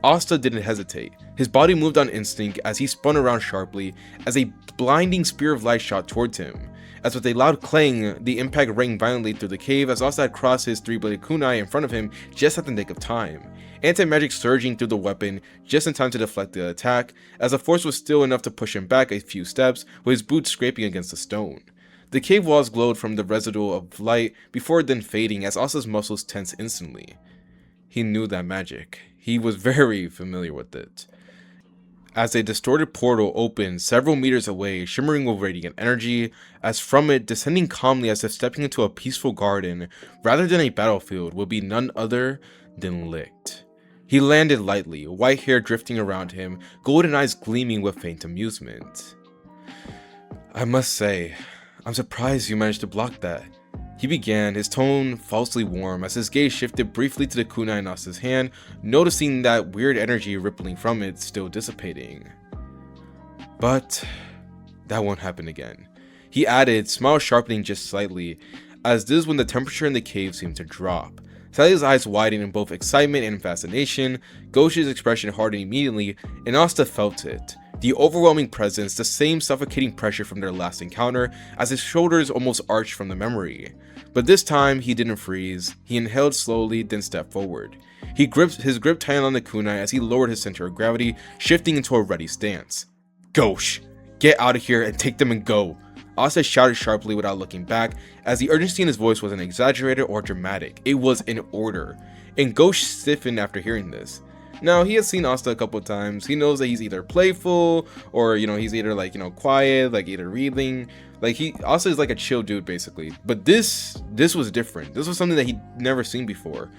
Speaker 1: Asta didn't hesitate. His body moved on instinct as he spun around sharply as a blinding spear of light shot towards him. As with a loud clang, the impact rang violently through the cave as Asta had crossed his three-bladed kunai in front of him just at the nick of time. Anti-magic surging through the weapon just in time to deflect the attack, as the force was still enough to push him back a few steps with his boots scraping against the stone. The cave walls glowed from the residue of light before then fading as Asta's muscles tensed instantly. He knew that magic. He was very familiar with it. As a distorted portal opened several meters away, shimmering with radiant energy, as from it, descending calmly as if stepping into a peaceful garden rather than a battlefield, would be none other than Licht. He landed lightly, white hair drifting around him, golden eyes gleaming with faint amusement. I must say, I'm surprised you managed to block that. He began, his tone falsely warm, as his gaze shifted briefly to the kunai in Asta's hand, noticing that weird energy rippling from it still dissipating. But that won't happen again. He added, smile sharpening just slightly, as this is when the temperature in the cave seemed to drop. Sally's eyes widened in both excitement and fascination, Ghosh's expression hardened immediately, and Asta felt it. The overwhelming presence, the same suffocating pressure from their last encounter, as his shoulders almost arched from the memory. But this time, he didn't freeze. He inhaled slowly, then stepped forward. He gripped his grip tight on the kunai as he lowered his center of gravity, shifting into a ready stance. Gauche, get out of here and take them and go. Asta shouted sharply without looking back, as the urgency in his voice wasn't exaggerated or dramatic. It was an order, and Gauche stiffened after hearing this. Now, he has seen Asta a couple times. He knows that he's either playful or, he's either quiet, either reading. Asta is like a chill dude, basically. But this was different. This was something that he'd never seen before.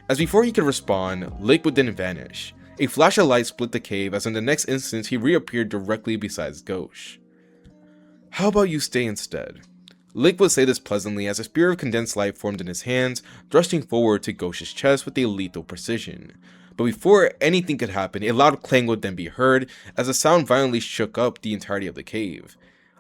Speaker 1: As before he could respond, Lick would then vanish. A flash of light split the cave, as in the next instant he reappeared directly beside Gauche. How about you stay instead? Lick would say this pleasantly as a spear of condensed light formed in his hands, thrusting forward to Gauche's chest with a lethal precision. But before anything could happen, a loud clang would then be heard, as the sound violently shook up the entirety of the cave.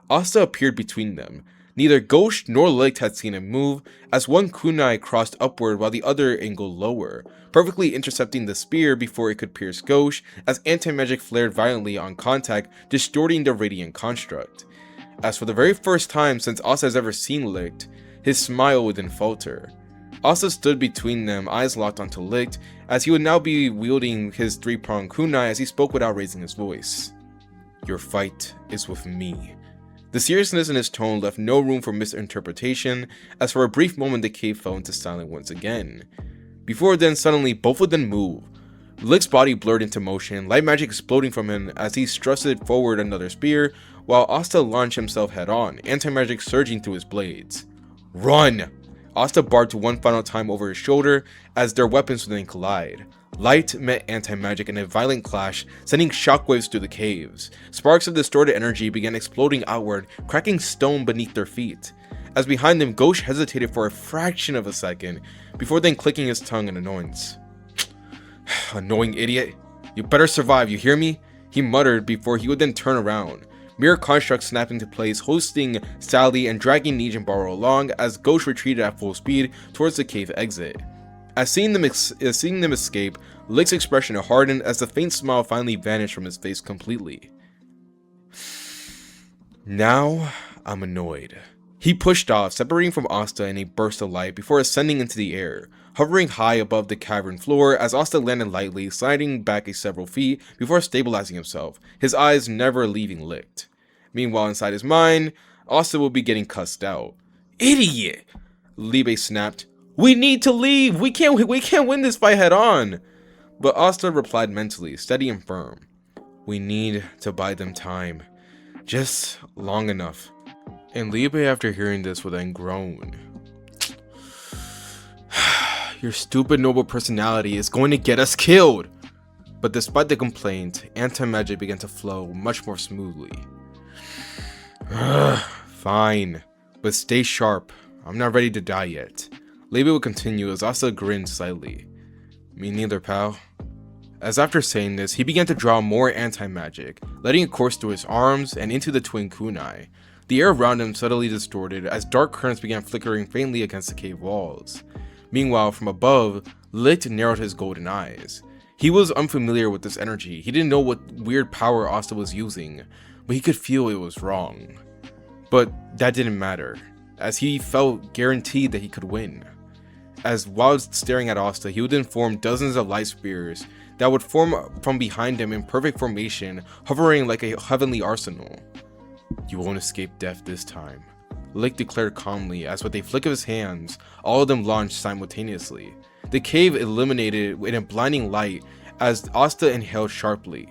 Speaker 1: Asta appeared between them. Neither Gauche nor Lick had seen him move, as one kunai crossed upward while the other angled lower, perfectly intercepting the spear before it could pierce Gauche, as anti-magic flared violently on contact, distorting the radiant construct. As for the very first time since Asta has ever seen Lick, his smile would then falter. Asta stood between them, eyes locked onto Lick, as he would now be wielding his three-pronged kunai as he spoke without raising his voice. Your fight is with me. The seriousness in his tone left no room for misinterpretation, as for a brief moment the cave fell into silence once again. Before then, suddenly both of them moved. Lick's body blurred into motion, light magic exploding from him as he thrusted forward another spear, while Asta launched himself head-on, anti-magic surging through his blades. Run! Asta barked one final time over his shoulder as their weapons would then collide. Light met anti-magic in a violent clash, sending shockwaves through the caves. Sparks of distorted energy began exploding outward, cracking stone beneath their feet. As behind them, Gauche hesitated for a fraction of a second, before then clicking his tongue in annoyance. Annoying idiot. You better survive, you hear me? He muttered before he would then turn around. Mirror constructs snapped into place, hosting Sally and dragging Nijinbaro along as Gauche retreated at full speed towards the cave exit. As seeing them escape, Lick's expression hardened as the faint smile finally vanished from his face completely. Now, I'm annoyed. He pushed off, separating from Asta in a burst of light before ascending into the air, hovering high above the cavern floor as Asta landed lightly, sliding back several feet before stabilizing himself, his eyes never leaving Lick. Meanwhile, inside his mind, Asta will be getting cussed out. Idiot! Libe snapped. We need to leave! We can't win this fight head on! But Asta replied mentally, steady and firm. We need to buy them time. Just long enough. And Libe, after hearing this, would then groan. Your stupid noble personality is going to get us killed! But despite the complaint, anti-magic began to flow much more smoothly. Fine, but stay sharp. I'm not ready to die yet. Libe would continue as Asta grinned slightly. Me neither, pal. As after saying this, he began to draw more anti-magic, letting it course through his arms and into the twin kunai. The air around him subtly distorted as dark currents began flickering faintly against the cave walls. Meanwhile, from above, Lick narrowed his golden eyes. He was unfamiliar with this energy. He didn't know what weird power Asta was using, but he could feel it was wrong. But that didn't matter, as he felt guaranteed that he could win. As while staring at Asta, he would then form dozens of light spears that would form from behind him in perfect formation, hovering like a heavenly arsenal. You won't escape death this time, Lick declared calmly as with a flick of his hands, all of them launched simultaneously. The cave illuminated in a blinding light as Asta inhaled sharply.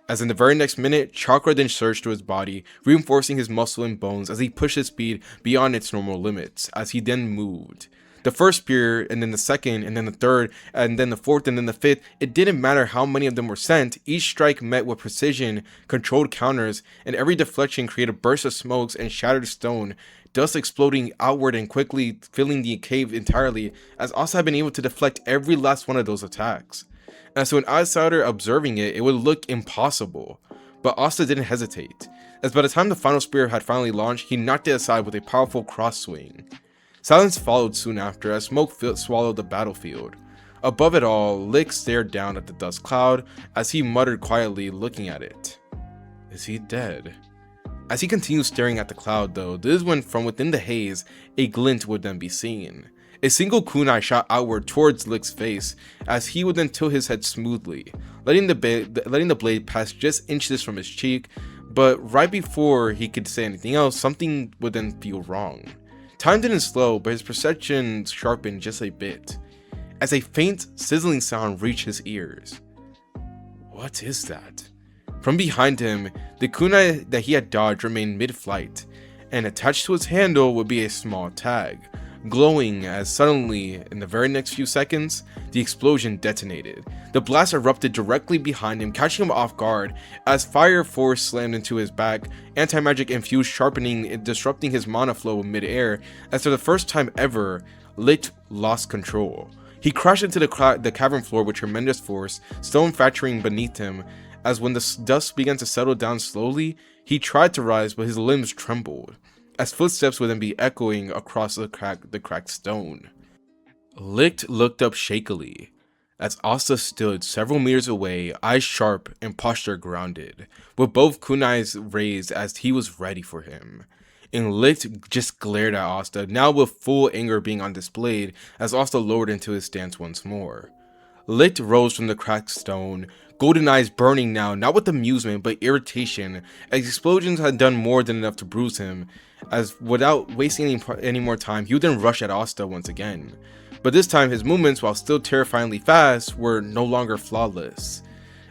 Speaker 1: As in the very next minute, chakra then surged through his body, reinforcing his muscle and bones as he pushed his speed beyond its normal limits, as he then moved. The first spear, and then the second, and then the third, and then the fourth, and then the fifth, it didn't matter how many of them were sent, each strike met with precision, controlled counters, and every deflection created bursts of smokes and shattered stone, dust exploding outward and quickly filling the cave entirely, as Asta had been able to deflect every last one of those attacks. As to an outsider observing it, it would look impossible. But Asta didn't hesitate, as by the time the final spear had finally launched, he knocked it aside with a powerful cross swing. Silence followed soon after as smoke swallowed the battlefield. Above it all, Lick stared down at the dust cloud as he muttered quietly, looking at it. Is he dead? As he continued staring at the cloud though, this is when from within the haze, a glint would then be seen. A single kunai shot outward towards Lick's face, as he would then tilt his head smoothly, letting the blade pass just inches from his cheek, but right before he could say anything else, something would then feel wrong. Time didn't slow, but his perception sharpened just a bit, as a faint, sizzling sound reached his ears. What is that? From behind him, the kunai that he had dodged remained mid-flight, and attached to its handle would be a small tag, glowing as suddenly, in the very next few seconds, the explosion detonated. The blast erupted directly behind him, catching him off guard as fire force slammed into his back, anti-magic infused, sharpening and disrupting his mana flow in mid-air, as for the first time ever, Lick lost control. He crashed into the cavern floor with tremendous force, stone fracturing beneath him, as when the dust began to settle down slowly, he tried to rise, but his limbs trembled, as footsteps would then be echoing across the cracked stone. Lick looked up shakily, as Asta stood several meters away, eyes sharp and posture grounded, with both kunais raised as he was ready for him. And Lick just glared at Asta, now with full anger being on display, as Asta lowered into his stance once more. Lick rose from the cracked stone, golden eyes burning now, not with amusement but irritation, as explosions had done more than enough to bruise him, as without wasting any more time, he would then rush at Asta once again. But this time his movements, while still terrifyingly fast, were no longer flawless,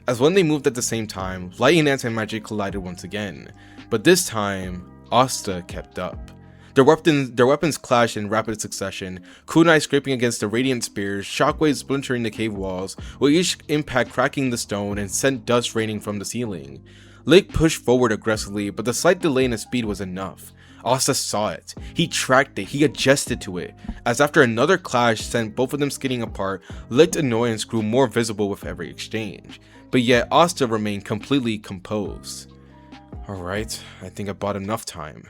Speaker 1: as when they moved at the same time, light and anti-magic collided once again, but this time, Asta kept up. Their weapons clashed in rapid succession, kunai scraping against the radiant spears, shockwaves splintering the cave walls, with each impact cracking the stone and sent dust raining from the ceiling. Lick pushed forward aggressively, but the slight delay in his speed was enough. Asta saw it, he tracked it, he adjusted to it, as after another clash sent both of them skidding apart, Lick's annoyance grew more visible with every exchange, but yet Asta remained completely composed. Alright, I think I bought enough time.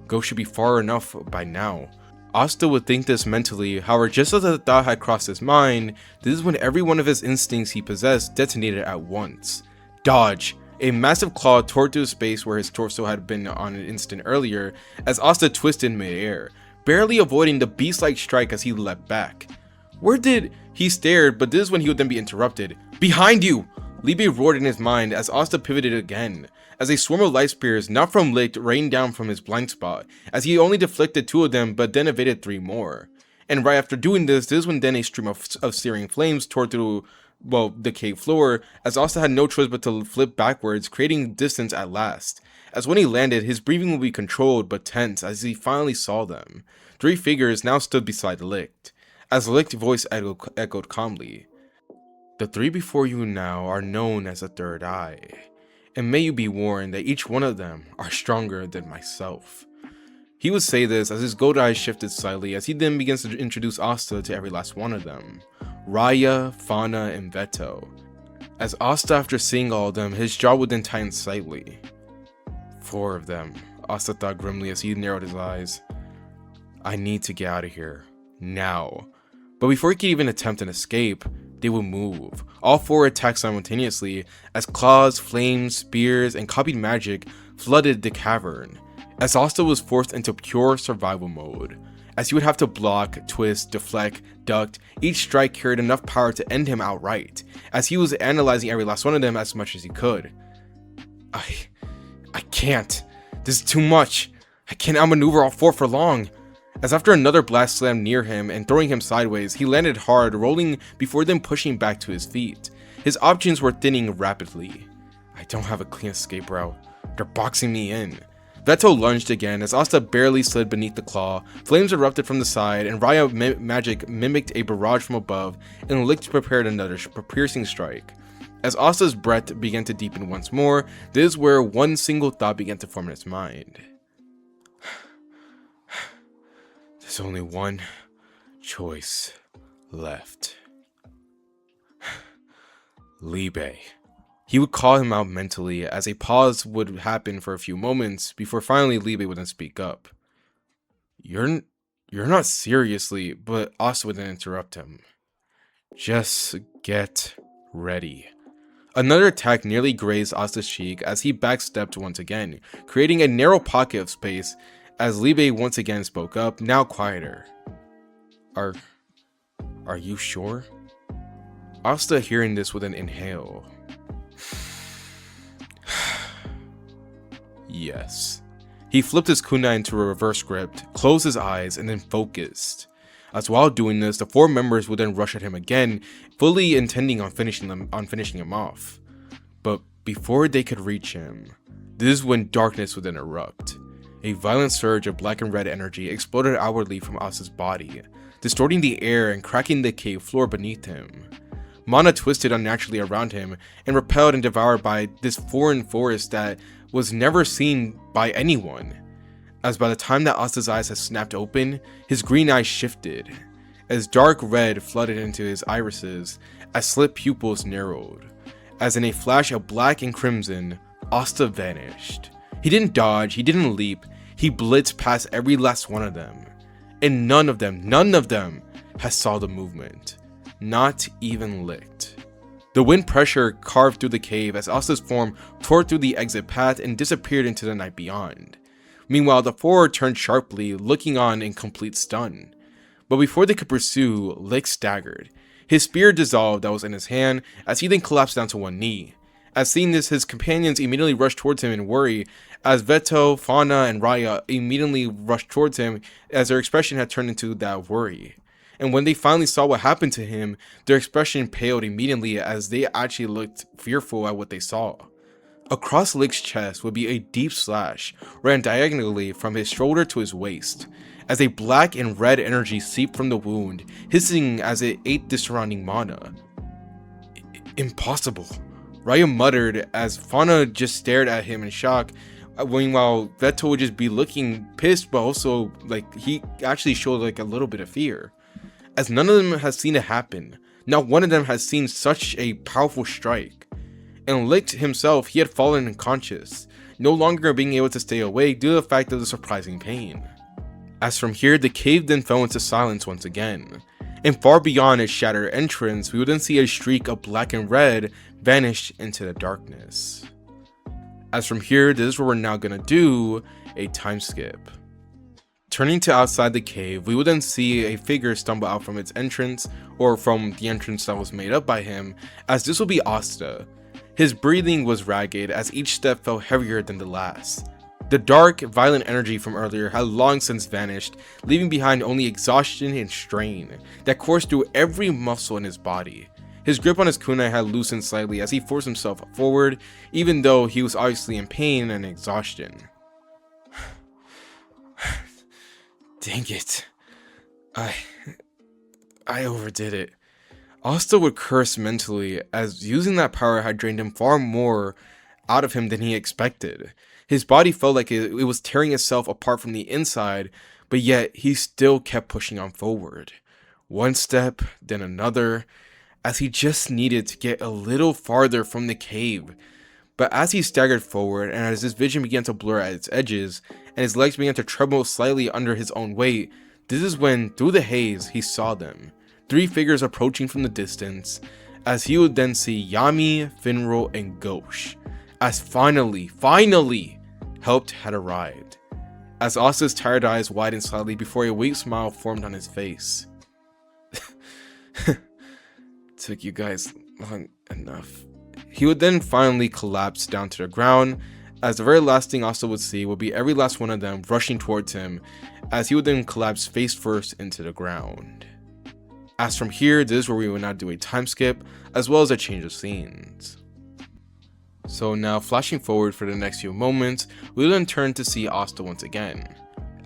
Speaker 1: Go should be far enough by now. Asta would think this mentally, however just as the thought had crossed his mind, this is when every one of his instincts he possessed detonated at once. Dodge! A massive claw tore through space where his torso had been on an instant earlier, as Asta twisted mid-air, barely avoiding the beast-like strike as he leapt back. Where did... He stared, but this is when he would then be interrupted. Behind you! Libe roared in his mind as Asta pivoted again, as a swarm of light spears, not from Lick, rained down from his blind spot, as he only deflected 2 of them but then evaded 3 more. And right after doing this is when then a stream of searing flames tore through, well, the cave floor, as Asta had no choice but to flip backwards, creating distance at last. As when he landed, his breathing would be controlled but tense as he finally saw them. 3 figures now stood beside Lick, as Lick's voice echoed calmly. The 3 before you now are known as the Third Eye, and may you be warned that each one of them are stronger than myself. He would say this as his gold eyes shifted slightly as he then begins to introduce Asta to every last one of them. Raya, Fauna, and Veto. As Asta, after seeing all of them, his jaw would then tighten slightly. 4 of them, Asta thought grimly as he narrowed his eyes. I need to get out of here. Now. But before he could even attempt an escape, they would move. All 4 attacked simultaneously as claws, flames, spears, and copied magic flooded the cavern, as Asta was forced into pure survival mode, as he would have to block, twist, deflect, duck. Each strike carried enough power to end him outright, as he was analyzing every last one of them as much as he could. I can't. This is too much. I can't outmaneuver all 4 for long. As after another blast slammed near him and throwing him sideways, he landed hard, rolling before then pushing back to his feet. His options were thinning rapidly. I don't have a clean escape route. They're boxing me in. Veto lunged again as Asta barely slid beneath the claw, flames erupted from the side, and Raya magic mimicked a barrage from above, and Lick prepared another piercing strike. As Asta's breath began to deepen once more, this is where one single thought began to form in his mind. There's only one choice left. Libe. He would call him out mentally as a pause would happen for a few moments before finally Libe would then speak up. You're not seriously, but Asta would then interrupt him. Just get ready. Another attack nearly grazed Asta's cheek as he backstepped once again, creating a narrow pocket of space as Libe once again spoke up, now quieter. Are you sure? Asta hearing this with an inhale. Yes. He flipped his kunai into a reverse grip, closed his eyes, and then focused. As while doing this, the four members would then rush at him again, fully intending on finishing him off. But before they could reach him, this is when darkness would then erupt. A violent surge of black and red energy exploded outwardly from Asta's body, distorting the air and cracking the cave floor beneath him. Mana twisted unnaturally around him and repelled and devoured by this foreign forest that was never seen by anyone. As by the time that Asta's eyes had snapped open, his green eyes shifted, as dark red flooded into his irises, as slit pupils narrowed. As in a flash of black and crimson, Asta vanished. He didn't dodge, he didn't leap, he blitzed past every last one of them. And none of them had saw the movement. Not even licked. The wind pressure carved through the cave as Asta's form tore through the exit path and disappeared into the night beyond. Meanwhile, the four turned sharply, looking on in complete stun. But before they could pursue, Lick staggered. His spear dissolved that was in his hand as he then collapsed down to one knee. As seeing this, his companions immediately rushed towards him in worry, as Veto, Fauna, and Raya immediately rushed towards him as their expression had turned into that worry. And when they finally saw what happened to him, their expression paled immediately as they actually looked fearful at what they saw. Across Lick's chest would be a deep slash, ran diagonally from his shoulder to his waist, as a black and red energy seeped from the wound, hissing as it ate the surrounding mana. Impossible, Raya muttered as Fauna just stared at him in shock, meanwhile Veto would just be looking pissed, but also like he actually showed like a little bit of fear. As none of them has seen it happen, not one of them has seen such a powerful strike. And Lick himself, he had fallen unconscious, no longer being able to stay awake due to the fact of the surprising pain. As from here, the cave then fell into silence once again, and far beyond its shattered entrance, we would then see a streak of black and red vanish into the darkness. As from here, this is where we're now gonna do a time skip. Turning to outside the cave, we would then see a figure stumble out from its entrance, or from the entrance that was made up by him, as this will be Asta. His breathing was ragged as each step felt heavier than the last. The dark, violent energy from earlier had long since vanished, leaving behind only exhaustion and strain that coursed through every muscle in his body. His grip on his kunai had loosened slightly as he forced himself forward, even though he was obviously in pain and exhaustion. Dang it. I overdid it. Asta would curse mentally, as using that power had drained him far more out of him than he expected. His body felt like it was tearing itself apart from the inside, but yet he still kept pushing on forward. One step, then another, as he just needed to get a little farther from the cave. But as he staggered forward, and as his vision began to blur at its edges, and his legs began to tremble slightly under his own weight, this is when, through the haze, he saw them. 3 figures approaching from the distance, as he would then see Yami, Finro, and Ghosh, as finally, help had arrived. As Asta's tired eyes widened slightly before a weak smile formed on his face. Took you guys long enough. He would then finally collapse down to the ground, as the very last thing Asta would see would be every last one of them rushing towards him, as he would then collapse face first into the ground. As from here, this is where we will now do a time skip, as well as a change of scenes. So now, flashing forward for the next few moments, we will then turn to see Asta once again.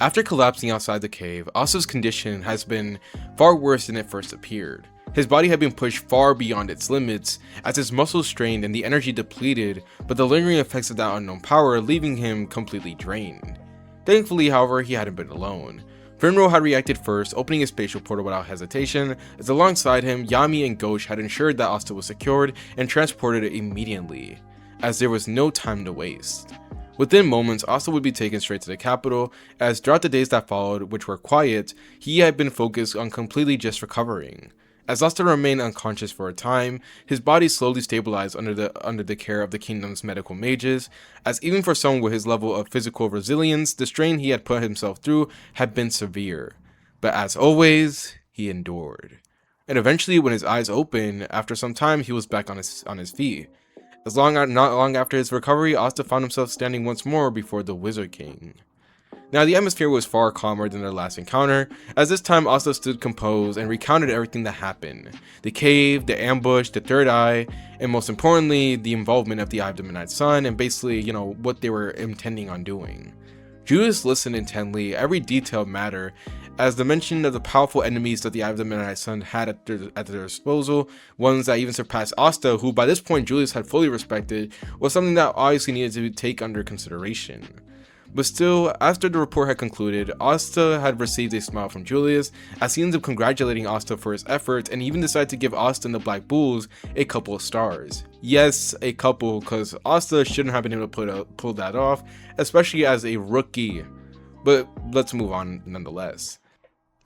Speaker 1: After collapsing outside the cave, Asta's condition has been far worse than it first appeared. His body had been pushed far beyond its limits, as his muscles strained and the energy depleted, but the lingering effects of that unknown power leaving him completely drained. Thankfully, however, he hadn't been alone. Finro had reacted first, opening his spatial portal without hesitation, as alongside him, Yami and Ghosh had ensured that Asta was secured and transported immediately, as there was no time to waste. Within moments, Asta would be taken straight to the capital, as throughout the days that followed, which were quiet, he had been focused on completely just recovering. As Asta remained unconscious for a time, his body slowly stabilized under the care of the kingdom's medical mages, as even for someone with his level of physical resilience, the strain he had put himself through had been severe. But as always, he endured. And eventually, when his eyes opened, after some time, he was back on his feet. Not long after his recovery, Asta found himself standing once more before the Wizard King. Now, the atmosphere was far calmer than their last encounter, as this time Asta stood composed and recounted everything that happened. The cave, the ambush, the third eye, and most importantly, the involvement of the Eye of the Midnight Sun, and basically, what they were intending on doing. Julius listened intently, every detail mattered, as the mention of the powerful enemies that the Eye of the Midnight Sun had at their disposal, ones that even surpassed Asta, who by this point Julius had fully respected, was something that obviously needed to take under consideration. But still, after the report had concluded, Asta had received a smile from Julius, as he ended up congratulating Asta for his efforts, and even decided to give Asta and the Black Bulls a couple of stars. Yes, a couple, because Asta shouldn't have been able to pull that off, especially as a rookie. But let's move on nonetheless.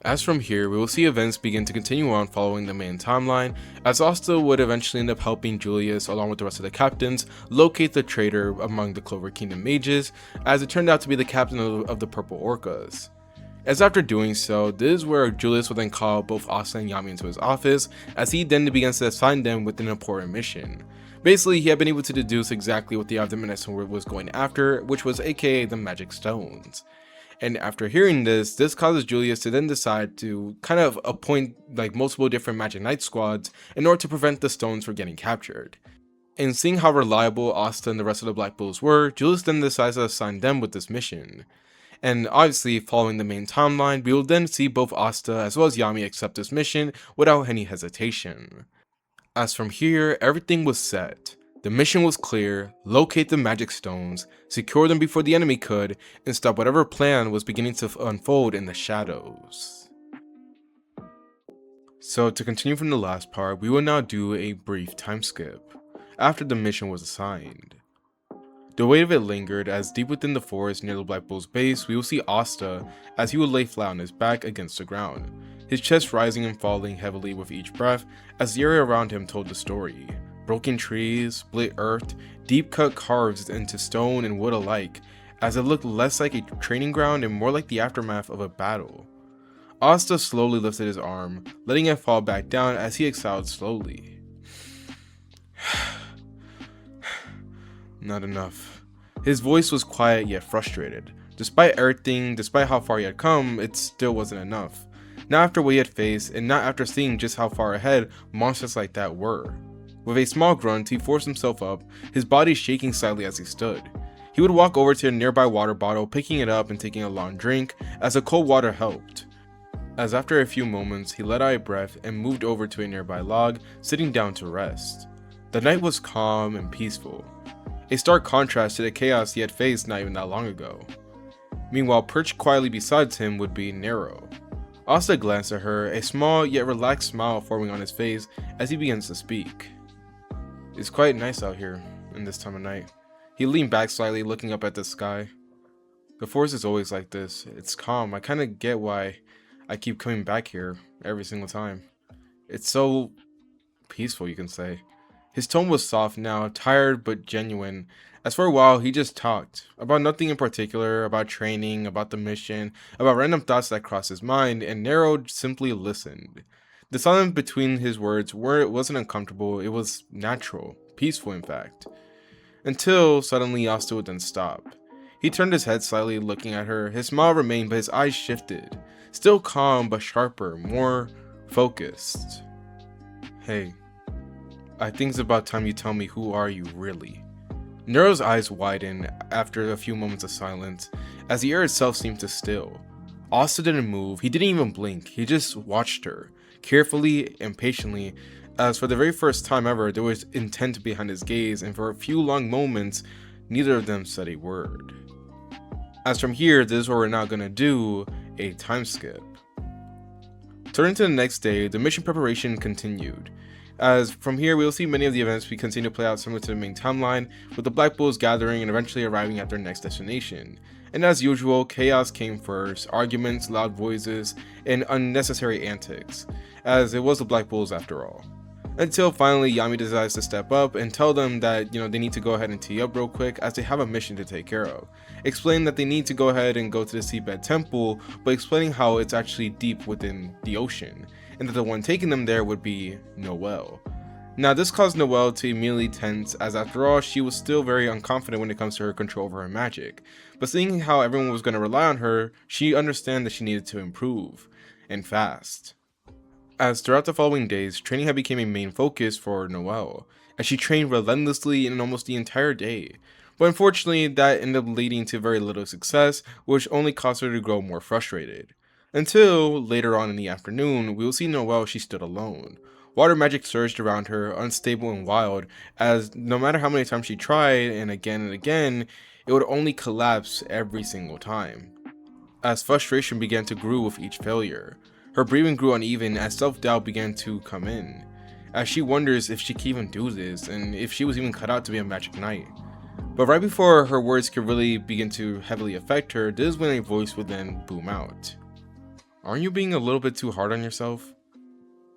Speaker 1: As from here, we will see events begin to continue on following the main timeline, as Asta would eventually end up helping Julius, along with the rest of the captains, locate the traitor among the Clover Kingdom mages, as it turned out to be the captain of the Purple Orcas. As after doing so, this is where Julius would then call both Asta and Yami into his office, as he then begins to assign them with an important mission. Basically, he had been able to deduce exactly what the Eye of the Midnight Sun was going after, which was aka the Magic Stones. And after hearing this causes Julius to then decide to kind of appoint multiple different Magic Knight squads in order to prevent the stones from getting captured. And seeing how reliable Asta and the rest of the Black Bulls were, Julius then decides to assign them with this mission. And obviously, following the main timeline, we will then see both Asta as well as Yami accept this mission without any hesitation. As from here, everything was set. The mission was clear: locate the magic stones, secure them before the enemy could, and stop whatever plan was beginning to unfold in the shadows. So to continue from the last part, we will now do a brief time skip, after the mission was assigned. The weight of it lingered, as deep within the forest near the Black Bull's base, we will see Asta as he would lay flat on his back against the ground, his chest rising and falling heavily with each breath, as the area around him told the story. Broken trees, split earth, deep cut carves into stone and wood alike, as it looked less like a training ground and more like the aftermath of a battle. Asta slowly lifted his arm, letting it fall back down as he exhaled slowly. Not enough. His voice was quiet yet frustrated. Despite everything, despite how far he had come, it still wasn't enough. Not after what he had faced, and not after seeing just how far ahead monsters like that were. With a small grunt, he forced himself up, his body shaking slightly as he stood. He would walk over to a nearby water bottle, picking it up and taking a long drink, as the cold water helped. As after a few moments, he let out a breath and moved over to a nearby log, sitting down to rest. The night was calm and peaceful, a stark contrast to the chaos he had faced not even that long ago. Meanwhile, perched quietly beside him would be Nero. Asta glanced at her, a small yet relaxed smile forming on his face as he begins to speak. It's quite nice out here in this time of night. He leaned back slightly, looking up at the sky. The forest is always like this. It's calm. I kind of get why I keep coming back here every single time. It's so peaceful, you can say. His tone was soft now, tired but genuine. As for a while, he just talked about nothing in particular, about training, about the mission, about random thoughts that crossed his mind, and Nero simply listened. The silence between his words wasn't uncomfortable, it was natural, peaceful in fact. Until suddenly Asta would then stop. He turned his head slightly, looking at her. His smile remained, but his eyes shifted. Still calm, but sharper, more focused. Hey, I think it's about time you tell me, who are you really? Nero's eyes widened after a few moments of silence, as the air itself seemed to still. Asta didn't move, he didn't even blink, he just watched her, carefully and patiently, as for the very first time ever, there was intent behind his gaze, and for a few long moments, neither of them said a word. As from here, this is what we're now gonna do, a time skip. Turning to the next day, the mission preparation continued. As from here, we will see many of the events continue to play out similar to the main timeline, with the Black Bulls gathering and eventually arriving at their next destination. And as usual, chaos came first, arguments, loud voices, and unnecessary antics, as it was the Black Bulls after all. Until finally Yami decides to step up and tell them that, they need to go ahead and tee up real quick as they have a mission to take care of. Explaining that they need to go ahead and go to the seabed temple, but explaining how it's actually deep within the ocean, and that the one taking them there would be Noelle. Now this caused Noelle to immediately tense, as after all, she was still very unconfident when it comes to her control over her magic. But seeing how everyone was going to rely on her, she understood that she needed to improve, and fast. As throughout the following days, training had become a main focus for Noelle, as she trained relentlessly in almost the entire day. But unfortunately, that ended up leading to very little success, which only caused her to grow more frustrated. Until, later on in the afternoon, we will see Noelle she stood alone. Water magic surged around her, unstable and wild, as no matter how many times she tried, and again, it would only collapse every single time. As frustration began to grow with each failure, her breathing grew uneven as self-doubt began to come in, as she wonders if she can even do this, and if she was even cut out to be a magic knight. But right before her words could really begin to heavily affect her, this is when a voice would then boom out. "Aren't you being a little bit too hard on yourself?"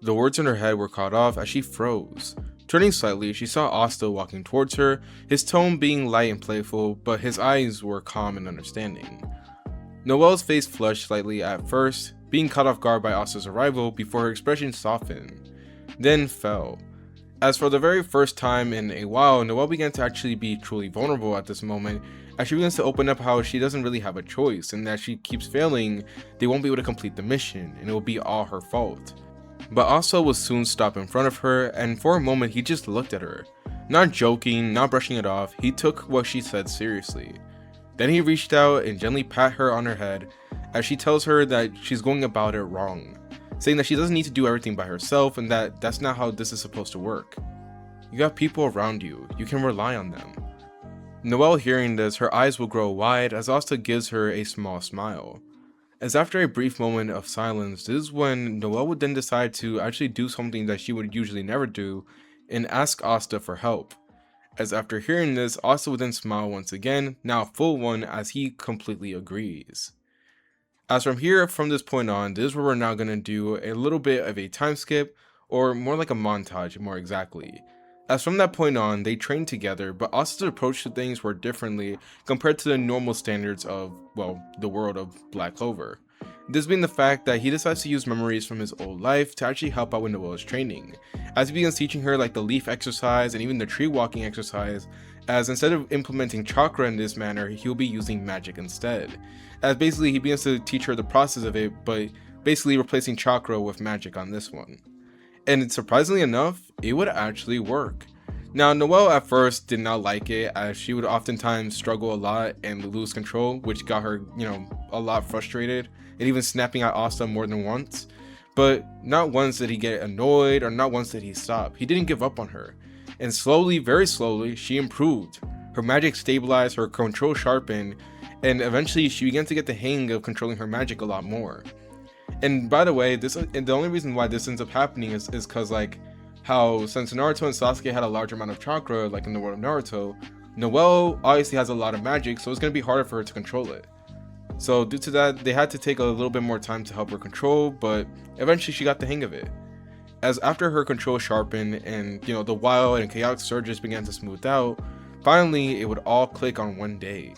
Speaker 1: The words in her head were cut off as she froze. Turning slightly, she saw Asta walking towards her, his tone being light and playful, but his eyes were calm and understanding. Noelle's face flushed slightly at first, being caught off guard by Asta's arrival before her expression softened, then fell. As for the very first time in a while, Noelle began to actually be truly vulnerable at this moment, as she begins to open up how she doesn't really have a choice, and that she keeps failing, they won't be able to complete the mission, and it will be all her fault. But Asta would soon stop in front of her, and for a moment he just looked at her. Not joking, not brushing it off, he took what she said seriously. Then he reached out and gently pat her on her head, as she tells her that she's going about it wrong, saying that she doesn't need to do everything by herself and that that's not how this is supposed to work. You have people around you, you can rely on them. Noelle hearing this, her eyes will grow wide as Asta gives her a small smile. As after a brief moment of silence, this is when Noelle would then decide to actually do something that she would usually never do and ask Asta for help. As after hearing this, Asta would then smile once again, now a full one, as he completely agrees. As from this point on, this is where we're now going to do a little bit of a time skip, or more like a montage more exactly. As from that point on, they trained together, but Asta's approach to things were differently compared to the normal standards of, well, the world of Black Clover. This being the fact that he decides to use memories from his old life to actually help out with Noelle's training, as he begins teaching her like the leaf exercise and even the tree walking exercise, as instead of implementing chakra in this manner, he'll be using magic instead. As basically he begins to teach her the process of it, but basically replacing chakra with magic on this one. And surprisingly enough, it would actually work. Now, Noelle at first did not like it, as she would oftentimes struggle a lot and lose control, which got her, a lot frustrated, and even snapping at Asta more than once. But not once did he get annoyed, or not once did he stop. He didn't give up on her. And slowly, very slowly, she improved. Her magic stabilized, her control sharpened, and eventually she began to get the hang of controlling her magic a lot more. And by the way, the only reason why this ends up happening is because, like, how since Naruto and Sasuke had a large amount of chakra, like in the world of Naruto, Noelle obviously has a lot of magic, so it's going to be harder for her to control it. So due to that, they had to take a little bit more time to help her control, but eventually she got the hang of it. As after her control sharpened and, the wild and chaotic surges began to smooth out, finally it would all click on one day.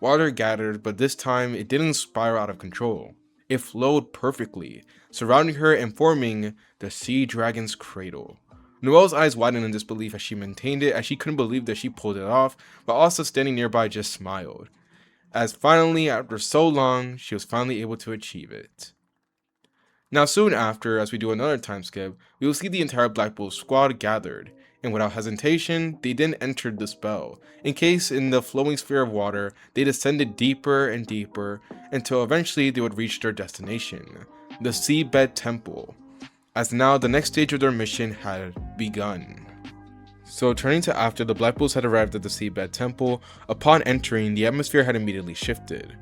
Speaker 1: Water gathered, but this time it didn't spiral out of control. It flowed perfectly, surrounding her and forming the Sea Dragon's cradle. Noelle's eyes widened in disbelief as she maintained it, as she couldn't believe that she pulled it off, but also standing nearby just smiled. As finally, after so long, she was finally able to achieve it. Now soon after, as we do another time skip, we will see the entire Black Bull squad gathered, and without hesitation, they then entered the spell. Encased in the flowing sphere of water, they descended deeper and deeper, until eventually they would reach their destination, the Seabed Temple, as now the next stage of their mission had begun. So turning to after the Black Bulls had arrived at the Seabed Temple, upon entering, the atmosphere had immediately shifted.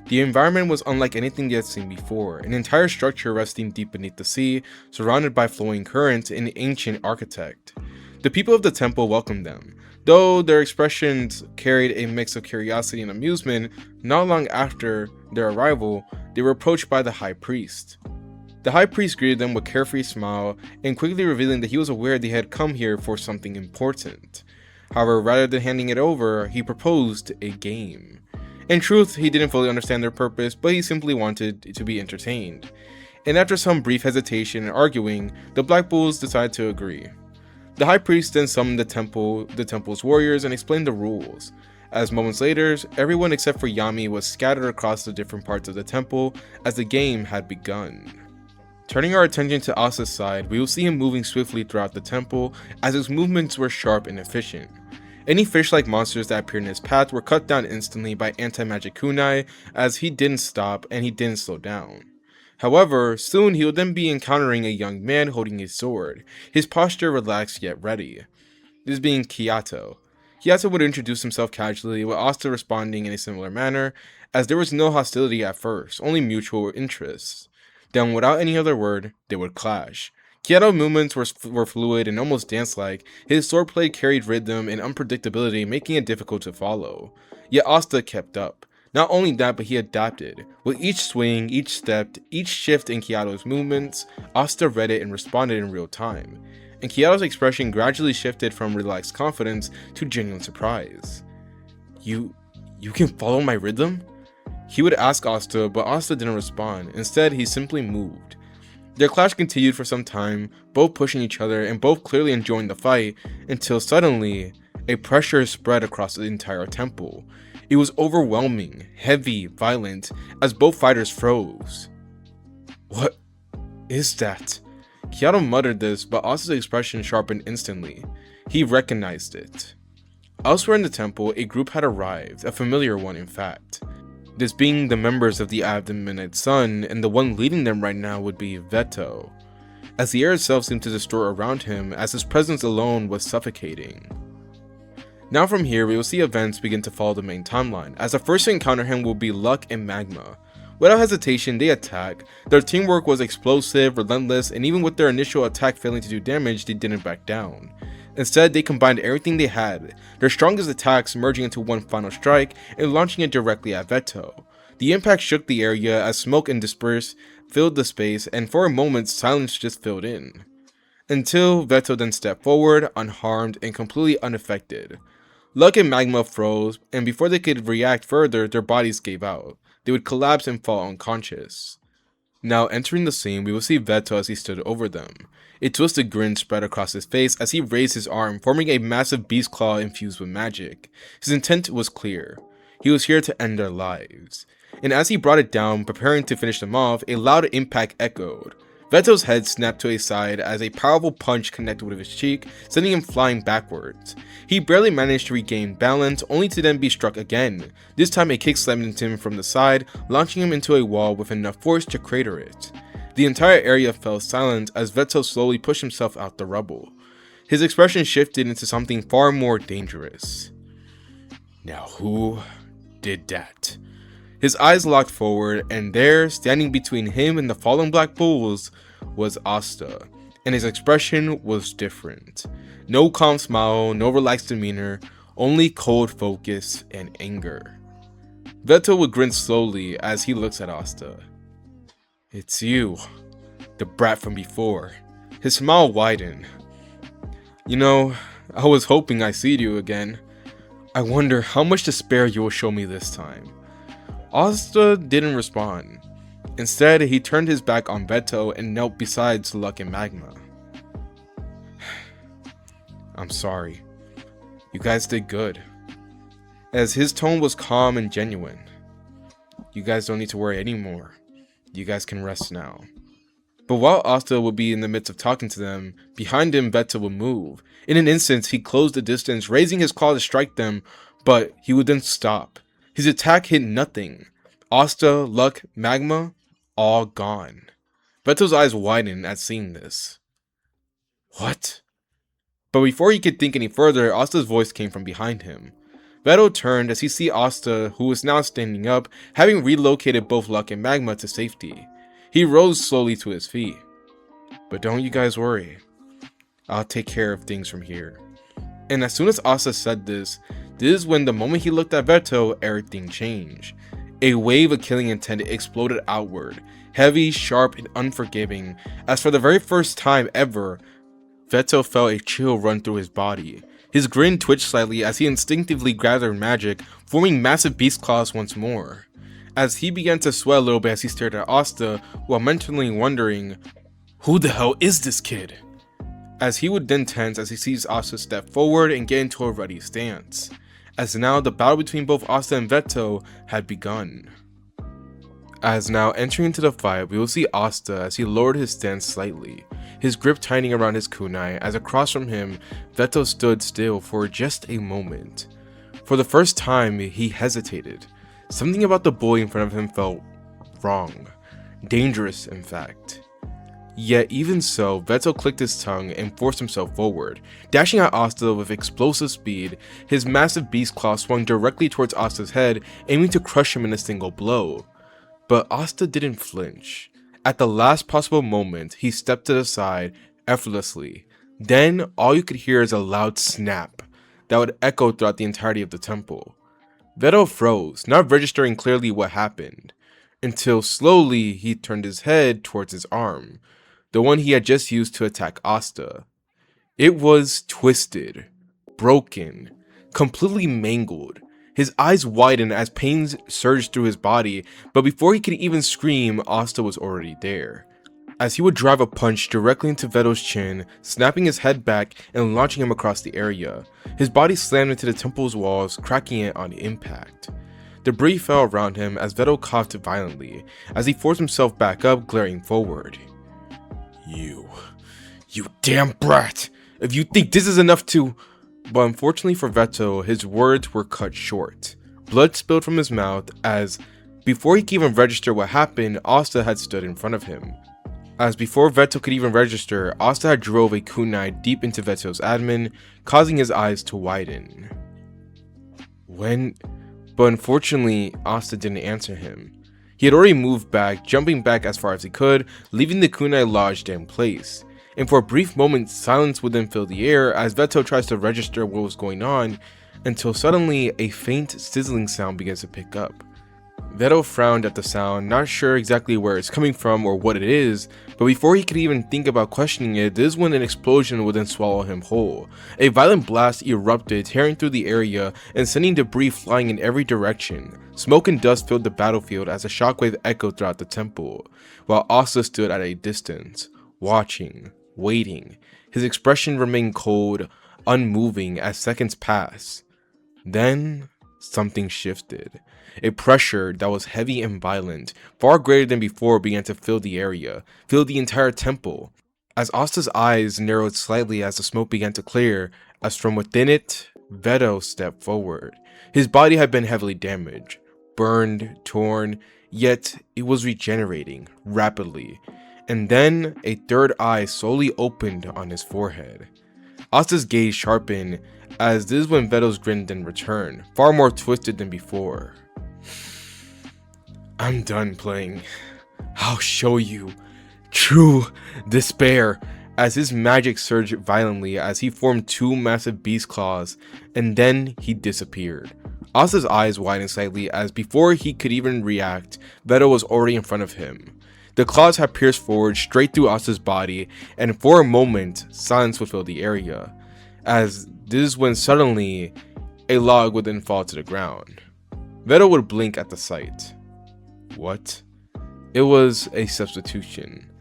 Speaker 1: The environment was unlike anything they had seen before, an entire structure resting deep beneath the sea, surrounded by flowing currents and ancient architect. The people of the temple welcomed them, though their expressions carried a mix of curiosity and amusement. Not long after their arrival, they were approached by the high priest. The high priest greeted them with a carefree smile and quickly revealing that he was aware they had come here for something important. However, rather than handing it over, he proposed a game. In truth, he didn't fully understand their purpose, but he simply wanted to be entertained. And after some brief hesitation and arguing, the Black Bulls decided to agree. The high priest then summoned the temple's warriors and explained the rules. As moments later, everyone except for Yami was scattered across the different parts of the temple as the game had begun. Turning our attention to Asta's side, we will see him moving swiftly throughout the temple as his movements were sharp and efficient. Any fish-like monsters that appeared in his path were cut down instantly by anti-magic kunai as he didn't stop and he didn't slow down. However, soon he would then be encountering a young man holding his sword, his posture relaxed yet ready. This being Kiyato. Kiyato would introduce himself casually, with Asta responding in a similar manner, as there was no hostility at first, only mutual interest. Then without any other word, they would clash. Kiyato's movements were fluid and almost dance-like. His swordplay carried rhythm and unpredictability, making it difficult to follow. Yet Asta kept up. Not only that, but he adapted. With each swing, each step, each shift in Kiyato's movements, Asta read it and responded in real time. And Kiyato's expression gradually shifted from relaxed confidence to genuine surprise. You can follow my rhythm? He would ask Asta, but Asta didn't respond. Instead, he simply moved. Their clash continued for some time, both pushing each other and both clearly enjoying the fight, until suddenly, a pressure spread across the entire temple. It was overwhelming, heavy, violent, as both fighters froze. What is that? Kiyato muttered this, but Asta's expression sharpened instantly. He recognized it. Elsewhere in the temple, a group had arrived, a familiar one in fact. This being the members of the Abdominate Sun, and the one leading them right now would be Veto, as the air itself seemed to distort around him as his presence alone was suffocating. Now from here, we will see events begin to follow the main timeline, as the first to encounter him will be Luck and Magma. Without hesitation, they attack. Their teamwork was explosive, relentless, and even with their initial attack failing to do damage, they didn't back down. Instead, they combined everything they had, their strongest attacks merging into one final strike and launching it directly at Veto. The impact shook the area as smoke and disperse filled the space, and for a moment silence just filled in. Until Veto then stepped forward, unharmed and completely unaffected. Luck and Magma froze, and before they could react further, their bodies gave out. They would collapse and fall unconscious. Now entering the scene, we will see Veto as he stood over them. A twisted grin spread across his face as he raised his arm, forming a massive beast claw infused with magic. His intent was clear. He was here to end their lives. And as he brought it down, preparing to finish them off, a loud impact echoed. Veto's head snapped to his side as a powerful punch connected with his cheek, sending him flying backwards. He barely managed to regain balance, only to then be struck again. This time a kick slammed into him from the side, launching him into a wall with enough force to crater it. The entire area fell silent as Veto slowly pushed himself out the rubble. His expression shifted into something far more dangerous. Now who did that? His eyes locked forward, and there, standing between him and the fallen Black Bulls, was Asta, and his expression was different. No calm smile, no relaxed demeanor, only cold focus and anger. Veto would grin slowly as he looks at Asta. It's you, the brat from before. His smile widened. You know, I was hoping I'd see you again. I wonder how much despair you will show me this time. Asta didn't respond. Instead, he turned his back on Veto and knelt beside Luck and Magma. I'm sorry. You guys did good. As his tone was calm and genuine. You guys don't need to worry anymore. You guys can rest now. But while Asta would be in the midst of talking to them, behind him Veto would move. In an instant, he closed the distance, raising his claw to strike them, but he would then stop. His attack hit nothing. Asta, Luck, Magma, all gone. Veto's eyes widened at seeing this. What? But before he could think any further, Asta's voice came from behind him. Veto turned as he see Asta, who was now standing up, having relocated both Luck and Magma to safety. He rose slowly to his feet. But don't you guys worry. I'll take care of things from here. And as soon as Asta said this is when the moment he looked at Veto, everything changed. A wave of killing intent exploded outward, heavy, sharp, and unforgiving, as for the very first time ever, Veto felt a chill run through his body. His grin twitched slightly as he instinctively gathered magic, forming massive beast claws once more. As he began to sweat a little bit as he stared at Asta, while mentally wondering, who the hell is this kid? As he would then tense as he sees Asta step forward and get into a ready stance, as now the battle between both Asta and Veto had begun. As now entering into the fight, we will see Asta as he lowered his stance slightly, his grip tightening around his kunai as across from him, Veto stood still for just a moment. For the first time, he hesitated. Something about the boy in front of him felt wrong, dangerous in fact. Yet even so, Veto clicked his tongue and forced himself forward, dashing at Asta with explosive speed. His massive beast claw swung directly towards Asta's head, aiming to crush him in a single blow. But Asta didn't flinch. At the last possible moment, he stepped to the side effortlessly. Then all you could hear is a loud snap that would echo throughout the entirety of the temple. Veto froze, not registering clearly what happened, until slowly he turned his head towards his arm, the one he had just used to attack Asta. It was twisted, broken, completely mangled. His eyes widened as pain surged through his body, but before he could even scream, Asta was already there. As he would drive a punch directly into Veto's chin, snapping his head back and launching him across the area. His body slammed into the temple's walls, cracking it on impact. Debris fell around him as Veto coughed violently, as he forced himself back up, glaring forward. You damn brat! If you think this is enough to... But unfortunately for Veto, his words were cut short. Blood spilled from his mouth as, before he could even register what happened, Asta had stood in front of him. As before Veto could even register, Asta had drove a kunai deep into Veto's abdomen, causing his eyes to widen. But unfortunately, Asta didn't answer him. He had already moved back, jumping back as far as he could, leaving the kunai lodged in place. And for a brief moment, silence would then fill the air as Veto tries to register what was going on, until suddenly a faint sizzling sound begins to pick up. Veto frowned at the sound, not sure exactly where it's coming from or what it is, but before he could even think about questioning it, this is when an explosion would then swallow him whole. A violent blast erupted, tearing through the area and sending debris flying in every direction. Smoke and dust filled the battlefield as a shockwave echoed throughout the temple, while Asta stood at a distance, watching, waiting. His expression remained cold, unmoving as seconds passed. Then, something shifted. A pressure that was heavy and violent, far greater than before, began to fill the area, fill the entire temple. As Asta's eyes narrowed slightly as the smoke began to clear, as from within it, Veto stepped forward. His body had been heavily damaged, burned, torn, yet it was regenerating rapidly. And then a third eye slowly opened on his forehead. Asta's gaze sharpened, as this is when Veto's grin then returned, far more twisted than before. I'm done playing. I'll show you true despair, as his magic surged violently as he formed two massive beast claws, and then he disappeared. Asta's eyes widened slightly as before he could even react, Veto was already in front of him. The claws had pierced forward straight through Asta's body, and for a moment, silence would fill the area, as this is when suddenly, a log would then fall to the ground. Veto would blink at the sight. What? It was a substitution.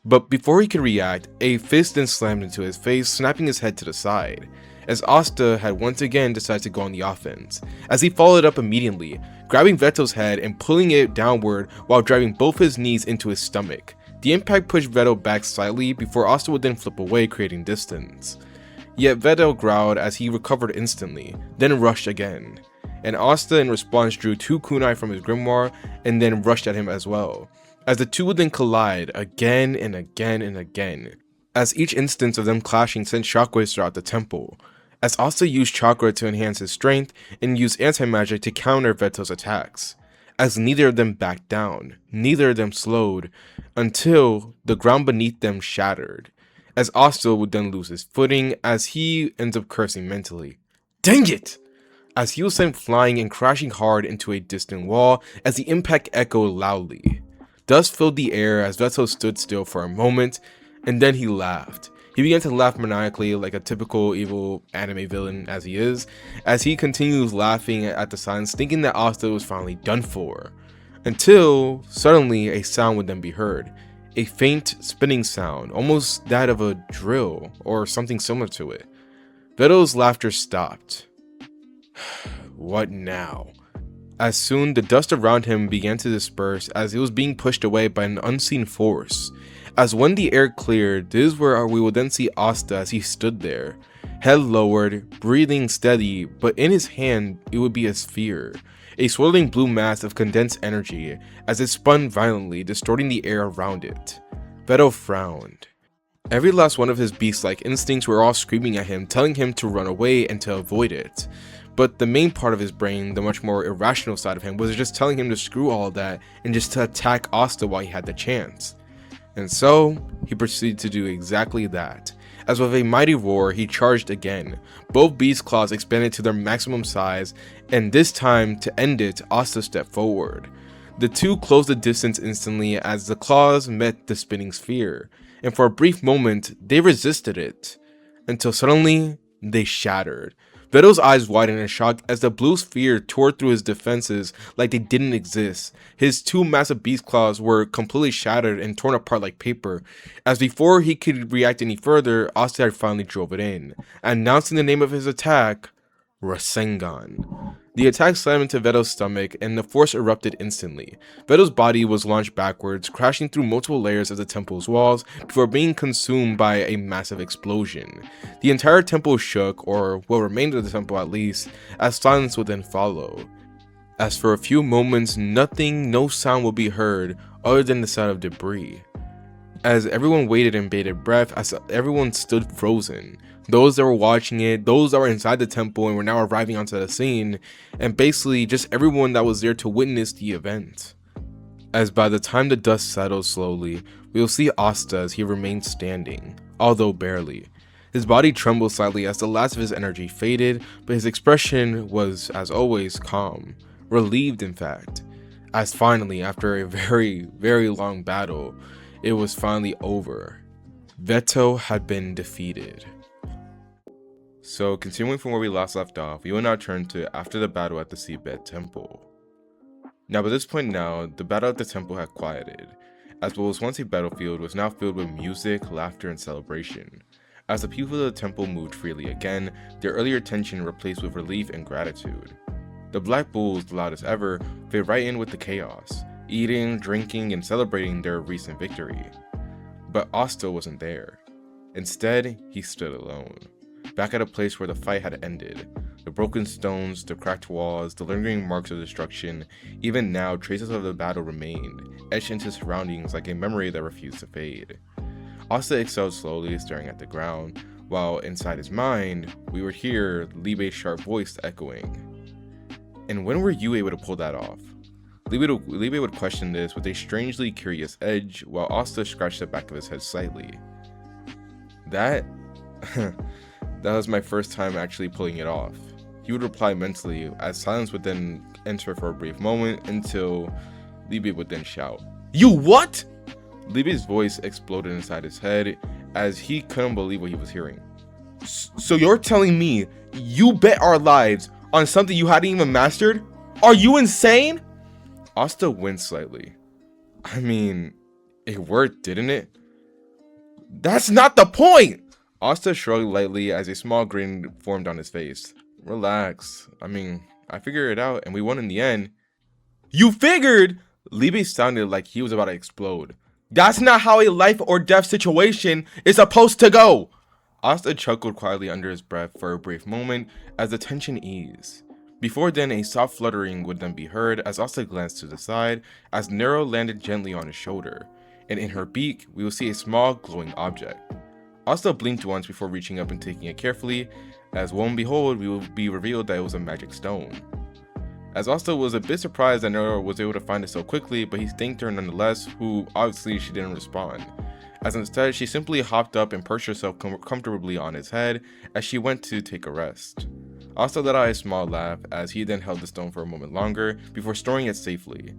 Speaker 1: But before he could react, a fist then slammed into his face, snapping his head to the side, as Asta had once again decided to go on the offense, as he followed up immediately, grabbing Veto's head and pulling it downward while driving both his knees into his stomach. The impact pushed Veto back slightly before Asta would then flip away, creating distance. Yet Veto growled as he recovered instantly, then rushed again. And Asta in response drew two kunai from his grimoire and then rushed at him as well, as the two would then collide again and again and again, as each instance of them clashing sent shockwaves throughout the temple, as Asta used chakra to enhance his strength and used anti-magic to counter Veto's attacks, as neither of them backed down, neither of them slowed, until the ground beneath them shattered, as Asta would then lose his footing as he ends up cursing mentally. Dang it! as he was sent flying and crashing hard into a distant wall as the impact echoed loudly. Dust filled the air as Vetto stood still for a moment, and then he laughed. He began to laugh maniacally like a typical evil anime villain as he is, as he continues laughing at the silence, thinking that Asta was finally done for. Until, suddenly, a sound would then be heard. A faint spinning sound, almost that of a drill, or something similar to it. Vetto's laughter stopped. What now? As soon, the dust around him began to disperse as he was being pushed away by an unseen force. As when the air cleared, this is where we will then see Asta as he stood there, head lowered, breathing steady, but in his hand it would be a sphere, a swirling blue mass of condensed energy as it spun violently, distorting the air around it. Vetto frowned. Every last one of his beast-like instincts were all screaming at him, telling him to run away and to avoid it. But the main part of his brain, the much more irrational side of him, was just telling him to screw all of that and just to attack Asta while he had the chance. And so, he proceeded to do exactly that. As with a mighty roar, he charged again. Both beast claws expanded to their maximum size, and this time, to end it, Asta stepped forward. The two closed the distance instantly as the claws met the spinning sphere, and for a brief moment, they resisted it, until suddenly, they shattered. Vetto's eyes widened in shock as the blue sphere tore through his defenses like they didn't exist. His two massive beast claws were completely shattered and torn apart like paper, as before he could react any further, Asta had finally drove it in, announcing the name of his attack, Rasengan. The attack slammed into Vetto's stomach, and the force erupted instantly. Vetto's body was launched backwards, crashing through multiple layers of the temple's walls before being consumed by a massive explosion. The entire temple shook, or what remained of the temple at least, as silence would then follow. As for a few moments, no sound would be heard other than the sound of debris. As everyone waited in bated breath, as everyone stood frozen. Those that were watching it, those that were inside the temple and were now arriving onto the scene, and basically just everyone that was there to witness the event. As by the time the dust settles slowly, we will see Asta as he remains standing, although barely. His body trembled slightly as the last of his energy faded, but his expression was, as always, calm, relieved in fact, as finally, after a very long battle, it was finally over. Vetto had been defeated. So, continuing from where we last left off, we will now turn to after the battle at the Seabed Temple. Now, by this point now, the battle at the temple had quieted, as what was once a battlefield was now filled with music, laughter, and celebration. As the people of the temple moved freely again, their earlier tension replaced with relief and gratitude. The Black Bulls, loud as ever, fit right in with the chaos, eating, drinking, and celebrating their recent victory. But Asta wasn't there. Instead, he stood alone, back at a place where the fight had ended. The broken stones, the cracked walls, the lingering marks of destruction, even now traces of the battle remained, etched into surroundings like a memory that refused to fade. Asta exhaled slowly, staring at the ground, while inside his mind, we would hear Libe's sharp voice echoing. And when were you able to pull that off? Libe would question this with a strangely curious edge, while Asta scratched the back of his head slightly. That was my first time actually pulling it off. He would reply mentally, as silence would then enter for a brief moment until Libe would then shout, "You what?" Libe's voice exploded inside his head as he couldn't believe what he was hearing. So you're telling me you bet our lives on something you hadn't even mastered? Are you insane? Asta winced slightly. I mean, it worked, didn't it? That's not the point! Asta shrugged lightly as a small grin formed on his face. Relax. I mean, I figured it out and we won in the end. You figured? Libe sounded like he was about to explode. That's not how a life or death situation is supposed to go! Asta chuckled quietly under his breath for a brief moment as the tension eased. Before then, a soft fluttering would then be heard as Asta glanced to the side as Nero landed gently on his shoulder, and in her beak, we will see a small glowing object. Asta blinked once before reaching up and taking it carefully, as lo and behold, we will be revealed that it was a magic stone. As Asta was a bit surprised that Nero was able to find it so quickly, but he thanked her nonetheless, who obviously she didn't respond, as instead she simply hopped up and perched herself comfortably on his head as she went to take a rest. Asta let out a small laugh as he then held the stone for a moment longer before storing it safely.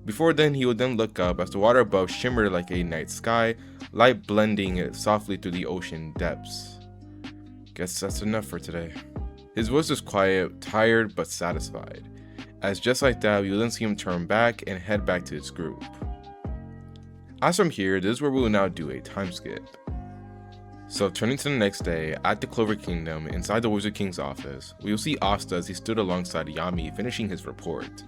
Speaker 1: Before then, he would then look up as the water above shimmered like a night sky, light blending softly through the ocean depths. Guess that's enough for today. His voice was quiet, tired, but satisfied, as just like that, we will then see him turn back and head back to his group. As from here, this is where we will now do a time skip. So turning to the next day, at the Clover Kingdom, inside the Wizard King's office, we will see Asta as he stood alongside Yami finishing his report.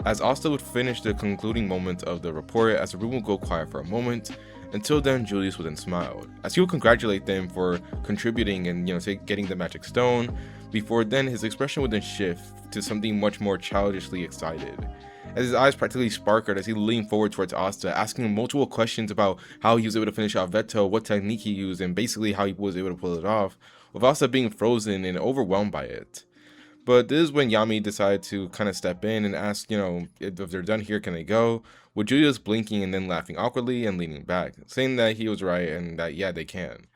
Speaker 1: As Asta would finish the concluding moment of the report, as the room would go quiet for a moment. Until then, Julius would then smile, as he would congratulate them for contributing and getting the magic stone. Before then, his expression would then shift to something much more childishly excited, as his eyes practically sparkled as he leaned forward towards Asta, asking him multiple questions about how he was able to finish off Veto, what technique he used, and basically how he was able to pull it off, with Asta being frozen and overwhelmed by it. But this is when Yami decided to kind of step in and ask, if they're done here, can they go? With Julius blinking and then laughing awkwardly and leaning back, saying that he was right and that, yeah, they can.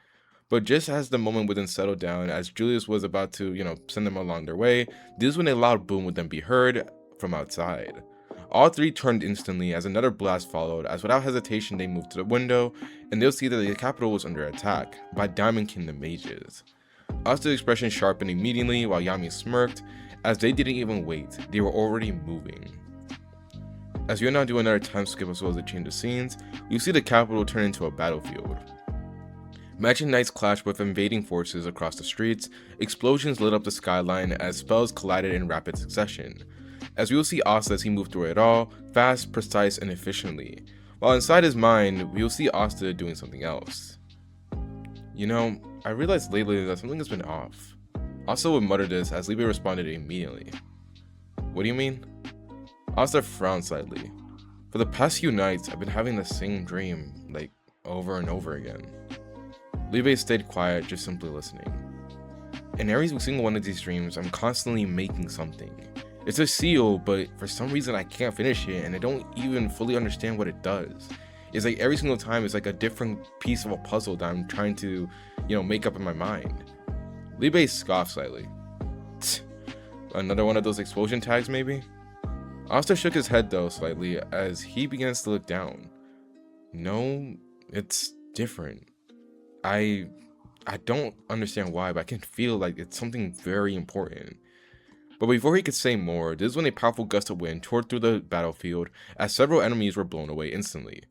Speaker 1: But just as the moment would then settle down, as Julius was about to, send them along their way, this is when a loud boom would then be heard from outside. All three turned instantly as another blast followed, as without hesitation they moved to the window, and they'll see that the capital was under attack by Diamond Kingdom mages. Asta's expression sharpened immediately while Yami smirked, as they didn't even wait, they were already moving. As we are now doing another time skip as well as a change of scenes, you see the capital turn into a battlefield. Magic knights clashed with invading forces across the streets, explosions lit up the skyline as spells collided in rapid succession. As we will see Asta as he moved through it all, fast, precise, and efficiently, while inside his mind, we will see Asta doing something else. I realized lately that something has been off. Asta would mutter this as Liebe responded immediately. What do you mean? Asta frowned slightly. For the past few nights, I've been having the same dream, over and over again. Liebe stayed quiet, just simply listening. In every single one of these dreams, I'm constantly making something. It's a seal, but for some reason I can't finish it, and I don't even fully understand what it does. It's like every single time it's like a different piece of a puzzle that I'm trying to, make up in my mind. Liebe scoffed slightly. Another one of those explosion tags, maybe? Asta shook his head though slightly as he begins to look down. No, it's different. I don't understand why, but I can feel like it's something very important. But before he could say more, this is when a powerful gust of wind tore through the battlefield as several enemies were blown away instantly.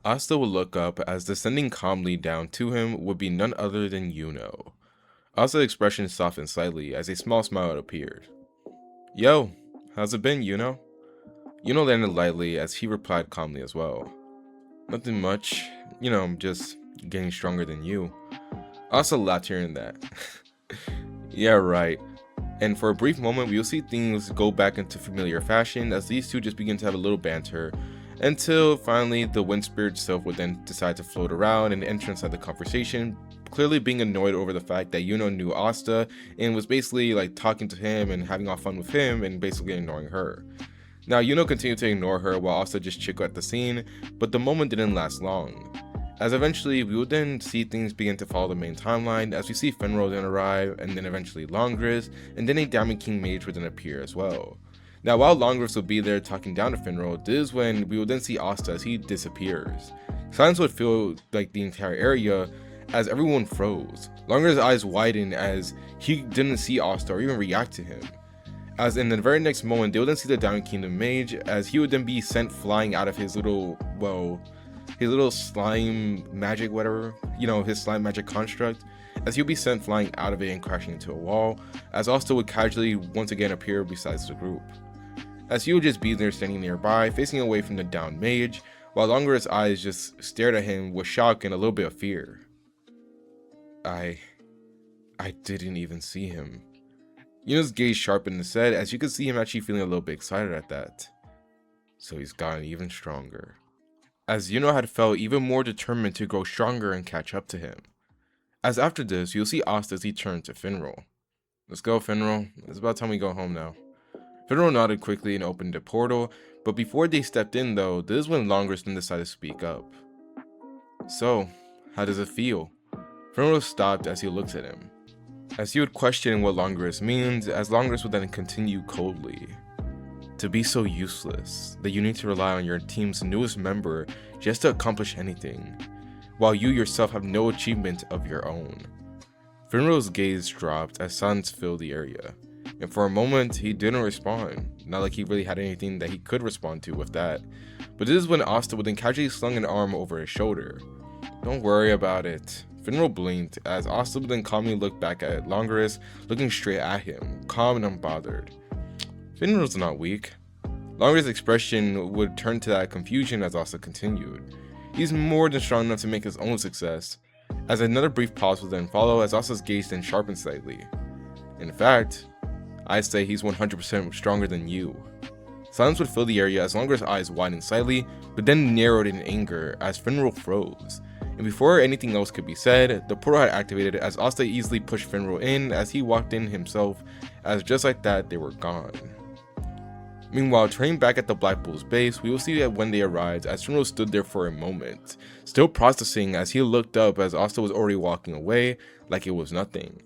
Speaker 1: Asta would look up as descending calmly down to him would be none other than Yuno. Asta's expression softened slightly as a small smile appeared. Yo, how's it been, Yuno? Yuno landed lightly as he replied calmly as well. Nothing much, I'm just getting stronger than you. Asta laughed hearing that. Yeah, right. And for a brief moment, we'll see things go back into familiar fashion as these two just begin to have a little banter, until finally the wind spirit itself would then decide to float around and enter inside the conversation, clearly being annoyed over the fact that Yuno knew Asta and was basically talking to him and having all fun with him and basically ignoring her. Now Yuno continued to ignore her while Asta just chickled at the scene, but the moment didn't last long, as eventually we would then see things begin to follow the main timeline as we see Fenrir then arrive, and then eventually Longris, and then a Diamond King mage would then appear as well. Now while Longris would be there talking down to Fenrir, this is when we would then see Asta as he disappears. Silence would fill the entire area as everyone froze. Longris' eyes widened as he didn't see Asta or even react to him. As in the very next moment, they would then see the Diamond Kingdom mage as he would then be sent flying out of his little slime magic, whatever, his slime magic construct, as he'll be sent flying out of it and crashing into a wall, as Asta would casually once again appear besides the group. As he would just be there standing nearby, facing away from the downed mage, while Longris' eyes just stared at him with shock and a little bit of fear. I didn't even see him. Yuno's gaze sharpened and said, as you could see him actually feeling a little bit excited at that. So he's gotten even stronger. As Yuno had felt even more determined to grow stronger and catch up to him. As after this, you'll see Asta as he turned to Finral. Let's go, Finral. It's about time we go home now. Finral nodded quickly and opened the portal, but before they stepped in though, this is when Longris then decided to speak up. So, how does it feel? Finral stopped as he looked at him. as he would question what Longoris means, as Longoris would then continue coldly. To be so useless that you need to rely on your team's newest member just to accomplish anything, while you yourself have no achievement of your own. Finral's gaze dropped as silence filled the area, and for a moment he didn't respond, not like he really had anything that he could respond to with that. But this is when Asta would then casually slung an arm over his shoulder. "Don't worry about it." Finral blinked as Asta would then calmly look back at Longoris, looking straight at him, calm and unbothered. Finral's not weak. Longoris' expression would turn to that confusion as Asta continued. He's more than strong enough to make his own success, as another brief pause would then follow as Asta's gaze then sharpened slightly. "In fact, I say he's 100% stronger than you." Silence would fill the area as Longoris' eyes widened slightly, but then narrowed in anger as Finral froze. And before anything else could be said, the portal had activated as Asta easily pushed Finral in as he walked in himself, as just like that, they were gone. Meanwhile, turning back at the Black Bull's base, we will see that when they arrived, as Finral stood there for a moment, still processing as he looked up as Asta was already walking away like it was nothing.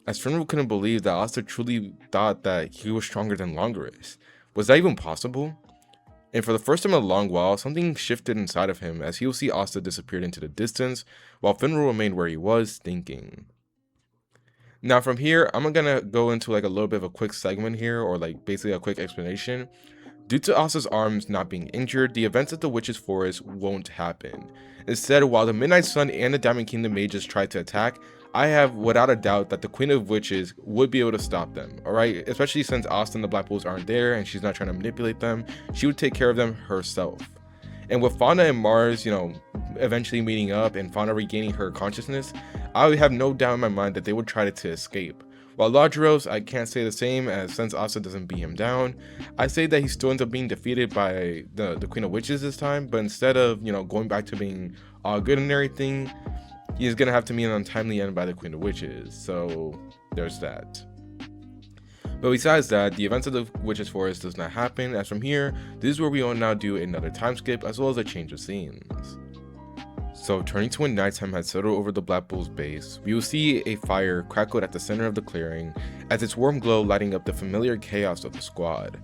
Speaker 1: As Finral couldn't believe that Asta truly thought that he was stronger than Longoris. Was that even possible? And for the first time in a long while, something shifted inside of him as he will see Asta disappeared into the distance, while Finral remained where he was, thinking. Now from here, I'm gonna go into like a little bit of a quick segment here, or like basically a quick explanation. Due to Asta's arms not being injured, the events at the Witch's Forest won't happen. Instead, while the Midnight Sun and the Diamond Kingdom mages try to attack, I have without a doubt that the Queen of Witches would be able to stop them, alright? Especially since Asta and the Black Bulls aren't there and she's not trying to manipulate them, she would take care of them herself. And with Fauna and Mars, eventually meeting up and Fauna regaining her consciousness, I would have no doubt in my mind that they would try to escape. While Lodros, I can't say the same, as since Asta doesn't beat him down, I say that he still ends up being defeated by the Queen of Witches this time, but instead of, going back to being all good and everything, he's gonna have to meet an untimely end by the Queen of Witches, so there's that. But besides that, the events of the Witch's Forest does not happen, as from here, this is where we will now do another time skip as well as a change of scenes. So turning to when nighttime had settled over the Black Bull's base, we will see a fire crackled at the center of the clearing as its warm glow lighting up the familiar chaos of the squad.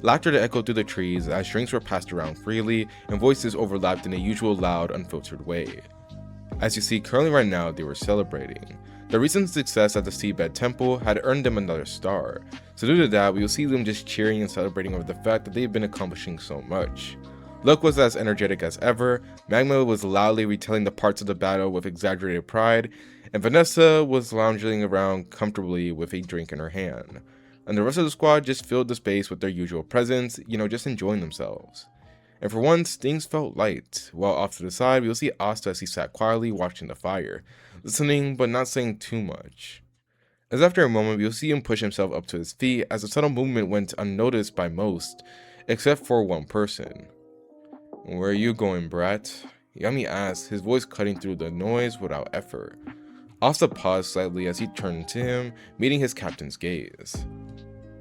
Speaker 1: Laughter that echoed through the trees as drinks were passed around freely and voices overlapped in a usual loud, unfiltered way. As you see currently right now, they were celebrating. The recent success at the Seabed Temple had earned them another star, so due to that we will see them just cheering and celebrating over the fact that they've been accomplishing so much. Luck was as energetic as ever, Magma was loudly retelling the parts of the battle with exaggerated pride, and Vanessa was lounging around comfortably with a drink in her hand. And the rest of the squad just filled the space with their usual presence, just enjoying themselves. And for once, things felt light, while off to the side we will see Asta as he sat quietly watching the fire, listening but not saying too much. As after a moment we will see him push himself up to his feet as a subtle movement went unnoticed by most, except for one person. "Where are you going, brat?" Yami asked, his voice cutting through the noise without effort. Asta paused slightly as he turned to him, meeting his captain's gaze.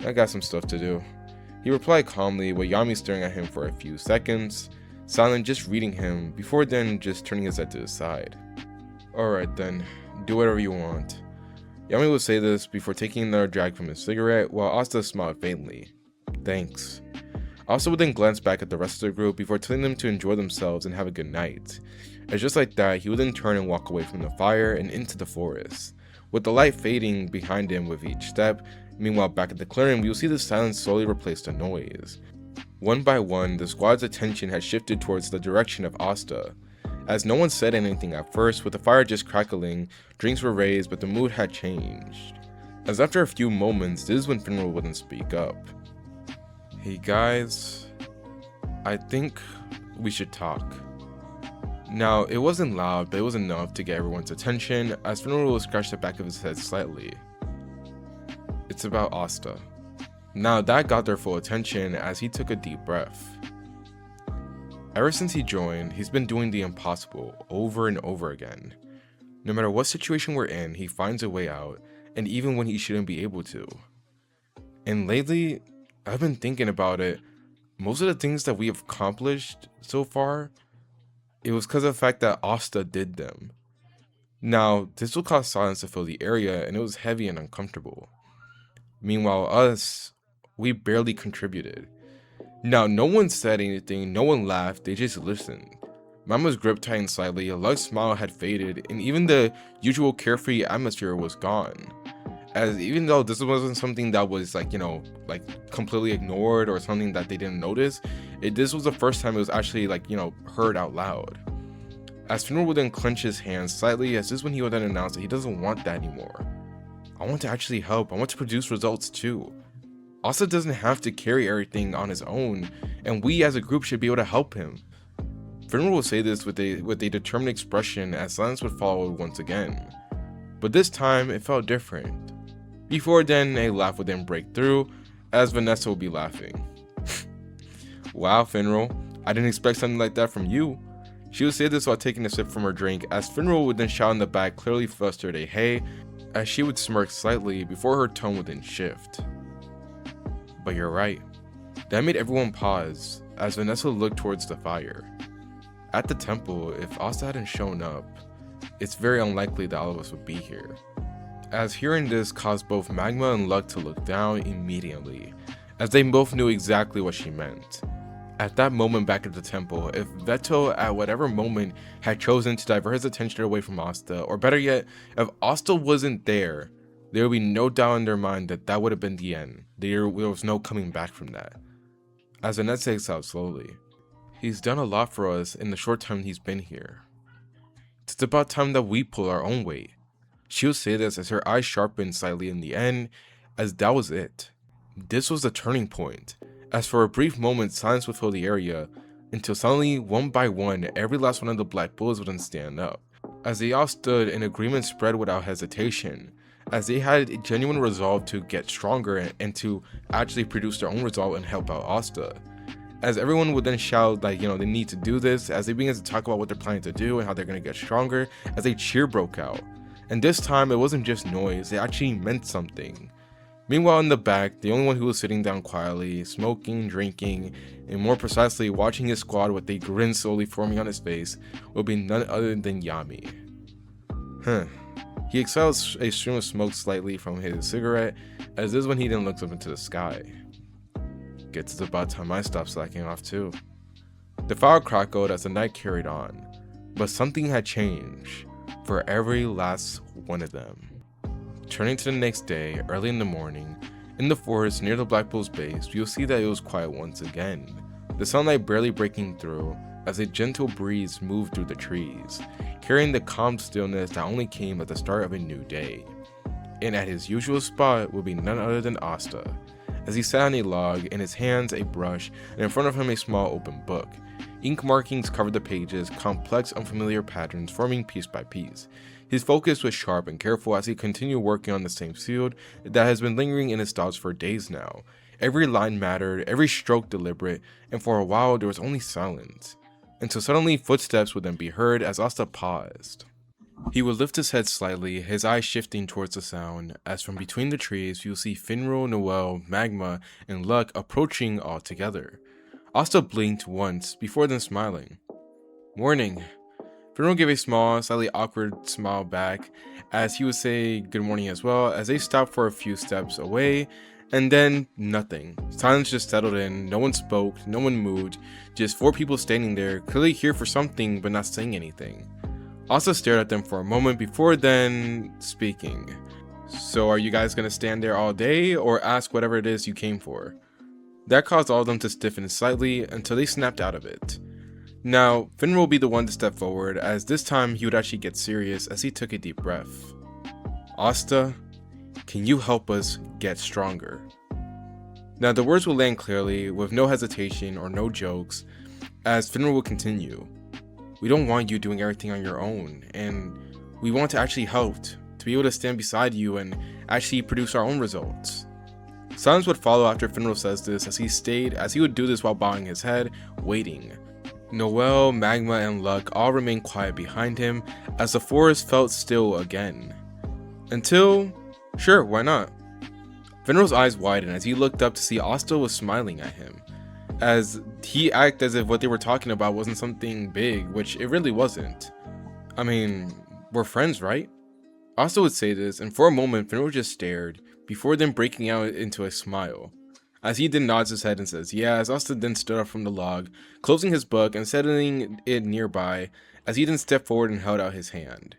Speaker 1: "I got some stuff to do," he replied calmly, with Yami staring at him for a few seconds, silent, just reading him, before then just turning his head to the side. "Alright then, do whatever you want." Yami would say this before taking another drag from his cigarette, while Asta smiled faintly. "Thanks." Asta would then glance back at the rest of the group before telling them to enjoy themselves and have a good night. And just like that, he would then turn and walk away from the fire and into the forest, with the light fading behind him with each step. Meanwhile, back at the clearing, we will see the silence slowly replace the noise. One by one, the squad's attention had shifted towards the direction of Asta. As no one said anything at first, with the fire just crackling, drinks were raised, but the mood had changed. As after a few moments, this is when Finral wouldn't speak up. "Hey guys, I think we should talk." Now, it wasn't loud, but it was enough to get everyone's attention, as Finral scratched the back of his head slightly. "It's about Asta." Now that got their full attention as he took a deep breath. Ever since he joined, he's been doing the impossible over and over again. No matter what situation we're in, he finds a way out, and even when he shouldn't be able to. And lately, I've been thinking about it. Most of the things that we have accomplished so far, it was because of the fact that Asta did them. Now, this will cause silence to fill the area, and it was heavy and uncomfortable. Meanwhile, us, we barely contributed. Now, no one said anything, no one laughed, they just listened. Mama's grip tightened slightly, Luck's smile had faded, and even the usual carefree atmosphere was gone. As even though this wasn't something that was like completely ignored or something that they didn't notice, this was the first time it was actually heard out loud. As Finral would then clench his hands slightly, as this is when he would then announce that he doesn't want that anymore. I want to actually help, I want to produce results too. Asta doesn't have to carry everything on his own, and we as a group should be able to help him. Finral will say this with a determined expression as silence would follow once again. But this time, it felt different. Before then, a laugh would then break through, as Vanessa would be laughing. Wow, Finral, I didn't expect something like that from you. She would say this while taking a sip from her drink, as Finral would then shout in the back, clearly flustered a hey, as she would smirk slightly before her tone would then shift. But you're right. That made everyone pause, as Vanessa looked towards the fire. At the temple, if Asta hadn't shown up, it's very unlikely that all of us would be here. As hearing this caused both Magma and Luck to look down immediately, as they both knew exactly what she meant. At that moment back at the temple, if Veto at whatever moment had chosen to divert his attention away from Asta, or better yet, if Asta wasn't there would be no doubt in their mind that that would have been the end. There was no coming back from that. As Vanessa exhaled slowly, he's done a lot for us in the short time he's been here. It's about time that we pull our own weight. She'll say this as her eyes sharpened slightly in the end, as that was it. This was the turning point, as for a brief moment silence would fill the area, until suddenly, one by one, every last one of the Black Bulls would then stand up. As they all stood, an agreement spread without hesitation, as they had a genuine resolve to get stronger and to actually produce their own result and help out Asta. As everyone would then shout that, they need to do this, as they began to talk about what they're planning to do and how they're going to get stronger, as a cheer broke out. And this time, it wasn't just noise, it actually meant something. Meanwhile, in the back, the only one who was sitting down quietly, smoking, drinking, and more precisely, watching his squad with a grin slowly forming on his face, would be none other than Yami. He exhaled a stream of smoke slightly from his cigarette, as this is when he then looked up into the sky. Guess it's about time I stop slacking off too. The fire crackled as the night carried on, but something had changed for every last one of them. Turning to the next day, early in the morning, in the forest near the Black Bull's base, you'll see that it was quiet once again, the sunlight barely breaking through as a gentle breeze moved through the trees, carrying the calm stillness that only came at the start of a new day. And at his usual spot would be none other than Asta, as he sat on a log, in his hands a brush, and in front of him a small open book. Ink markings covered the pages, complex unfamiliar patterns forming piece by piece. His focus was sharp and careful as he continued working on the same field that has been lingering in his thoughts for days now. Every line mattered, every stroke deliberate, and for a while there was only silence. Until suddenly footsteps would then be heard as Asta paused. He would lift his head slightly, his eyes shifting towards the sound, as from between the trees you'll see Finral, Noel, Magma, and Luck approaching all together. Asta blinked once, before then smiling. Morning. Finral gave a small, slightly awkward smile back, as he would say good morning as well, as they stopped for a few steps away, and then nothing. Silence just settled in, no one spoke, no one moved, just four people standing there, clearly here for something but not saying anything. Asta stared at them for a moment before then speaking. So are you guys gonna stand there all day or ask whatever it is you came for? That caused all of them to stiffen slightly until they snapped out of it. Now, Finral will be the one to step forward, as this time he would actually get serious as he took a deep breath. Asta, can you help us get stronger? Now the words will land clearly, with no hesitation or no jokes, as Finral will continue. We don't want you doing everything on your own, and we want to actually help, to be able to stand beside you and actually produce our own results. Silence would follow after Finral says this, as he would do this while bowing his head, waiting. Noel, Magma, and Luck all remained quiet behind him, as the forest felt still again. Until, sure, why not? Finral's eyes widened as he looked up to see Asta was smiling at him, as he acted as if what they were talking about wasn't something big, which it really wasn't. I mean, We're friends, right? Asta would say this, and for a moment Finro just stared, before then breaking out into a smile. As he then nods his head and says yes, Asta then stood up from the log, closing his book and settling it nearby, as he then stepped forward and held out his hand.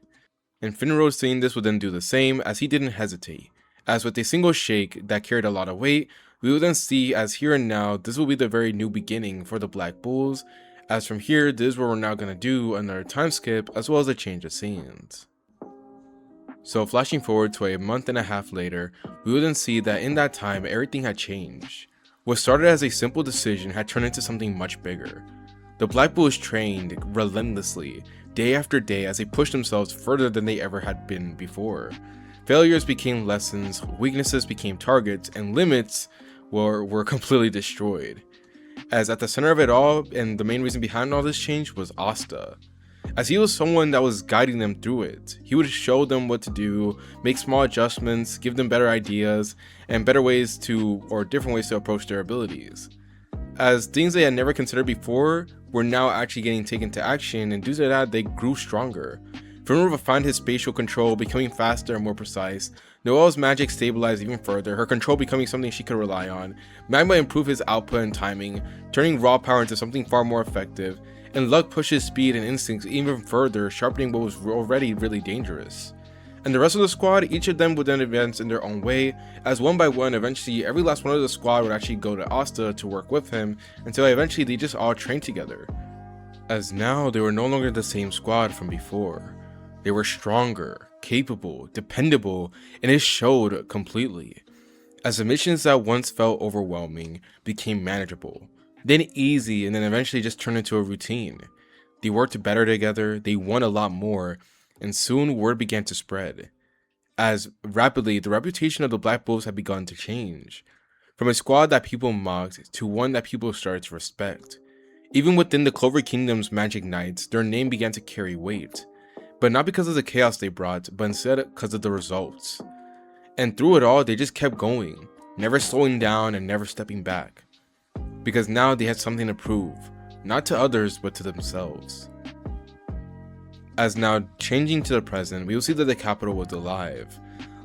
Speaker 1: And Finro, seeing this, would then do the same, as he didn't hesitate, as with a single shake that carried a lot of weight, we will then see as here and now this will be the very new beginning for the Black Bulls, as from here this is where we're now going to do another time skip as well as a change of scenes. So flashing forward to a month and a half later, we will then see that in that time everything had changed. What started as a simple decision had turned into something much bigger. The Black Bulls trained relentlessly, day after day, as they pushed themselves further than they ever had been before. Failures became lessons, weaknesses became targets, and limits were completely destroyed. As at the center of it all, and the main reason behind all this change, was Asta. As he was someone that was guiding them through it. He would show them what to do, make small adjustments, give them better ideas, and better ways to, or different ways to approach their abilities. As things they had never considered before were now actually getting taken to action, and due to that, they grew stronger. Finro refined his spatial control, becoming faster and more precise. Noelle's magic stabilized even further, her control becoming something she could rely on. Magma improved his output and timing, turning raw power into something far more effective. And Luck pushed his speed and instincts even further, sharpening what was already really dangerous. And the rest of the squad, each of them would then advance in their own way, as one by one, eventually every last one of the squad would actually go to Asta to work with him, until eventually they just all trained together. As now, they were no longer the same squad from before. They were stronger, capable, dependable, and it showed completely. As the missions that once felt overwhelming became manageable, then easy, and then eventually just turned into a routine. They worked better together, they won a lot more, and soon word began to spread. As rapidly, the reputation of the Black Bulls had begun to change. From a squad that people mocked, to one that people started to respect. Even within the Clover Kingdom's Magic Knights, their name began to carry weight. But not because of the chaos they brought, but instead because of the results. And through it all, they just kept going, never slowing down and never stepping back. Because now they had something to prove, not to others, but to themselves. As now changing to the present, we will see that the capital was alive.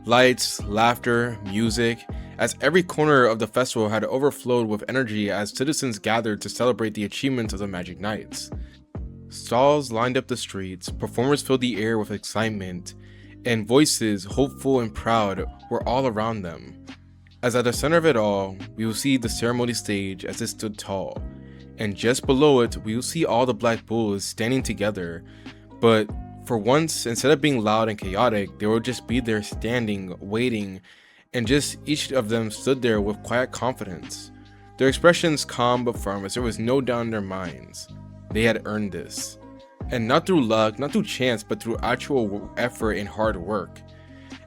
Speaker 1: Lights, laughter, music, as every corner of the festival had overflowed with energy as citizens gathered to celebrate the achievements of the Magic Knights. Stalls lined up the streets, performers filled the air with excitement, and voices, hopeful and proud, were all around them. As at the center of it all, we will see the ceremony stage as it stood tall, and just below it, we will see all the Black Bulls standing together, but for once, instead of being loud and chaotic, they would just be there standing, waiting, and just each of them stood there with quiet confidence. Their expressions calm but firm, as there was no doubt in their minds. They had earned this. And not through luck, not through chance, but through actual effort and hard work.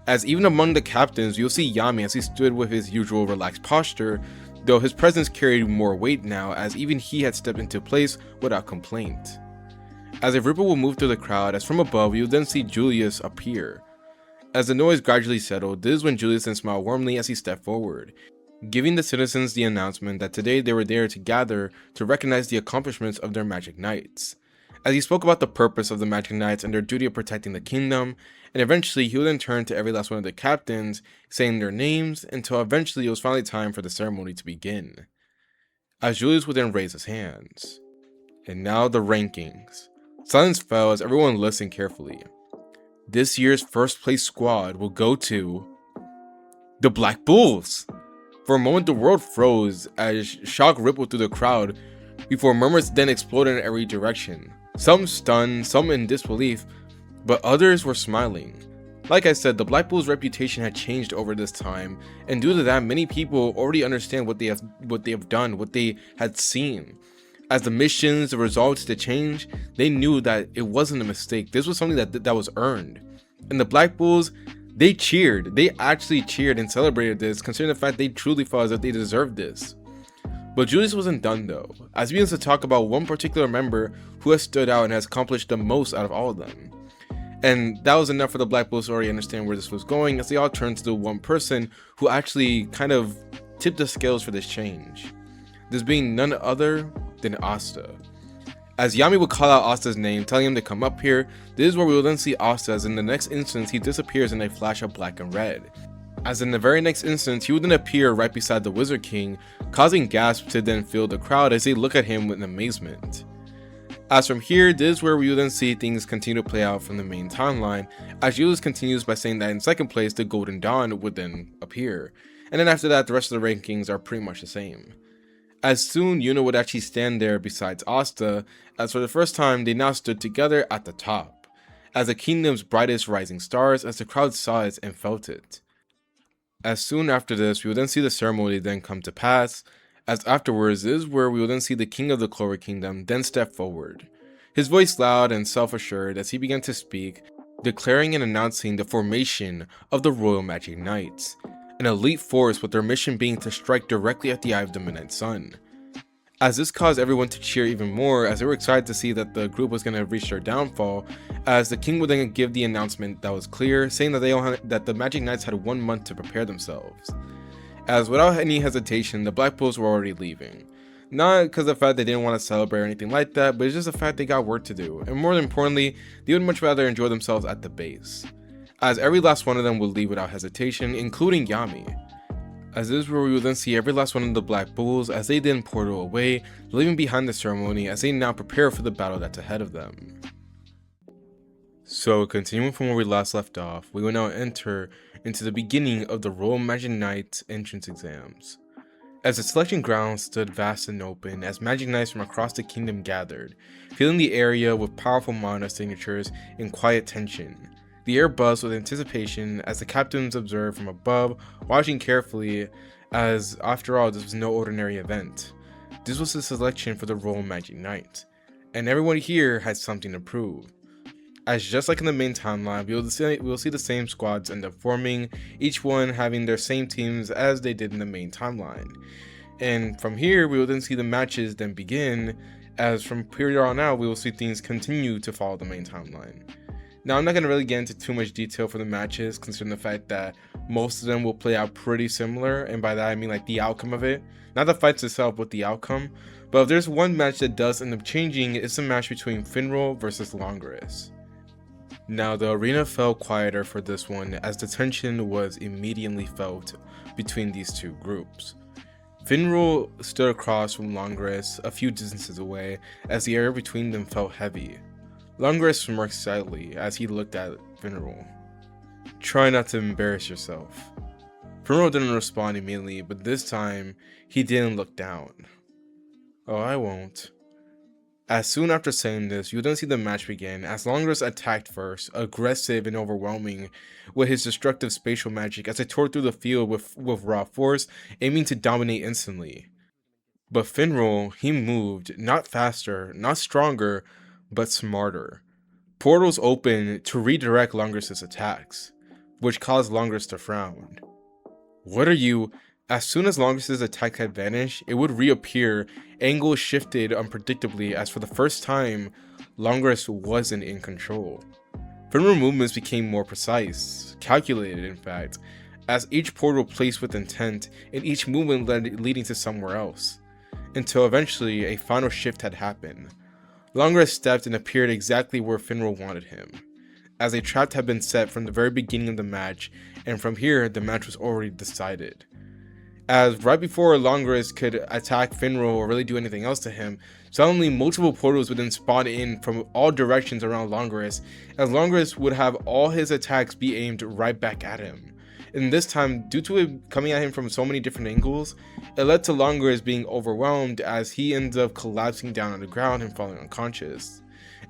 Speaker 1: As even among the captains, you'll see Yami as he stood with his usual relaxed posture, though his presence carried more weight now, as even he had stepped into place without complaint. As a ripple will move through the crowd, as from above, you'll then see Julius appear. As the noise gradually settled, this is when Julius then smiled warmly as he stepped forward, giving the citizens the announcement that today they were there to gather to recognize the accomplishments of their Magic Knights. As he spoke about the purpose of the Magic Knights and their duty of protecting the kingdom, and eventually he would then turn to every last one of the captains, saying their names, until eventually it was finally time for the ceremony to begin. As Julius would then raise his hands. And now the rankings. Silence fell as everyone listened carefully. This year's first place squad will go to the Black Bulls. For a moment the world froze as shock rippled through the crowd before murmurs then exploded in every direction. Some stunned, some in disbelief, but others were smiling. Like I said, the Black Bulls' reputation had changed over this time, and due to that, many people already understand what they have done, what they had seen. As the missions, the results, the change, they knew that it wasn't a mistake. This was something that was earned. And the Black Bulls, they cheered. They actually cheered and celebrated this, considering the fact they truly felt as if they deserved this. But Julius wasn't done though, as he begins to talk about one particular member who has stood out and has accomplished the most out of all of them. And that was enough for the Black Bulls to already understand where this was going, as they all turned to the one person who actually kind of tipped the scales for this change. This being none other than Asta. As Yami would call out Asta's name, telling him to come up here, this is where we will then see Asta, as in the next instance he disappears in a flash of black and red. As in the very next instance, he would then appear right beside the Wizard King, causing gasps to then fill the crowd as they look at him with amazement. As from here, this is where we will then see things continue to play out from the main timeline, as Julius continues by saying that in second place the Golden Dawn would then appear, and then after that the rest of the rankings are pretty much the same. As soon Yuna would actually stand there besides Asta, as for the first time they now stood together at the top, as the kingdom's brightest rising stars, as the crowd saw it and felt it. As soon after this, we will then see the ceremony then come to pass, as afterwards this is where we will then see the king of the Clover Kingdom then step forward, his voice loud and self-assured as he began to speak, declaring and announcing the formation of the Royal Magic Knights, an elite force with their mission being to strike directly at the eye of the Midnight Sun. As this caused everyone to cheer even more, as they were excited to see that the group was going to reach their downfall, as the king would then give the announcement that was clear, saying that that the Magic Knights had 1 month to prepare themselves. As without any hesitation, the Black Bulls were already leaving. Not because of the fact they didn't want to celebrate or anything like that, but it's just the fact they got work to do, and more importantly, they would much rather enjoy themselves at the base. As every last one of them would leave without hesitation, including Yami. As this is where we will then see every last one of the Black Bulls as they then portal away, leaving behind the ceremony as they now prepare for the battle that's ahead of them. So continuing from where we last left off, we will now enter into the beginning of the Royal Magic Knights entrance exams. As the selection grounds stood vast and open as Magic Knights from across the kingdom gathered, filling the area with powerful mana signatures and quiet tension. The air buzzed with anticipation as the captains observed from above, watching carefully, as after all this was no ordinary event. This was the selection for the Royal Magic Knight, and everyone here had something to prove. As just like in the main timeline, we will see the same squads end up forming, each one having their same teams as they did in the main timeline. And from here, we will then see the matches then begin, as from here on out, we will see things continue to follow the main timeline. Now, I'm not going to really get into too much detail for the matches, considering the fact that most of them will play out pretty similar, and by that I mean like the outcome of it. Not the fights itself, but the outcome. But if there's one match that does end up changing, it's the match between Finral versus Longoris. Now, the arena felt quieter for this one, as the tension was immediately felt between these two groups. Finral stood across from Longoris, a few distances away, as the air between them felt heavy. Longoris smirked slightly as he looked at Finral. "Try not to embarrass yourself." Finral didn't respond immediately, but this time, he didn't look down. "Oh, I won't." As soon after saying this, you then see the match begin as Longoris attacked first, aggressive and overwhelming with his destructive spatial magic as it tore through the field with raw force, aiming to dominate instantly. But Finral, he moved, not faster, not stronger, but smarter. Portals opened to redirect Longoris' attacks, which caused Longoris to frown. "What are you?" As soon as Longoris' attack had vanished, it would reappear, angles shifted unpredictably as for the first time, Longoris wasn't in control. Finral movements became more precise, calculated in fact, as each portal placed with intent and each movement leading to somewhere else, until eventually a final shift had happened. Longoris stepped and appeared exactly where Finral wanted him, as a trap had been set from the very beginning of the match, and from here the match was already decided. As right before Longoris could attack Finral or really do anything else to him, suddenly multiple portals would then spawn in from all directions around Longoris, as Longoris would have all his attacks be aimed right back at him. And this time, due to it coming at him from so many different angles, it led to Longoris being overwhelmed as he ends up collapsing down on the ground and falling unconscious,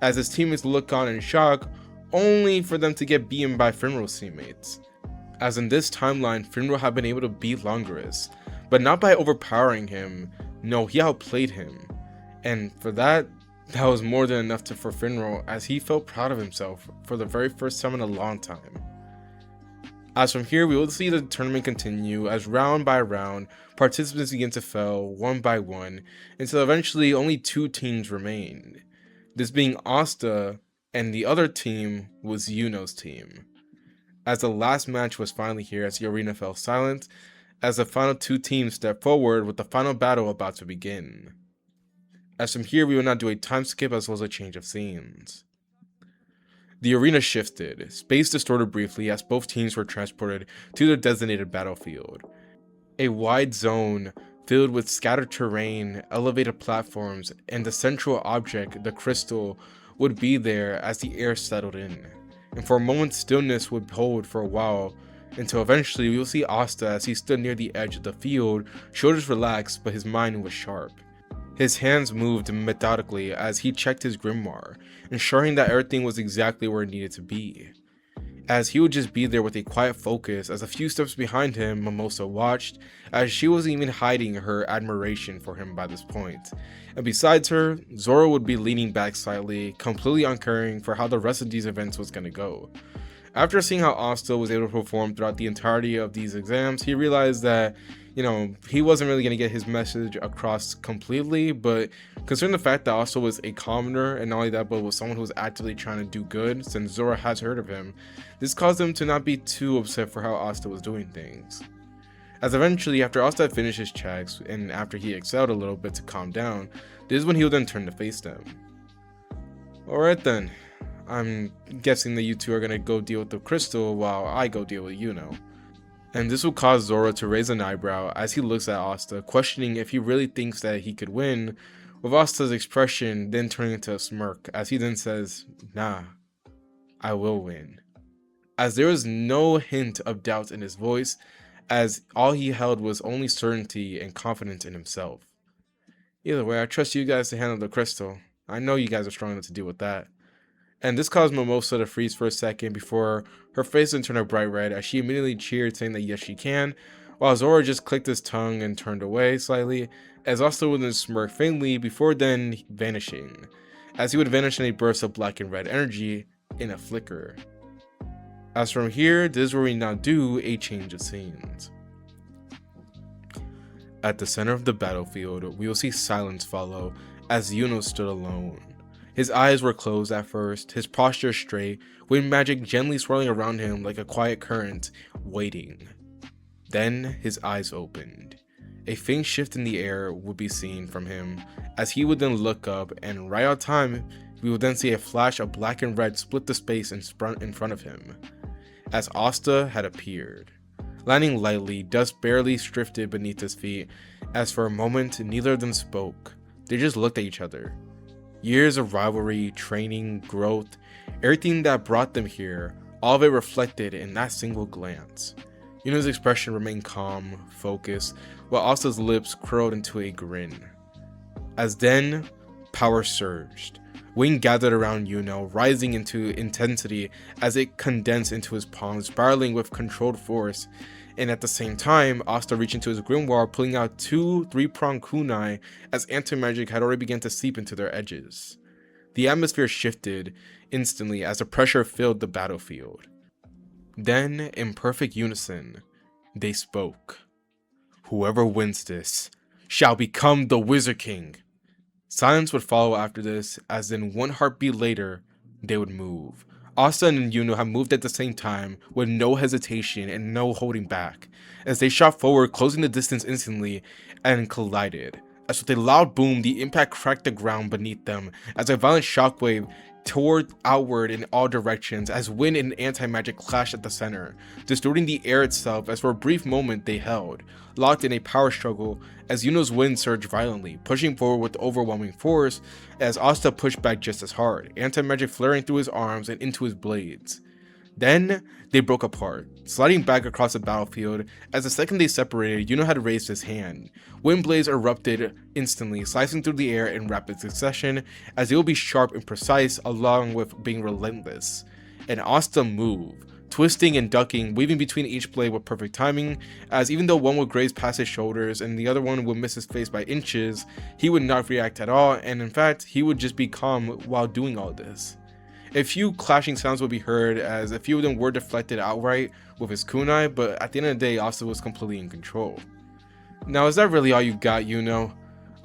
Speaker 1: as his teammates look on in shock, only for them to get beaten by Finral's teammates. As in this timeline, Finral had been able to beat Longoris, but not by overpowering him, no, he outplayed him. And for that was more than enough for Finral, as he felt proud of himself for the very first time in a long time. As from here, we will see the tournament continue as round by round, participants begin to fail one by one, until eventually only 2 teams remained. This being Asta, and the other team was Yuno's team. As the last match was finally here as the arena fell silent, as the final 2 teams stepped forward with the final battle about to begin. as from here we will now do a time skip as well as a change of scenes. The arena shifted, space distorted briefly as both teams were transported to their designated battlefield. A wide zone filled with scattered terrain, elevated platforms, and the central object, the crystal, would be there as the air settled in. And for a moment stillness would hold for a while, until eventually we will see Asta as he stood near the edge of the field, shoulders relaxed but his mind was sharp. His hands moved methodically as he checked his grimoire, ensuring that everything was exactly where it needed to be. As he would just be there with a quiet focus as a few steps behind him, Mimosa watched, as she wasn't even hiding her admiration for him by this point. And besides her, Zoro would be leaning back slightly, completely uncaring for how the rest of these events was gonna go. After seeing how Asta was able to perform throughout the entirety of these exams, he realized that, he wasn't really going to get his message across completely, but considering the fact that Asta was a commoner, and not only that, but was someone who was actively trying to do good, since Zoro has heard of him, this caused him to not be too upset for how Asta was doing things. As eventually, after Asta had finished his checks, and after he excelled a little bit to calm down, this is when he would then turn to face them. Alright then. I'm guessing that you two are gonna go deal with the crystal while I go deal with Yuno. And this will cause Zoro to raise an eyebrow as he looks at Asta, questioning if he really thinks that he could win, with Asta's expression then turning into a smirk as he then says, "Nah, I will win." As there was no hint of doubt in his voice, as all he held was only certainty and confidence in himself. Either way, I trust you guys to handle the crystal. I know you guys are strong enough to deal with that. And this caused Mimosa to freeze for a second before her face would turn a bright red as she immediately cheered, saying that yes she can, while Zoro just clicked his tongue and turned away slightly, as Asta would then smirk faintly before then vanishing, as he would vanish in a burst of black and red energy in a flicker. As from here, this is where we now do a change of scenes. At the center of the battlefield, we will see silence follow as Yuno stood alone. His eyes were closed at first, his posture straight, wind magic gently swirling around him like a quiet current, waiting. Then his eyes opened. A faint shift in the air would be seen from him, as he would then look up, and right on time, we would then see a flash of black and red split the space in front of him, as Asta had appeared. Landing lightly, dust barely drifted beneath his feet, as for a moment, neither of them spoke. They just looked at each other. Years of rivalry, training, growth, everything that brought them here, all of it reflected in that single glance. Yuno's expression remained calm, focused, while Asta's lips curled into a grin. As then, power surged. Wind gathered around Yuno, rising into intensity as it condensed into his palms, spiraling with controlled force. And at the same time, Asta reached into his grimoire, pulling out two 3-pronged kunai as anti-magic had already begun to seep into their edges. The atmosphere shifted instantly as the pressure filled the battlefield. Then, in perfect unison, they spoke. "Whoever wins this shall become the Wizard King." Silence would follow after this, as in one heartbeat later, they would move. Asta and Yuno have moved at the same time, with no hesitation and no holding back, as they shot forward, closing the distance instantly, and collided. As with a loud boom, the impact cracked the ground beneath them, as a violent shockwave tore outward in all directions, as wind and anti-magic clashed at the center, distorting the air itself. As for a brief moment they held, locked in a power struggle, as Yuno's wind surged violently, pushing forward with overwhelming force, as Asta pushed back just as hard, anti-magic flaring through his arms and into his blades. Then, they broke apart, sliding back across the battlefield. As the second they separated, Yuno had raised his hand. Wind blades erupted instantly, slicing through the air in rapid succession, as they will be sharp and precise along with being relentless. And Asta moved, twisting and ducking, weaving between each blade with perfect timing, as even though one would graze past his shoulders and the other one would miss his face by inches, he would not react at all, and in fact, he would just be calm while doing all this. A few clashing sounds would be heard, as a few of them were deflected outright with his kunai, but at the end of the day, Asta was completely in control. Now, is that really all you got, Yuno?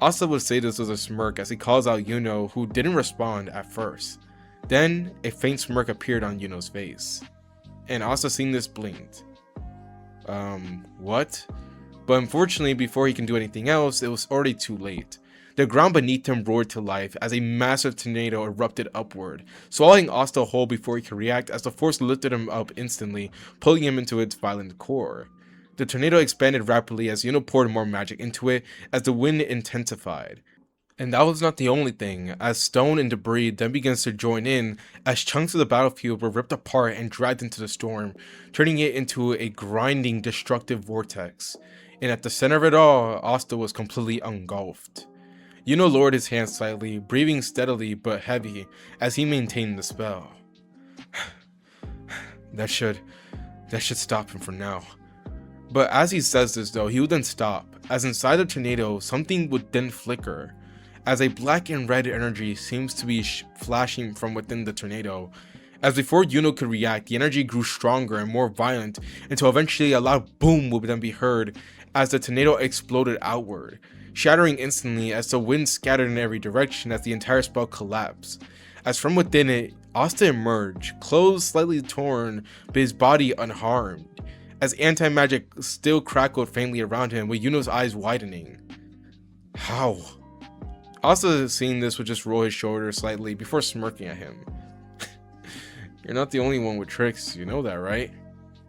Speaker 1: Asta would say this with a smirk as he calls out Yuno, who didn't respond at first. Then, a faint smirk appeared on Yuno's face, and Asta seeing this blinked. What? But unfortunately, before he can do anything else, it was already too late. The ground beneath him roared to life as a massive tornado erupted upward, swallowing Asta whole before he could react as the force lifted him up instantly, pulling him into its violent core. The tornado expanded rapidly as Yuno poured more magic into it as the wind intensified. And that was not the only thing, as stone and debris then begins to join in as chunks of the battlefield were ripped apart and dragged into the storm, turning it into a grinding, destructive vortex. And at the center of it all, Asta was completely engulfed. Yuno lowered his hand slightly, breathing steadily but heavy as he maintained the spell. That should stop him for now. But as he says this though, he would then stop, as inside the tornado, something would then flicker, as a black and red energy seems to be flashing from within the tornado. As before Yuno could react, the energy grew stronger and more violent until eventually a loud boom would then be heard as the tornado exploded outward, shattering instantly as the wind scattered in every direction as the entire spell collapsed. As from within it, Asta emerged, clothes slightly torn, but his body unharmed, as anti-magic still crackled faintly around him with Yuno's eyes widening. How? Asta, seeing this, would just roll his shoulders slightly before smirking at him. You're not the only one with tricks, you know that, right?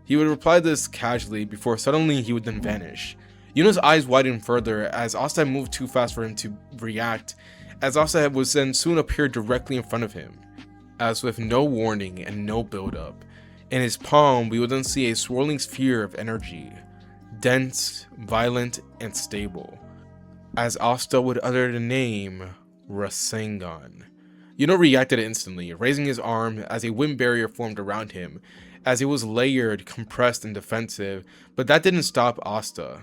Speaker 1: He would reply this casually before suddenly he would then vanish. Yuno's eyes widened further as Asta moved too fast for him to react, as Asta would then soon appear directly in front of him. As with no warning and no build-up, in his palm we would then see a swirling sphere of energy, dense, violent, and stable, as Asta would utter the name Rasengan. Yuno reacted instantly, raising his arm as a wind barrier formed around him, as it was layered, compressed, and defensive, but that didn't stop Asta,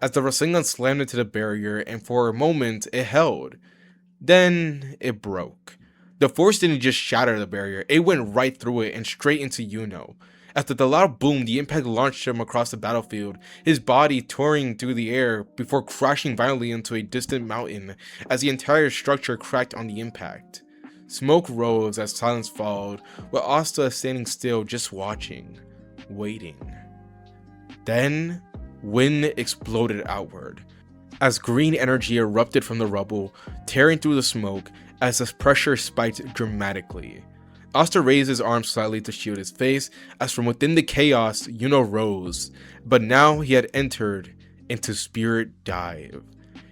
Speaker 1: as the Rasengan slammed into the barrier and for a moment it held. Then it broke. The force didn't just shatter the barrier, it went right through it and straight into Yuno. After the loud boom, the impact launched him across the battlefield, his body tearing through the air before crashing violently into a distant mountain as the entire structure cracked on the impact. Smoke rose as silence followed, with Asta standing still just watching, waiting. Then, wind exploded outward, as green energy erupted from the rubble, tearing through the smoke as the pressure spiked dramatically. Asta raised his arm slightly to shield his face, as from within the chaos, Yuno rose, but now he had entered into Spirit Dive.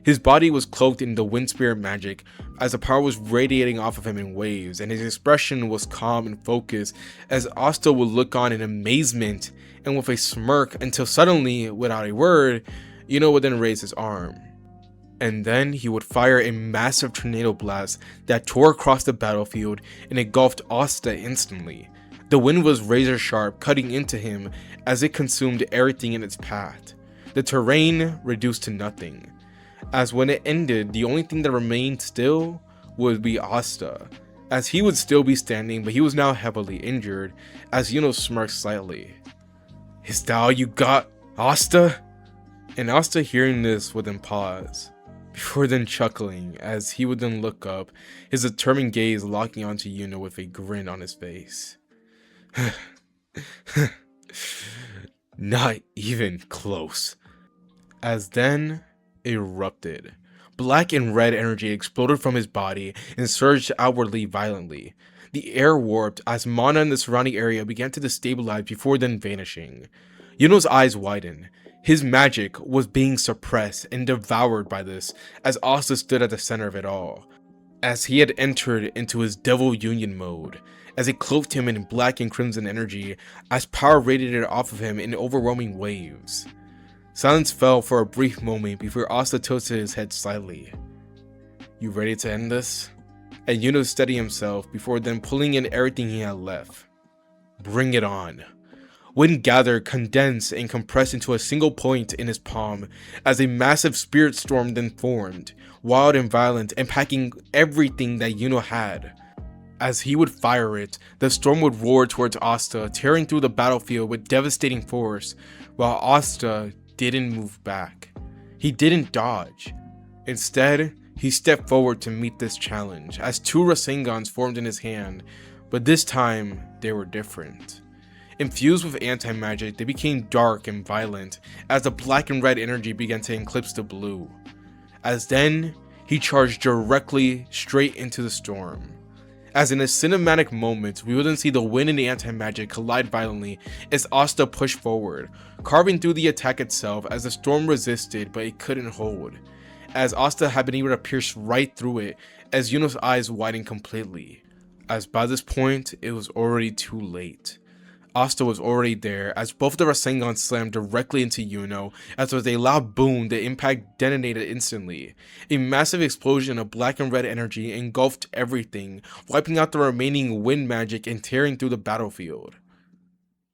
Speaker 1: His body was cloaked in the wind spirit magic, as the power was radiating off of him in waves, and his expression was calm and focused, as Asta would look on in amazement and with a smirk until suddenly, without a word, Yuno would then raise his arm. And then he would fire a massive tornado blast that tore across the battlefield and engulfed Asta instantly. The wind was razor sharp, cutting into him as it consumed everything in its path. The terrain reduced to nothing, as when it ended, the only thing that remained still would be Asta, as he would still be standing, but he was now heavily injured, as Yuno smirked slightly. Is that all you got, Asta? And Asta, hearing this, would then pause, before then chuckling as he would then look up, his determined gaze locking onto Yuno with a grin on his face. Not even close. As then erupted. Black and red energy exploded from his body and surged outwardly violently. The air warped as mana in the surrounding area began to destabilize before then vanishing. Yuno's eyes widened. His magic was being suppressed and devoured by this, as Asta stood at the center of it all, as he had entered into his Devil Union mode, as it cloaked him in black and crimson energy, as power radiated off of him in overwhelming waves. Silence fell for a brief moment before Asta tilted his head slightly. You ready to end this? And Yuno steadied himself before then pulling in everything he had left. Bring it on. Wind gathered, condensed, and compressed into a single point in his palm, as a massive spirit storm then formed, wild and violent, and packing everything that Yuno had. As he would fire it, the storm would roar towards Asta, tearing through the battlefield with devastating force, while Asta didn't move back. He didn't dodge. Instead, he stepped forward to meet this challenge, as two Rasengans formed in his hand, but this time, they were different. Infused with anti-magic, they became dark and violent as the black and red energy began to eclipse the blue. As then, he charged directly straight into the storm. As in a cinematic moment, we wouldn't see the wind and the anti-magic collide violently as Asta pushed forward, carving through the attack itself as the storm resisted but it couldn't hold, as Asta had been able to pierce right through it as Yuno's eyes widened completely, as by this point it was already too late. Asta was already there as both of the Rasengan slammed directly into Yuno as there was a loud boom. The impact detonated instantly. A massive explosion of black and red energy engulfed everything, wiping out the remaining wind magic and tearing through the battlefield.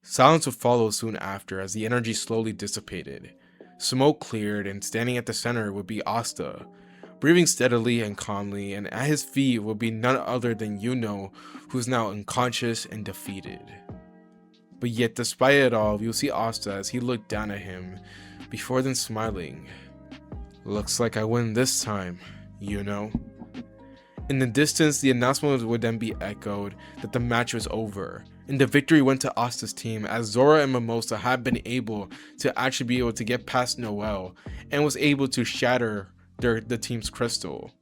Speaker 1: Silence would follow soon after as the energy slowly dissipated. Smoke cleared and standing at the center would be Asta, breathing steadily and calmly, and at his feet would be none other than Yuno, who's now unconscious and defeated. But yet, despite it all, you'll see Asta as he looked down at him, before then smiling. Looks like I win this time, Yuno. In the distance, the announcement would then be echoed that the match was over, and the victory went to Asta's team as Zora and Mimosa had been able to actually be able to get past Noelle, and was able to shatter the team's crystal.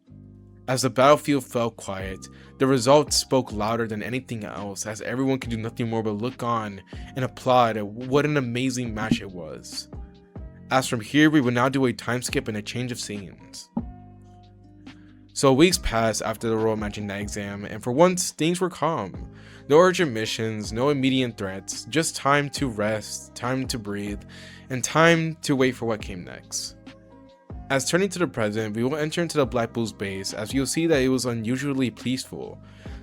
Speaker 1: As the battlefield fell quiet, the results spoke louder than anything else as everyone could do nothing more but look on and applaud at what an amazing match it was. As from here, we will now do a time skip and a change of scenes. So weeks passed after the Royal Magic Night exam, and for once, things were calm. No urgent missions, no immediate threats, just time to rest, time to breathe, and time to wait for what came next. As turning to the present, we will enter into the Black Bulls base as you'll see that it was unusually peaceful.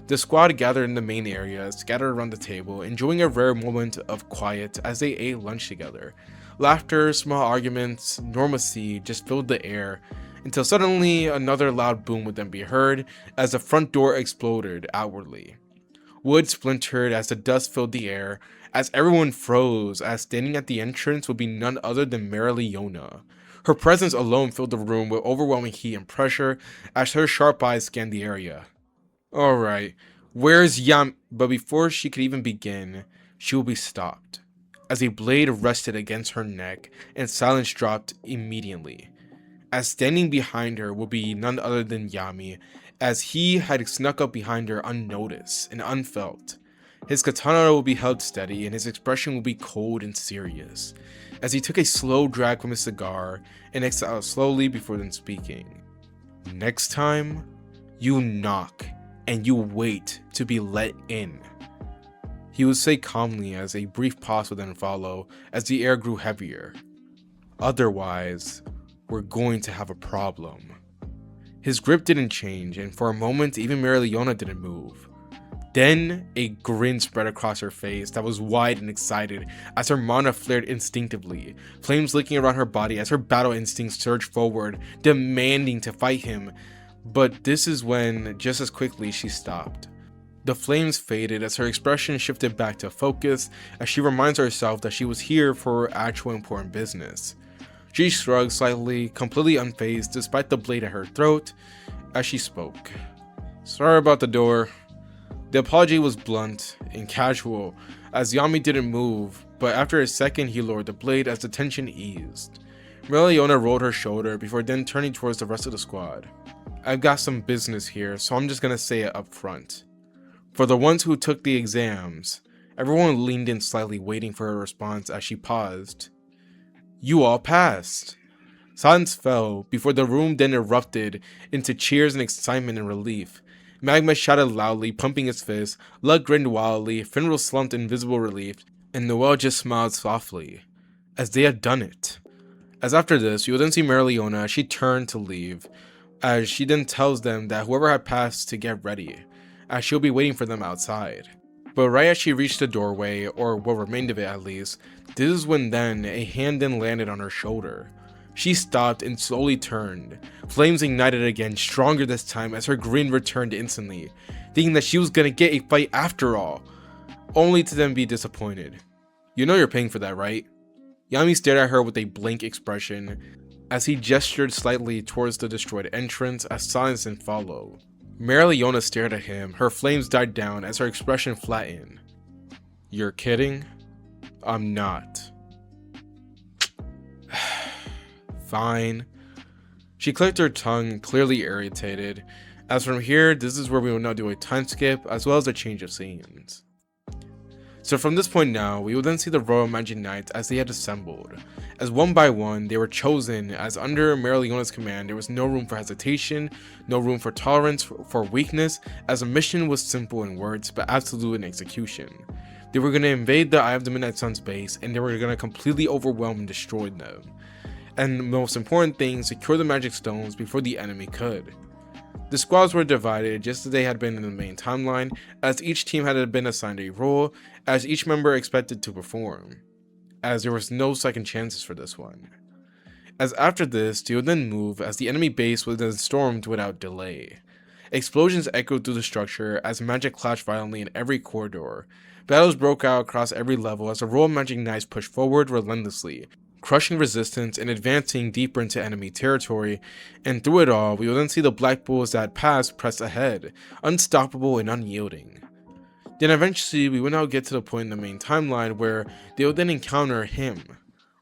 Speaker 1: The squad gathered in the main area, scattered around the table, enjoying a rare moment of quiet as they ate lunch together. Laughter, small arguments, normalcy just filled the air, until suddenly another loud boom would then be heard as the front door exploded outwardly. Wood splintered as the dust filled the air, as everyone froze as standing at the entrance would be none other than Leona. Her presence alone filled the room with overwhelming heat and pressure as her sharp eyes scanned the area. Alright, where's Yam? But before she could even begin, she will be stopped, as a blade rested against her neck and silence dropped immediately. As standing behind her will be none other than Yami, as he had snuck up behind her unnoticed and unfelt. His katana will be held steady and his expression will be cold and serious, as he took a slow drag from his cigar and exhaled slowly before then speaking. Next time, you knock and you wait to be let in. He would say calmly as a brief pause would then follow as the air grew heavier. Otherwise, we're going to have a problem. His grip didn't change, and for a moment even Leona didn't move. Then, a grin spread across her face that was wide and excited as her mana flared instinctively, flames licking around her body as her battle instincts surged forward, demanding to fight him. But this is when, just as quickly, she stopped. The flames faded as her expression shifted back to focus as she reminds herself that she was here for actual important business. She shrugged slightly, completely unfazed despite the blade at her throat, as she spoke. Sorry about the door. The apology was blunt and casual, as Yami didn't move, but after a second he lowered the blade as the tension eased. Leona rolled her shoulder before then turning towards the rest of the squad. I've got some business here, so I'm just gonna say it up front. For the ones who took the exams, everyone leaned in slightly waiting for her response as she paused. You all passed. Silence fell before the room then erupted into cheers and excitement and relief. Magma shouted loudly, pumping his fist, Lug grinned wildly, Finral slumped in visible relief, and Noelle just smiled softly, as they had done it. As after this, you will then see Leona as she turned to leave, as she then tells them that whoever had passed to get ready, as she'll be waiting for them outside. But right as she reached the doorway, or what remained of it at least, this is when then a hand then landed on her shoulder. She stopped and slowly turned. Flames ignited again, stronger this time as her grin returned instantly, thinking that she was gonna get a fight after all, only to then be disappointed. You know you're paying for that, right? Yami stared at her with a blank expression as he gestured slightly towards the destroyed entrance as silence then followed. Leona stared at him, her flames died down as her expression flattened. You're kidding? I'm not. Fine. She clicked her tongue, clearly irritated. As from here, this is where we will now do a time skip as well as a change of scenes. So from this point now, we will then see the Royal Magic Knights as they had assembled. As one by one, they were chosen, as under Mereoleona's command, there was no room for hesitation, no room for tolerance, for weakness, as the mission was simple in words, but absolute in execution. They were going to invade the Eye of the Midnight Sun's base, and they were going to completely overwhelm and destroy them. And the most important thing, secure the magic stones before the enemy could. The squads were divided just as they had been in the main timeline, as each team had been assigned a role, as each member expected to perform, as there was no second chances for this one. As after this, they would then move as the enemy base was then stormed without delay. Explosions echoed through the structure as magic clashed violently in every corridor. Battles broke out across every level as the Royal Magic Knights pushed forward relentlessly, crushing resistance and advancing deeper into enemy territory, and through it all, we will then see the Black Bulls that passed press ahead, unstoppable and unyielding. Then eventually, we will now get to the point in the main timeline where they will then encounter him,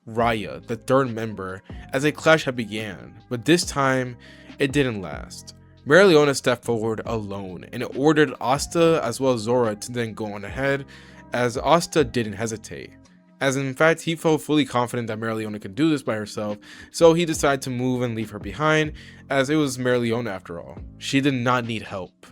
Speaker 1: Raya, the third member, as a clash had began, but this time, it didn't last. Mereoleona stepped forward alone, and ordered Asta as well as Zora to then go on ahead, as Asta didn't hesitate. As in fact, he felt fully confident that Mereoleona could do this by herself, so he decided to move and leave her behind, as it was Mereoleona after all. She did not need help.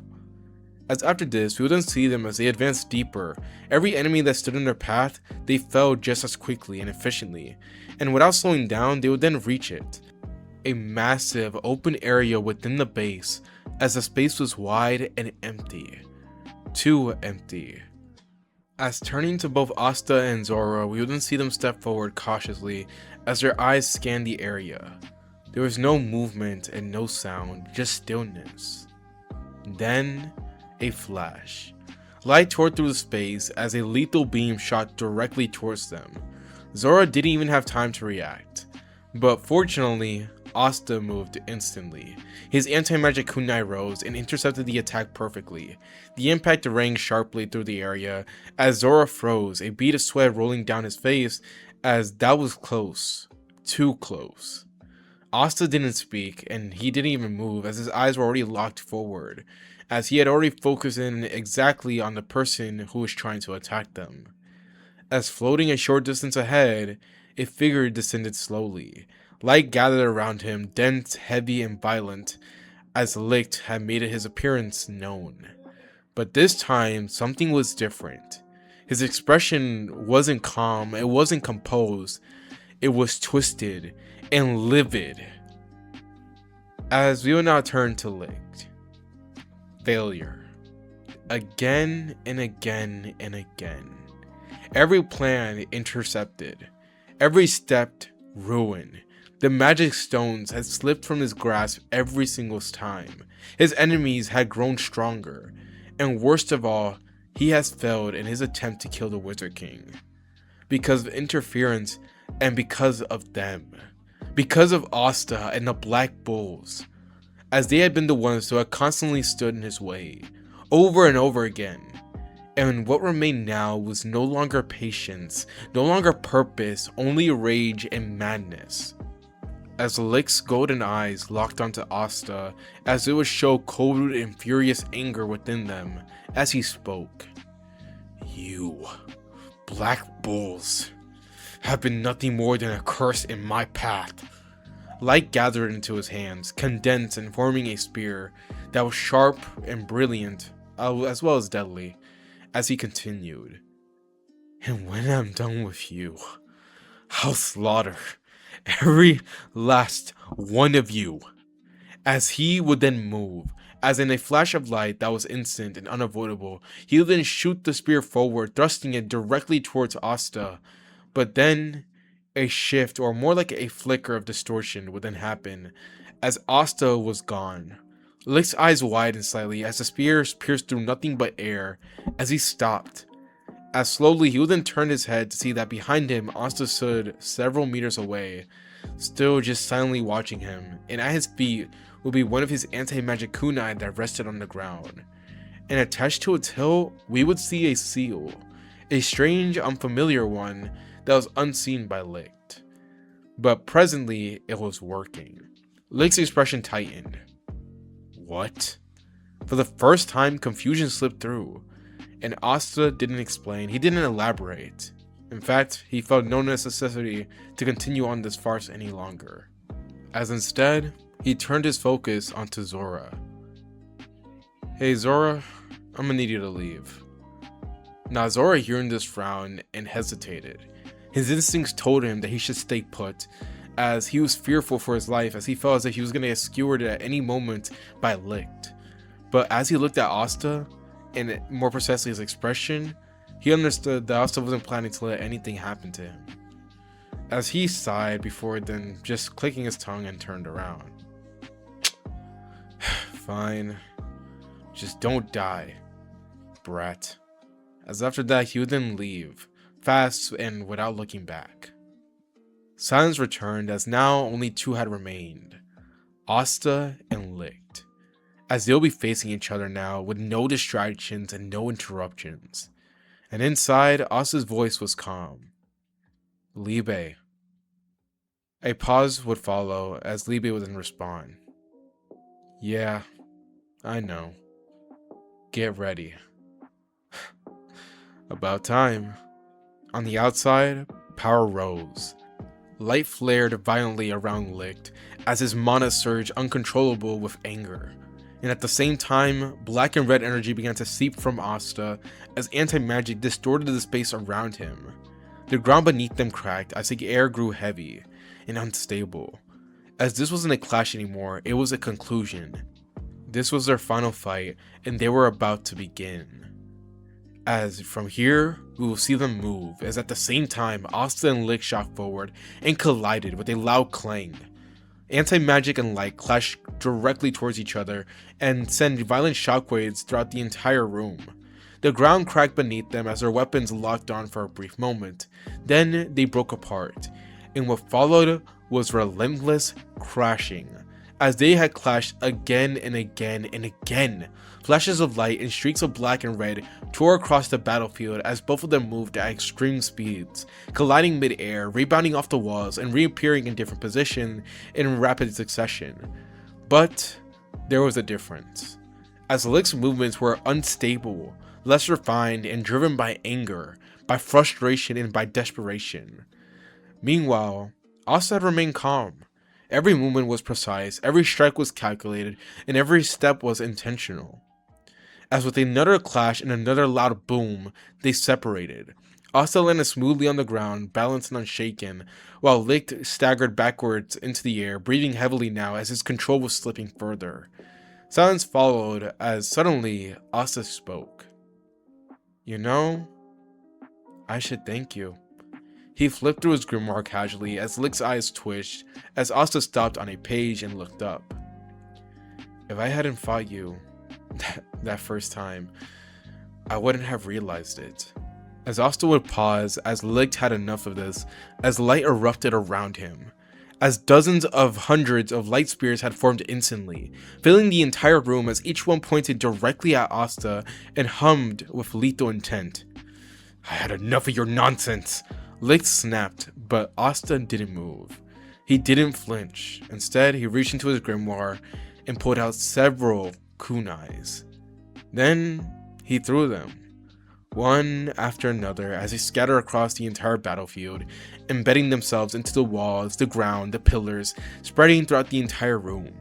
Speaker 1: As after this, we would then see them as they advanced deeper. Every enemy that stood in their path, they fell just as quickly and efficiently, and without slowing down, they would then reach it. A massive open area within the base, as the space was wide and empty. Too empty. As turning to both Asta and Zora, we would then see them step forward cautiously as their eyes scanned the area. There was no movement and no sound, just stillness. Then, a flash. Light tore through the space as a lethal beam shot directly towards them. Zora didn't even have time to react. But fortunately, Asta moved instantly. His anti-magic kunai rose and intercepted the attack perfectly. The impact rang sharply through the area as Zora froze, a bead of sweat rolling down his face as that was close. Too close. Asta didn't speak and he didn't even move as his eyes were already locked forward, as he had already focused in exactly on the person who was trying to attack them. As floating a short distance ahead, a figure descended slowly. Light gathered around him, dense, heavy, and violent, as Licht had made his appearance known. But this time, something was different. His expression wasn't calm, it wasn't composed, it was twisted and livid. As we will now turn to Licht. Failure. Again and again and again. Every plan intercepted. Every step ruined. The magic stones had slipped from his grasp every single time. His enemies had grown stronger. And worst of all, he has failed in his attempt to kill the Wizard King. Because of interference and because of them. Because of Asta and the Black Bulls. As they had been the ones who had constantly stood in his way. Over and over again. And what remained now was no longer patience, no longer purpose, only rage and madness. As Licht's golden eyes locked onto Asta, as it would show cold and furious anger within them, as he spoke. You, Black Bulls, have been nothing more than a curse in my path. Light gathered into his hands, condensed and forming a spear that was sharp and brilliant, as well as deadly, as he continued. And when I'm done with you, I'll slaughter every last one of you. As he would then move, as in a flash of light that was instant and unavoidable, he would then shoot the spear forward, thrusting it directly towards Asta. But then, a shift, or more like a flicker of distortion, would then happen, as Asta was gone. Licht's eyes widened slightly as the spear pierced through nothing but air, as he stopped. As slowly he would then turn his head to see that behind him Asta stood several meters away, still just silently watching him, and at his feet would be one of his anti-magic kunai that rested on the ground. And attached to its hilt, we would see a seal, a strange, unfamiliar one that was unseen by Licht. But presently, it was working. Lick's expression tightened. What? For the first time, confusion slipped through, and Asta didn't explain, he didn't elaborate. In fact, he felt no necessity to continue on this farce any longer, as instead, he turned his focus onto Zora. Hey Zora, I'm gonna need you to leave. Now Zora hearing this frowned and hesitated. His instincts told him that he should stay put, as he was fearful for his life, as he felt as if he was gonna get skewered at any moment by Licht. But as he looked at Asta, and more precisely his expression, he understood that Asta wasn't planning to let anything happen to him. As he sighed before then just clicking his tongue and turned around. Fine. Just don't die, brat. As after that he would then leave, fast and without looking back. Silence returned as now only two had remained, Asta and Licht, as they'll be facing each other now with no distractions and no interruptions. And inside, Asta's voice was calm. Libe. A pause would follow as Libe would then respond. Yeah, I know. Get ready. About time. On the outside, power rose. Light flared violently around Licht as his mana surged uncontrollable with anger. And at the same time, black and red energy began to seep from Asta as anti-magic distorted the space around him. The ground beneath them cracked as the air grew heavy and unstable. As this wasn't a clash anymore, it was a conclusion. This was their final fight, and they were about to begin. As from here, we will see them move, as at the same time, Asta and Licht shot forward and collided with a loud clang. Anti-magic and light clashed directly towards each other and sent violent shockwaves throughout the entire room. The ground cracked beneath them as their weapons locked on for a brief moment. Then they broke apart, and what followed was relentless crashing, as they had clashed again and again and again. Flashes of light and streaks of black and red tore across the battlefield as both of them moved at extreme speeds, colliding mid-air, rebounding off the walls, and reappearing in different positions in rapid succession. But there was a difference, as Licht's movements were unstable, less refined, and driven by anger, by frustration, and by desperation. Meanwhile, Asta had remained calm. Every movement was precise, every strike was calculated, and every step was intentional. As with another clash and another loud boom, they separated. Asta landed smoothly on the ground, balanced and unshaken, while Licht staggered backwards into the air, breathing heavily now as his control was slipping further. Silence followed as suddenly Asta spoke. You know, I should thank you. He flipped through his grimoire casually as Licht's eyes twitched as Asta stopped on a page and looked up. If I hadn't fought you that first time, I wouldn't have realized it. As Asta would pause as Licht had enough of this, as light erupted around him, as dozens of hundreds of light spears had formed instantly, filling the entire room as each one pointed directly at Asta and hummed with lethal intent. I had enough of your nonsense. Licht snapped, but Asta didn't move. He didn't flinch. Instead, he reached into his grimoire and pulled out several kunais. Then, he threw them, one after another, as they scattered across the entire battlefield, embedding themselves into the walls, the ground, the pillars, spreading throughout the entire room.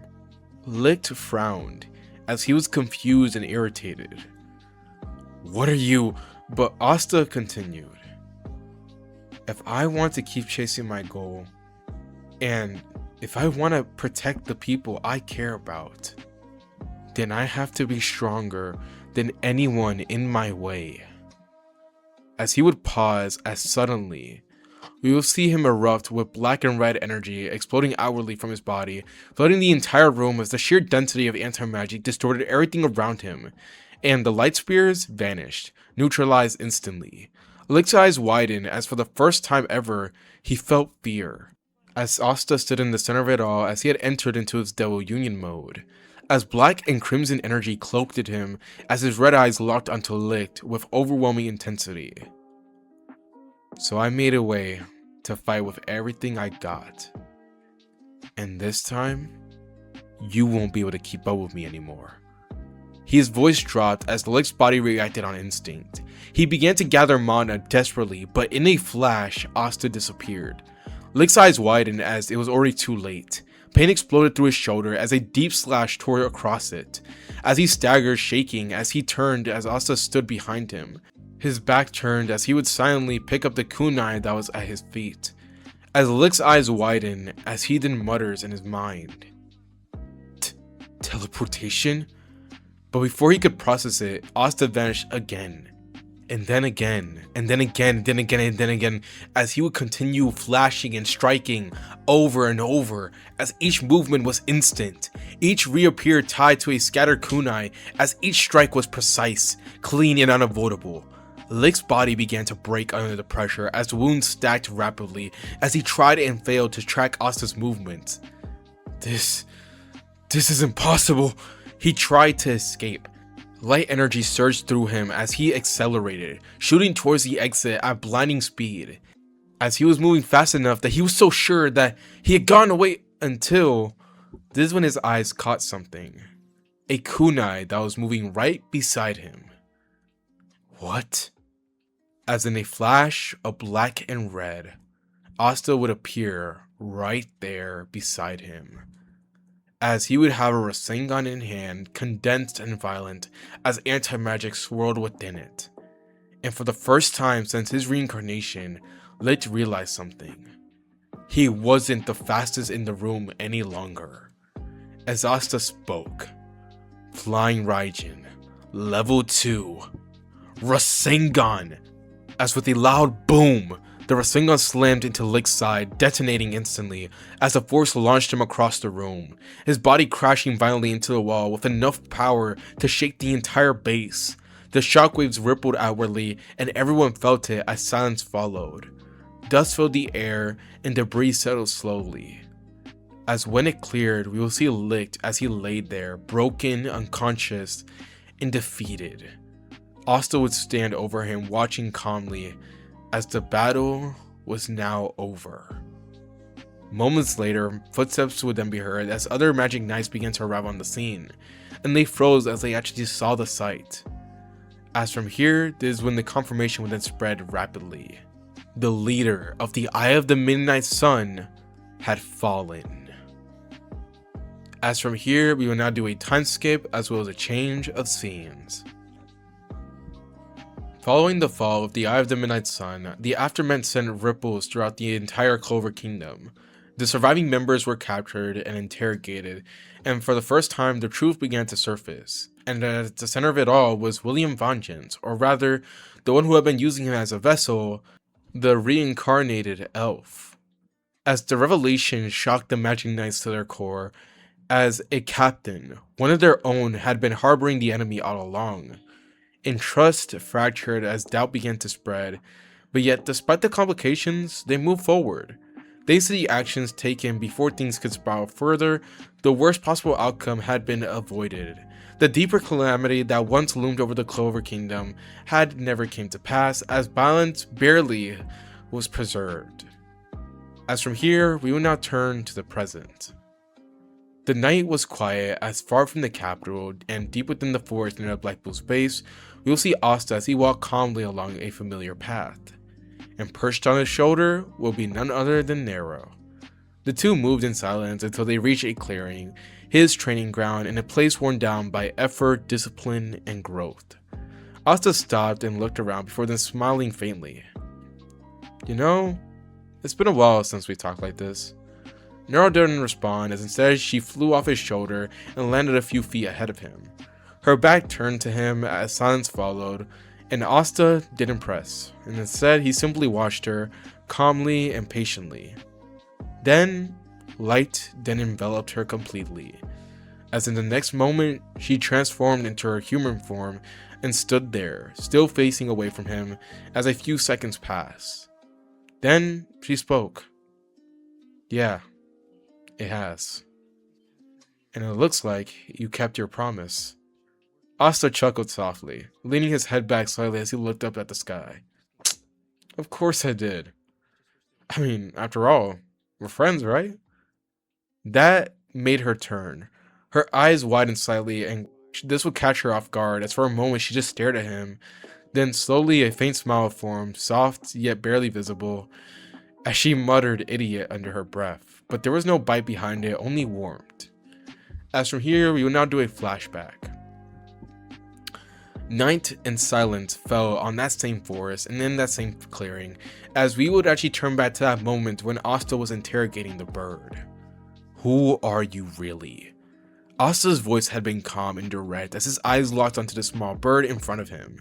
Speaker 1: Licht frowned, as he was confused and irritated. What are you? But Asta continued. If I want to keep chasing my goal, and if I want to protect the people I care about, then I have to be stronger than anyone in my way. As he would pause, as suddenly, we will see him erupt with black and red energy exploding outwardly from his body, flooding the entire room as the sheer density of anti-magic distorted everything around him, and the light spears vanished, neutralized instantly. Licht's eyes widened as for the first time ever, he felt fear, as Asta stood in the center of it all as he had entered into his Devil Union mode, as black and crimson energy cloaked at him as his red eyes locked onto Licht with overwhelming intensity. So I made a way to fight with everything I got. And this time, You won't be able to keep up with me anymore. His voice dropped as Lick's body reacted on instinct. He began to gather mana desperately, but in a flash, Asta disappeared. Lick's eyes widened as it was already too late. Pain exploded through his shoulder as a deep slash tore across it. As he staggered, shaking as he turned as Asta stood behind him. His back turned as he would silently pick up the kunai that was at his feet. As Lick's eyes widen as he then mutters in his mind. Teleportation? But before he could process it, Asta vanished again. And then again, and then again, and then again, and then again, as he would continue flashing and striking over and over, as each movement was instant. Each reappeared tied to a scattered kunai, as each strike was precise, clean, and unavoidable. Lick's body began to break under the pressure as wounds stacked rapidly as he tried and failed to track Asta's movements. This is impossible. He tried to escape. Light energy surged through him as he accelerated, shooting towards the exit at blinding speed. As he was moving fast enough that he was so sure that he had gone away until... This is when his eyes caught something. A kunai that was moving right beside him. What? As in a flash of black and red, Asta would appear right there beside him. As he would have a Rasengan in hand, condensed and violent, as anti-magic swirled within it. And for the first time since his reincarnation, Lich realized something. He wasn't the fastest in the room any longer. As Asta spoke, Flying Raijin, level 2, Rasengan! As with a loud boom, the Rasengan slammed into Lick's side, detonating instantly as the force launched him across the room, his body crashing violently into the wall with enough power to shake the entire base. The shockwaves rippled outwardly and everyone felt it as silence followed. Dust filled the air and debris settled slowly. As when it cleared, we will see Lick as he laid there, broken, unconscious, and defeated. Asta would stand over him watching calmly as the battle was now over. Moments later, footsteps would then be heard as other magic knights began to arrive on the scene, and they froze as they actually saw the sight. As from here, this is when the confirmation would then spread rapidly. The leader of the Eye of the Midnight Sun had fallen. As from here, we will now do a time skip as well as a change of scenes. Following the fall of the Eye of the Midnight Sun, the aftermath sent ripples throughout the entire Clover Kingdom. The surviving members were captured and interrogated, and for the first time the truth began to surface. And at the center of it all was William Vengeance, or rather, the one who had been using him as a vessel, the reincarnated elf. As the revelation shocked the Magic Knights to their core, as a captain, one of their own had been harboring the enemy all along. And trust fractured as doubt began to spread, but yet despite the complications, they moved forward. Thanks to the actions taken before things could spiral further, the worst possible outcome had been avoided. The deeper calamity that once loomed over the Clover Kingdom had never came to pass, as balance barely was preserved. As from here, we will now turn to the present. The night was quiet as far from the capital and deep within the forest near the Black Bull's base, we will see Asta as he walked calmly along a familiar path. And perched on his shoulder will be none other than Nero. The two moved in silence until they reached a clearing, his training ground, and a place worn down by effort, discipline, and growth. Asta stopped and looked around before then smiling faintly. You know, it's been a while since we talked like this. Nero didn't respond, as instead she flew off his shoulder and landed a few feet ahead of him. Her back turned to him as silence followed, and Asta didn't press, and instead he simply watched her, calmly and patiently. Then, light then enveloped her completely, as in the next moment she transformed into her human form and stood there, still facing away from him as a few seconds passed. Then she spoke. Yeah. It has. And it looks like you kept your promise. Asta chuckled softly, leaning his head back slightly as he looked up at the sky. Of course I did. I mean, after all, we're friends, right? That made her turn, Her eyes widened slightly, and this would catch her off guard, as for a moment she just stared at him. Then slowly a faint smile formed, soft yet barely visible, as she muttered idiot under her breath. But there was no bite behind it, only warmth. As from here, we will now do a flashback. Night and silence fell on that same forest and in that same clearing, as we would actually turn back to that moment when Asta was interrogating the bird. Who are you really? Asta's voice had been calm and direct as his eyes locked onto the small bird in front of him.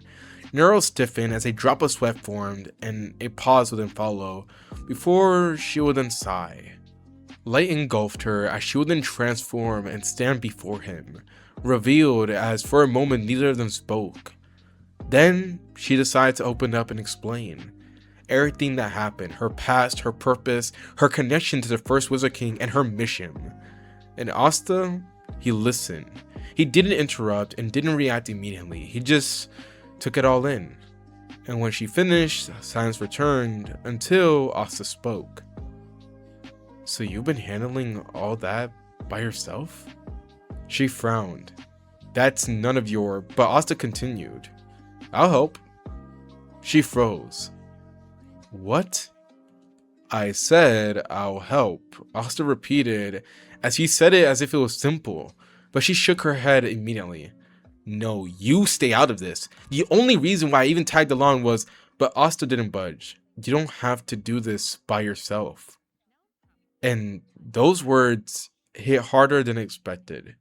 Speaker 1: Nero stiffened as a drop of sweat formed and a pause would then follow, before she would then sigh. Light engulfed her as she would then transform and stand before him, revealed as for a moment neither of them spoke. Then she decided to open up and explain everything that happened, her past, her purpose, her connection to the first Wizard King, and her mission. And Asta, he listened. He didn't interrupt and didn't react immediately. He just took it all in. And when she finished, silence returned until Asta spoke. So you've been handling all that by yourself? She frowned. That's none of your, but Asta continued. I'll help. She froze. What? I said I'll help, Asta repeated, as he said it as if it was simple, but she shook her head immediately. No, you stay out of this. The only reason why I even tagged along was, but Asta didn't budge. You don't have to do this by yourself. And those words hit harder than expected.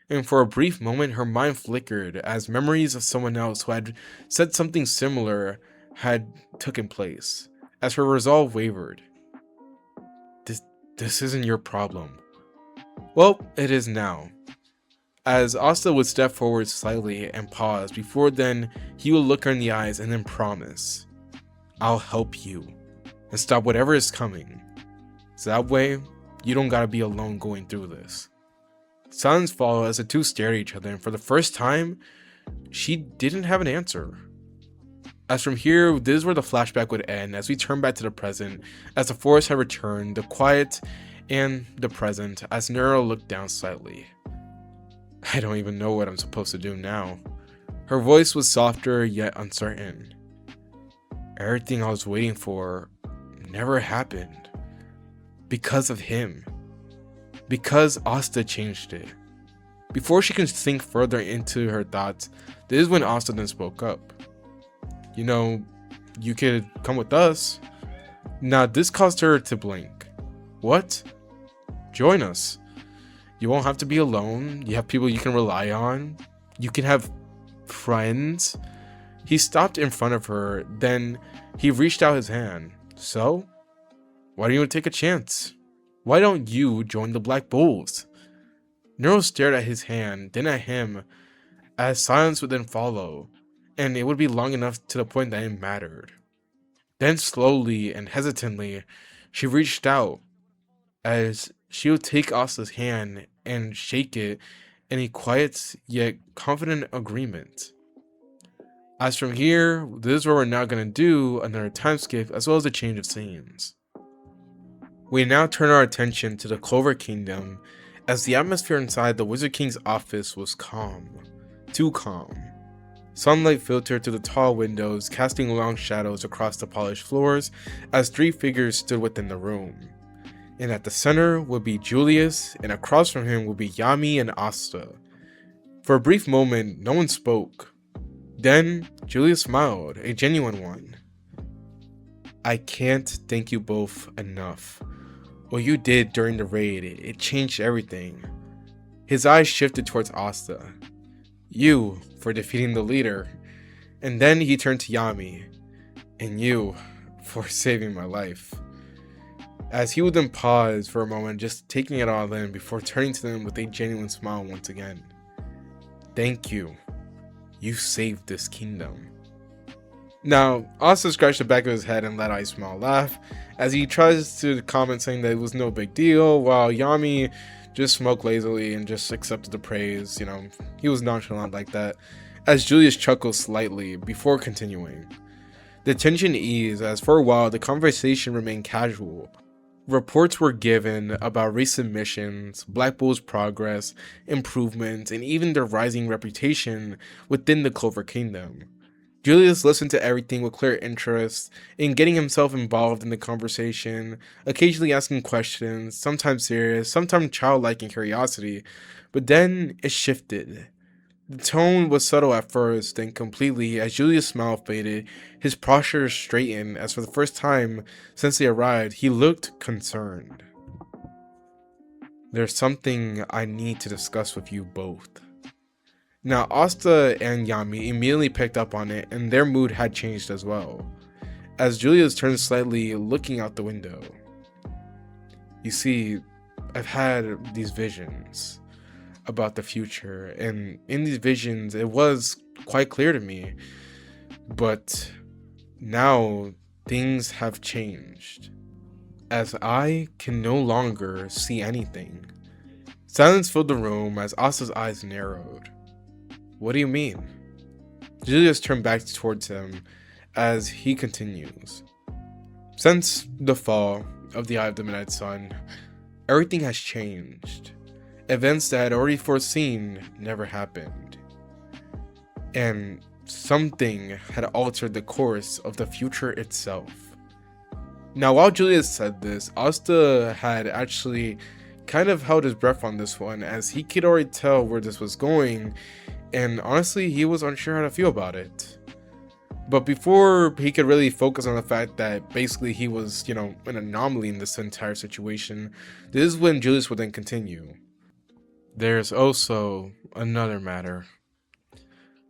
Speaker 1: And for a brief moment, her mind flickered as memories of someone else who had said something similar had taken place, as her resolve wavered. This isn't your problem. Well, it is now. As Asta would step forward slightly and pause, before then he would look her in the eyes and then promise, I'll help you and stop whatever is coming. So that way, you don't gotta be alone going through this. Silence followed as the two stared at each other, and for the first time, she didn't have an answer. As from here, this is where the flashback would end as we turn back to the present, as the forest had returned, the quiet and the present, as Nero looked down slightly. I don't even know what I'm supposed to do now. Her voice was softer yet uncertain. Everything I was waiting for never happened. Because of him. Because Asta changed it. Before she can sink further into her thoughts, this is when Asta then spoke up. You know, you could come with us. Now this caused her to blink. What? Join us. You won't have to be alone. You have people you can rely on. You can have friends. He stopped in front of her, then he reached out his hand. So, why don't you take a chance? Why don't you join the Black Bulls? Nero stared at his hand, then at him, as silence would then follow, and it would be long enough to the point that it mattered. Then slowly and hesitantly, she reached out, as she would take Asta's hand and shake it in a quiet yet confident agreement. As from here, this is where we're now going to do another time skip as well as a change of scenes. We now turn our attention to the Clover Kingdom, as the atmosphere inside the Wizard King's office was calm. Too calm. Sunlight filtered through the tall windows, casting long shadows across the polished floors as three figures stood within the room. And at the center would be Julius, and across from him would be Yami and Asta. For a brief moment, no one spoke. Then, Julius smiled, a genuine one. I can't thank you both enough. What you did during the raid, it changed everything. His eyes shifted towards Asta. You, for defeating the leader. And then he turned to Yami. And you, for saving my life. As he would then pause for a moment, just taking it all in before turning to them with a genuine smile once again. Thank you. You saved this kingdom. Now, Asta scratched the back of his head and let out a small laugh as he tries to comment saying that it was no big deal, while Yami just smoked lazily and just accepted the praise. You know, he was nonchalant like that, as Julius chuckled slightly before continuing. The tension eased as for a while the conversation remained casual, Reports were given about recent missions, Black Bull's progress, improvements, and even their rising reputation within the Clover Kingdom. Julius listened to everything with clear interest in getting himself involved in the conversation, occasionally asking questions, sometimes serious, sometimes childlike in curiosity, but then it shifted. The tone was subtle at first, then completely, as Julius' smile faded, his posture straightened as for the first time since they arrived, he looked concerned. "There's something I need to discuss with you both." Now, Asta and Yami immediately picked up on it, and their mood had changed as well, as Julius turned slightly, looking out the window. "You see, I've had these visions about the future, and in these visions it was quite clear to me, but now things have changed, as I can no longer see anything." Silence filled the room as Asta's eyes narrowed. "What do you mean?" Julius turned back towards him as he continues. "Since the fall of the Eye of the Midnight Sun, everything has changed. Events that I had already foreseen never happened, and something had altered the course of the future itself." Now, while Julius said this, Asta had actually kind of held his breath on this one, as he could already tell where this was going, and honestly, he was unsure how to feel about it. But before he could really focus on the fact that basically he was, an anomaly in this entire situation, this is when Julius would then continue. "There's also another matter.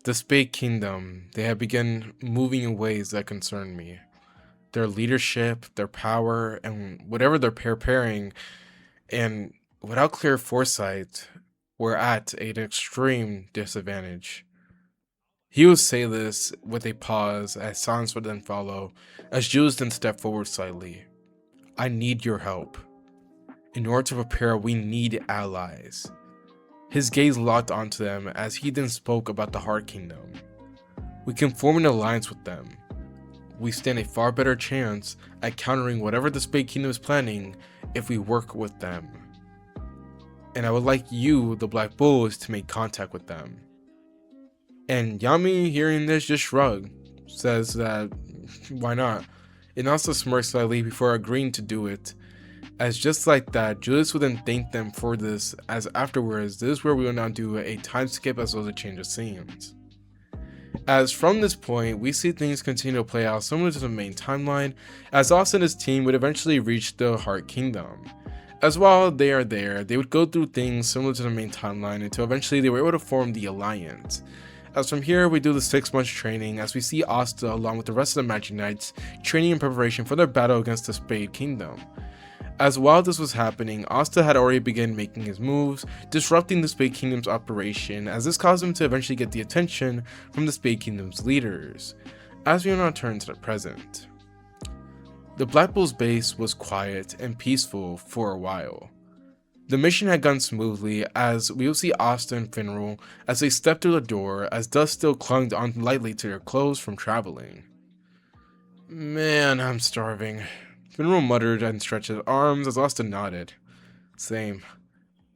Speaker 1: The Spade Kingdom, they have begun moving in ways that concern me. Their leadership, their power, and whatever they're preparing, and without clear foresight, we're at an extreme disadvantage." He would say this with a pause, as silence would then follow, as Julius then stepped forward slightly. "I need your help. In order to prepare, we need allies." His gaze locked onto them as he then spoke about the Heart Kingdom. "We can form an alliance with them. We stand a far better chance at countering whatever the Spade Kingdom is planning if we work with them. And I would like you, the Black Bulls, to make contact with them." And Yami, hearing this, just shrugged, says that why not, and also smirked slightly before agreeing to do it. As just like that, Julius would then thank them for this, as afterwards, this is where we will now do a time skip as well as a change of scenes. As from this point, we see things continue to play out similar to the main timeline, as Asta and his team would eventually reach the Heart Kingdom. As while they are there, they would go through things similar to the main timeline until eventually they were able to form the Alliance. As from here, we do the 6 months training as we see Asta along with the rest of the Magic Knights training in preparation for their battle against the Spade Kingdom. As while this was happening, Asta had already begun making his moves, disrupting the Spade Kingdom's operation, as this caused him to eventually get the attention from the Spade Kingdom's leaders. As we now turn to the present. The Black Bull's base was quiet and peaceful for a while. The mission had gone smoothly, as we will see Asta and Finral as they stepped through the door, as dust still clung on lightly to their clothes from traveling. "Man, I'm starving," Finral muttered and stretched his arms as Asta nodded. "Same."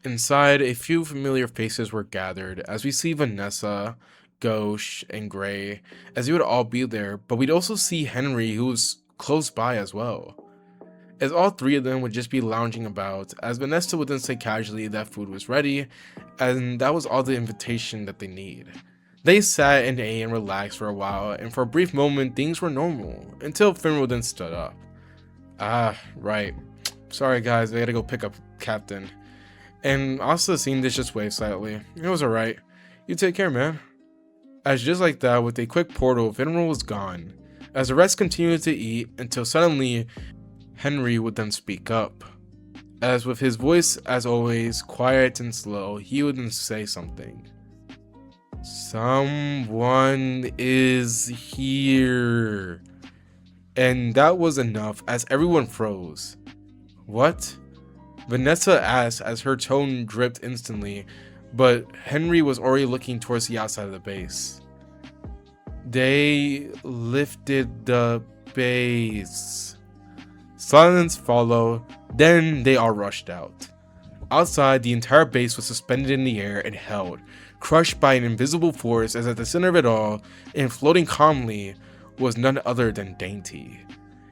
Speaker 1: Inside, a few familiar faces were gathered, as we see Vanessa, Ghosh, and Gray, as they would all be there, but we'd also see Henry, who was close by as well, as all 3 of them would just be lounging about, as Vanessa would then say casually that food was ready, and that was all the invitation that they need. They sat and ate and relaxed for a while, and for a brief moment things were normal, until Finral then stood up. "Ah, right. Sorry guys, I gotta go pick up Captain." And Asta seeing this just waved slightly. "It was alright. You take care, man." As just like that, with a quick portal, Finral was gone, as the rest continued to eat until suddenly Henry would then speak up. As with his voice, as always, quiet and slow, he would then say something. "Someone is here." And that was enough, as everyone froze. "What?" Vanessa asked, as her tone dripped instantly, but Henry was already looking towards the outside of the base. "They lifted the base." Silence followed, Then they all rushed out. Outside, the entire base was suspended in the air and held, crushed by an invisible force, as at the center of it all, and floating calmly, was none other than Dainty.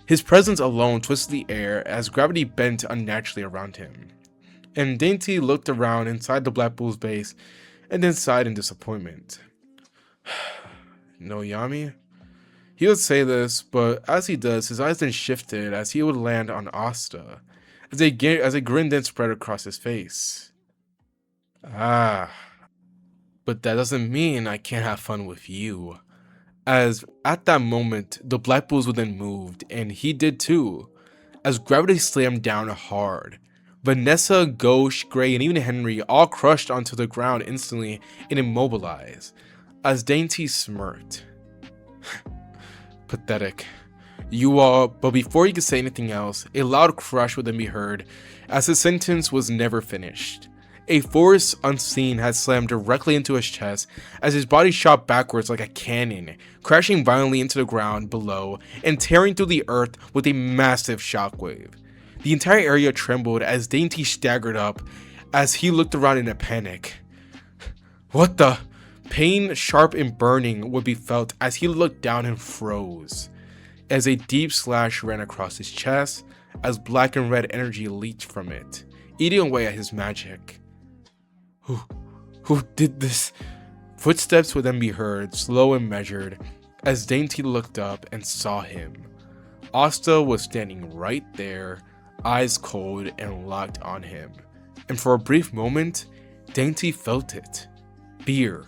Speaker 1: His presence alone twisted the air as gravity bent unnaturally around him. And Dainty looked around inside the Black Bull's base and then sighed in disappointment. No Yami? He would say this, but as he does, his eyes then shifted as he would land on Asta, as a grin then spread across his face. Ah, but that doesn't mean I can't have fun with you. As at that moment, the Black Bulls would then moved, and he did too, as gravity slammed down hard. Vanessa, Ghosh, Gray, and even Henry all crushed onto the ground instantly and immobilized, as Dainty smirked. Pathetic. You all, but before he could say anything else, a loud crash would then be heard, as his sentence was never finished. A force unseen had slammed directly into his chest as his body shot backwards like a cannon, crashing violently into the ground below and tearing through the earth with a massive shockwave. The entire area trembled as Dainty staggered up as he looked around in a panic. What the? Pain, sharp and burning, would be felt as he looked down and froze, as a deep slash ran across his chest as black and red energy leaked from it, eating away at his magic. Who did this? Footsteps would then be heard, slow and measured, as Dainty looked up and saw him. Asta was standing right there, eyes cold and locked on him. And for a brief moment, Dainty felt it. Fear.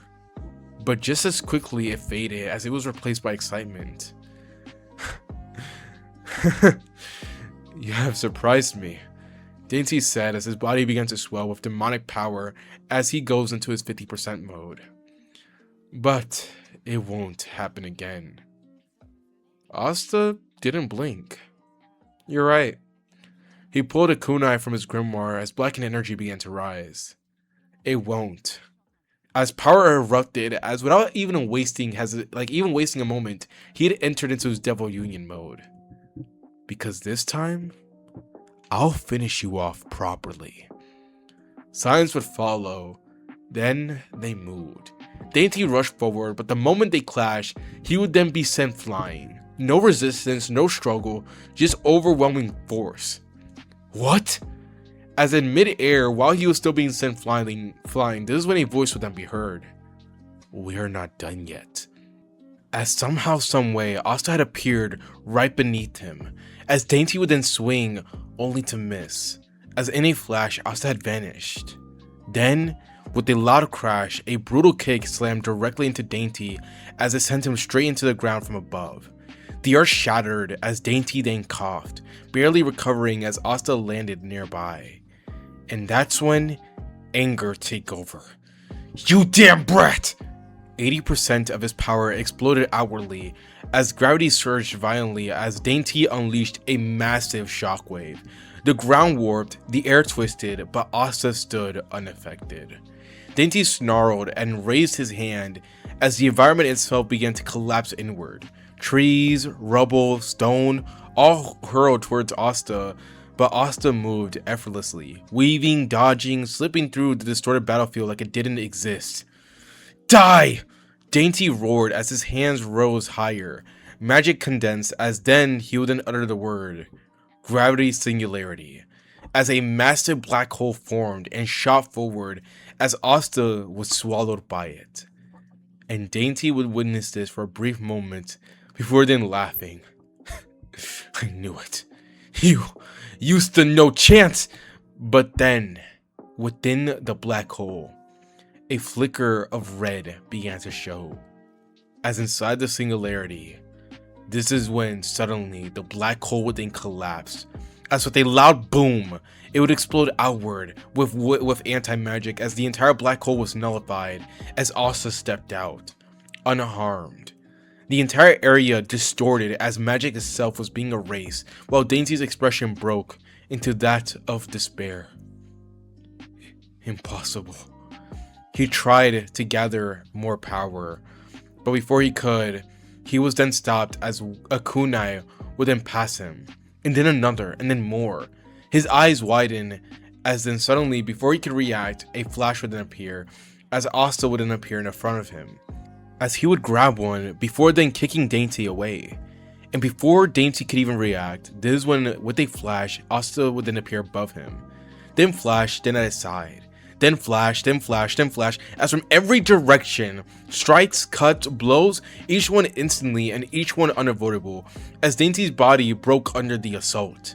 Speaker 1: But just as quickly it faded as it was replaced by excitement. You have surprised me, Dainty said as his body began to swell with demonic power as he goes into his 50% mode. But it won't happen again. Asta didn't blink. You're right. He pulled a kunai from his grimoire as blackened energy began to rise. It won't. As power erupted, as without even wasting a moment, he had entered into his Devil Union mode. Because this time, I'll finish you off properly. Silence would follow. Then they moved. Dainty rushed forward, but the moment they clashed, he would then be sent flying. No resistance, no struggle, just overwhelming force. What? As in mid-air, while he was still being sent flying, this is when a voice would then be heard. We're not done yet. As somehow, someway, Asta had appeared right beneath him, as Dainty would then swing, only to miss. As in a flash, Asta had vanished. Then, with a loud crash, a brutal kick slammed directly into Dainty as it sent him straight into the ground from above. The earth shattered as Dainty then coughed, barely recovering as Asta landed nearby. And that's when anger took over. You damn brat! 80% of his power exploded outwardly as gravity surged violently as Dainty unleashed a massive shockwave. The ground warped, the air twisted, but Asta stood unaffected. Dainty snarled and raised his hand as the environment itself began to collapse inward. Trees, rubble, stone, all hurled towards Asta, but Asta moved effortlessly, weaving, dodging, slipping through the distorted battlefield like it didn't exist. Die! Dainty roared as his hands rose higher. Magic condensed as then he would then utter the word, Gravity Singularity, as a massive black hole formed and shot forward as Asta was swallowed by it. And Dainty would witness this for a brief moment before then laughing. I knew it. You stood no chance! But then, within the black hole, a flicker of red began to show. As inside the singularity, this is when suddenly the black hole would then collapse. As with a loud boom, it would explode outward with anti-magic as the entire black hole was nullified as Asta stepped out, unharmed. The entire area distorted as magic itself was being erased, while Dainty's expression broke into that of despair. Impossible. He tried to gather more power, but before he could, he was then stopped as a kunai would then pass him, and then another, and then more. His eyes widen, as then suddenly, before he could react, a flash would then appear, as Asta would then appear in front of him, as he would grab one, before then kicking Dainty away. And before Dainty could even react, this is when, with a flash, Asta would then appear above him. Then flash, then at his side. Then flash, then flash, then flash, as from every direction, strikes, cuts, blows, each one instantly and each one unavoidable, as Dainty's body broke under the assault.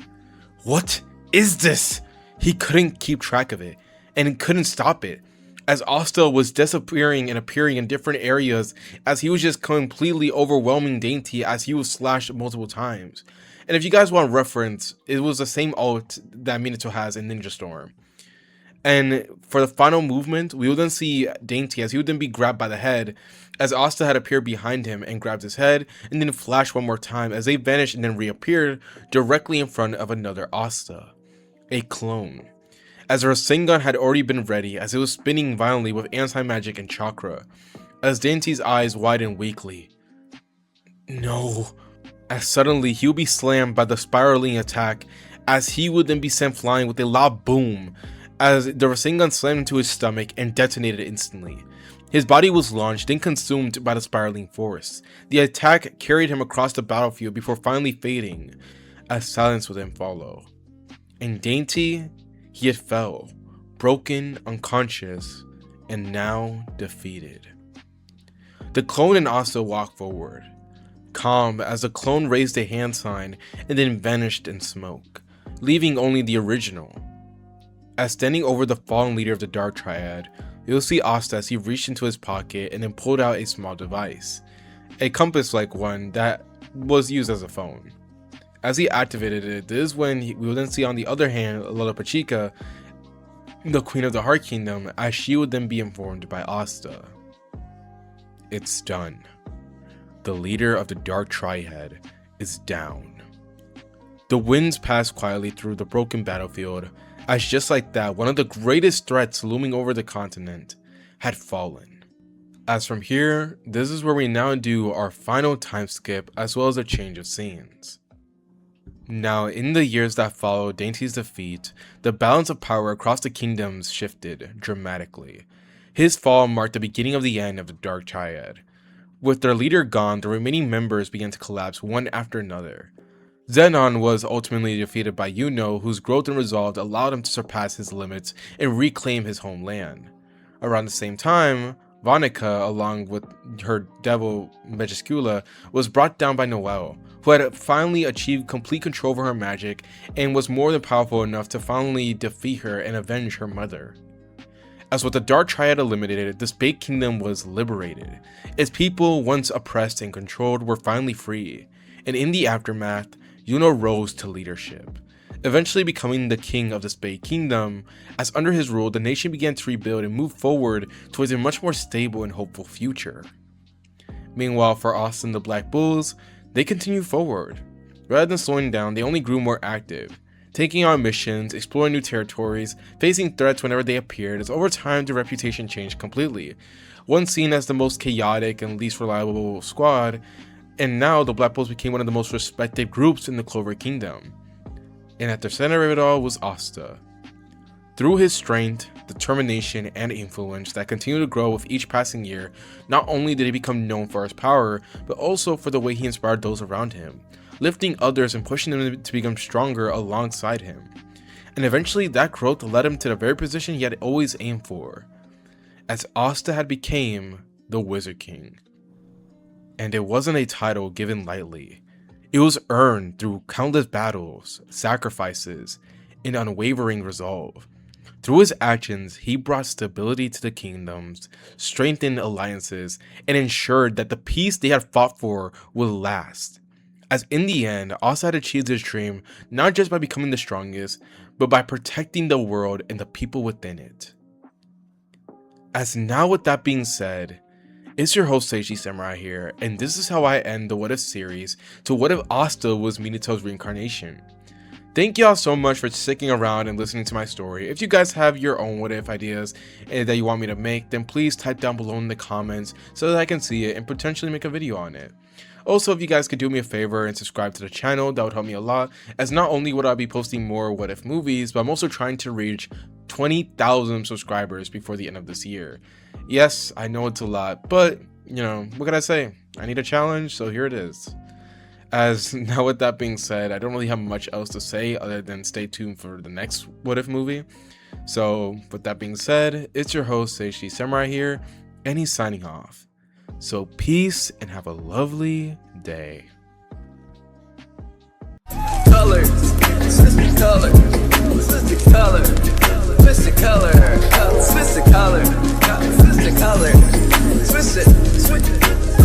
Speaker 1: What is this? He couldn't keep track of it, and couldn't stop it, as Asta was disappearing and appearing in different areas, as he was just completely overwhelming Dainty as he was slashed multiple times. And if you guys want reference, it was the same ult that Minato has in Ninja Storm. And for the final movement, we will then see Dainty as he would then be grabbed by the head, as Asta had appeared behind him and grabbed his head, and then flashed one more time as they vanished and then reappeared directly in front of another Asta, a clone. As her Rasengan had already been ready, as it was spinning violently with anti-magic and chakra, as Dainty's eyes widened weakly. No. As suddenly he would be slammed by the spiraling attack, as he would then be sent flying with a loud boom, as the Rasengan slammed into his stomach and detonated instantly. His body was launched, then consumed by the spiraling force. The attack carried him across the battlefield before finally fading, as silence would then follow. And Dainty, he had fell, broken, unconscious, and now defeated. The clone and Asta walked forward, calm as the clone raised a hand sign and then vanished in smoke, leaving only the original. As standing over the fallen leader of the Dark Triad, you'll see Asta as he reached into his pocket and then pulled out a small device, a compass-like one that was used as a phone. As he activated it, this is when we will then see on the other hand Lola Pachika, the Queen of the Heart Kingdom, as she would then be informed by Asta. It's done. The leader of the Dark Triad is down. The winds passed quietly through the broken battlefield, as just like that, one of the greatest threats looming over the continent had fallen. As from here, this is where we now do our final time skip as well as a change of scenes. Now, in the years that followed Dainty's defeat, the balance of power across the kingdoms shifted dramatically. His fall marked the beginning of the end of the Dark Triad. With their leader gone, the remaining members began to collapse one after another. Zenon was ultimately defeated by Yuno, whose growth and resolve allowed him to surpass his limits and reclaim his homeland. Around the same time, Vanica, along with her devil Majuscula, was brought down by Noelle, who had finally achieved complete control over her magic and was more than powerful enough to finally defeat her and avenge her mother. As with the Dark Triad eliminated, the Spade Kingdom was liberated. Its people, once oppressed and controlled, were finally free, and in the aftermath, Yuno rose to leadership, eventually becoming the king of the Spade Kingdom, as under his rule, the nation began to rebuild and move forward towards a much more stable and hopeful future. Meanwhile, for Asta and the Black Bulls, they continued forward. Rather than slowing down, they only grew more active, taking on missions, exploring new territories, facing threats whenever they appeared, as over time their reputation changed completely. Once seen as the most chaotic and least reliable squad, and now the Black Bulls became one of the most respected groups in the Clover Kingdom. And at the center of it all was Asta. Through his strength, determination, and influence that continued to grow with each passing year, not only did he become known for his power, but also for the way he inspired those around him, lifting others and pushing them to become stronger alongside him. And eventually that growth led him to the very position he had always aimed for, as Asta had become the Wizard King. And it wasn't a title given lightly. It was earned through countless battles, sacrifices, and unwavering resolve. Through his actions, he brought stability to the kingdoms, strengthened alliances, and ensured that the peace they had fought for would last. As in the end, Asta had achieved his dream not just by becoming the strongest, but by protecting the world and the people within it. As now with that being said, it's your host Seiji Samurai here, and this is how I end the What If series to What If Asta was Minato's reincarnation. Thank y'all so much for sticking around and listening to my story. If you guys have your own what if ideas that you want me to make, then please type down below in the comments so that I can see it and potentially make a video on it. Also, if you guys could do me a favor and subscribe to the channel, that would help me a lot, as not only would I be posting more what if movies, but I'm also trying to reach 20,000 subscribers before the end of this year. Yes, I know it's a lot, but you know, what can I say? I need a challenge, so here it is. As now with that being said, I don't really have much else to say other than stay tuned for the next what if movie. So with that being said, it's your host HD Samurai here, and he's signing off. So peace and have a lovely day.
Speaker 2: Colors, switch the color, switch the color, switch the color, switch the color, switch the color, switch it, switch it.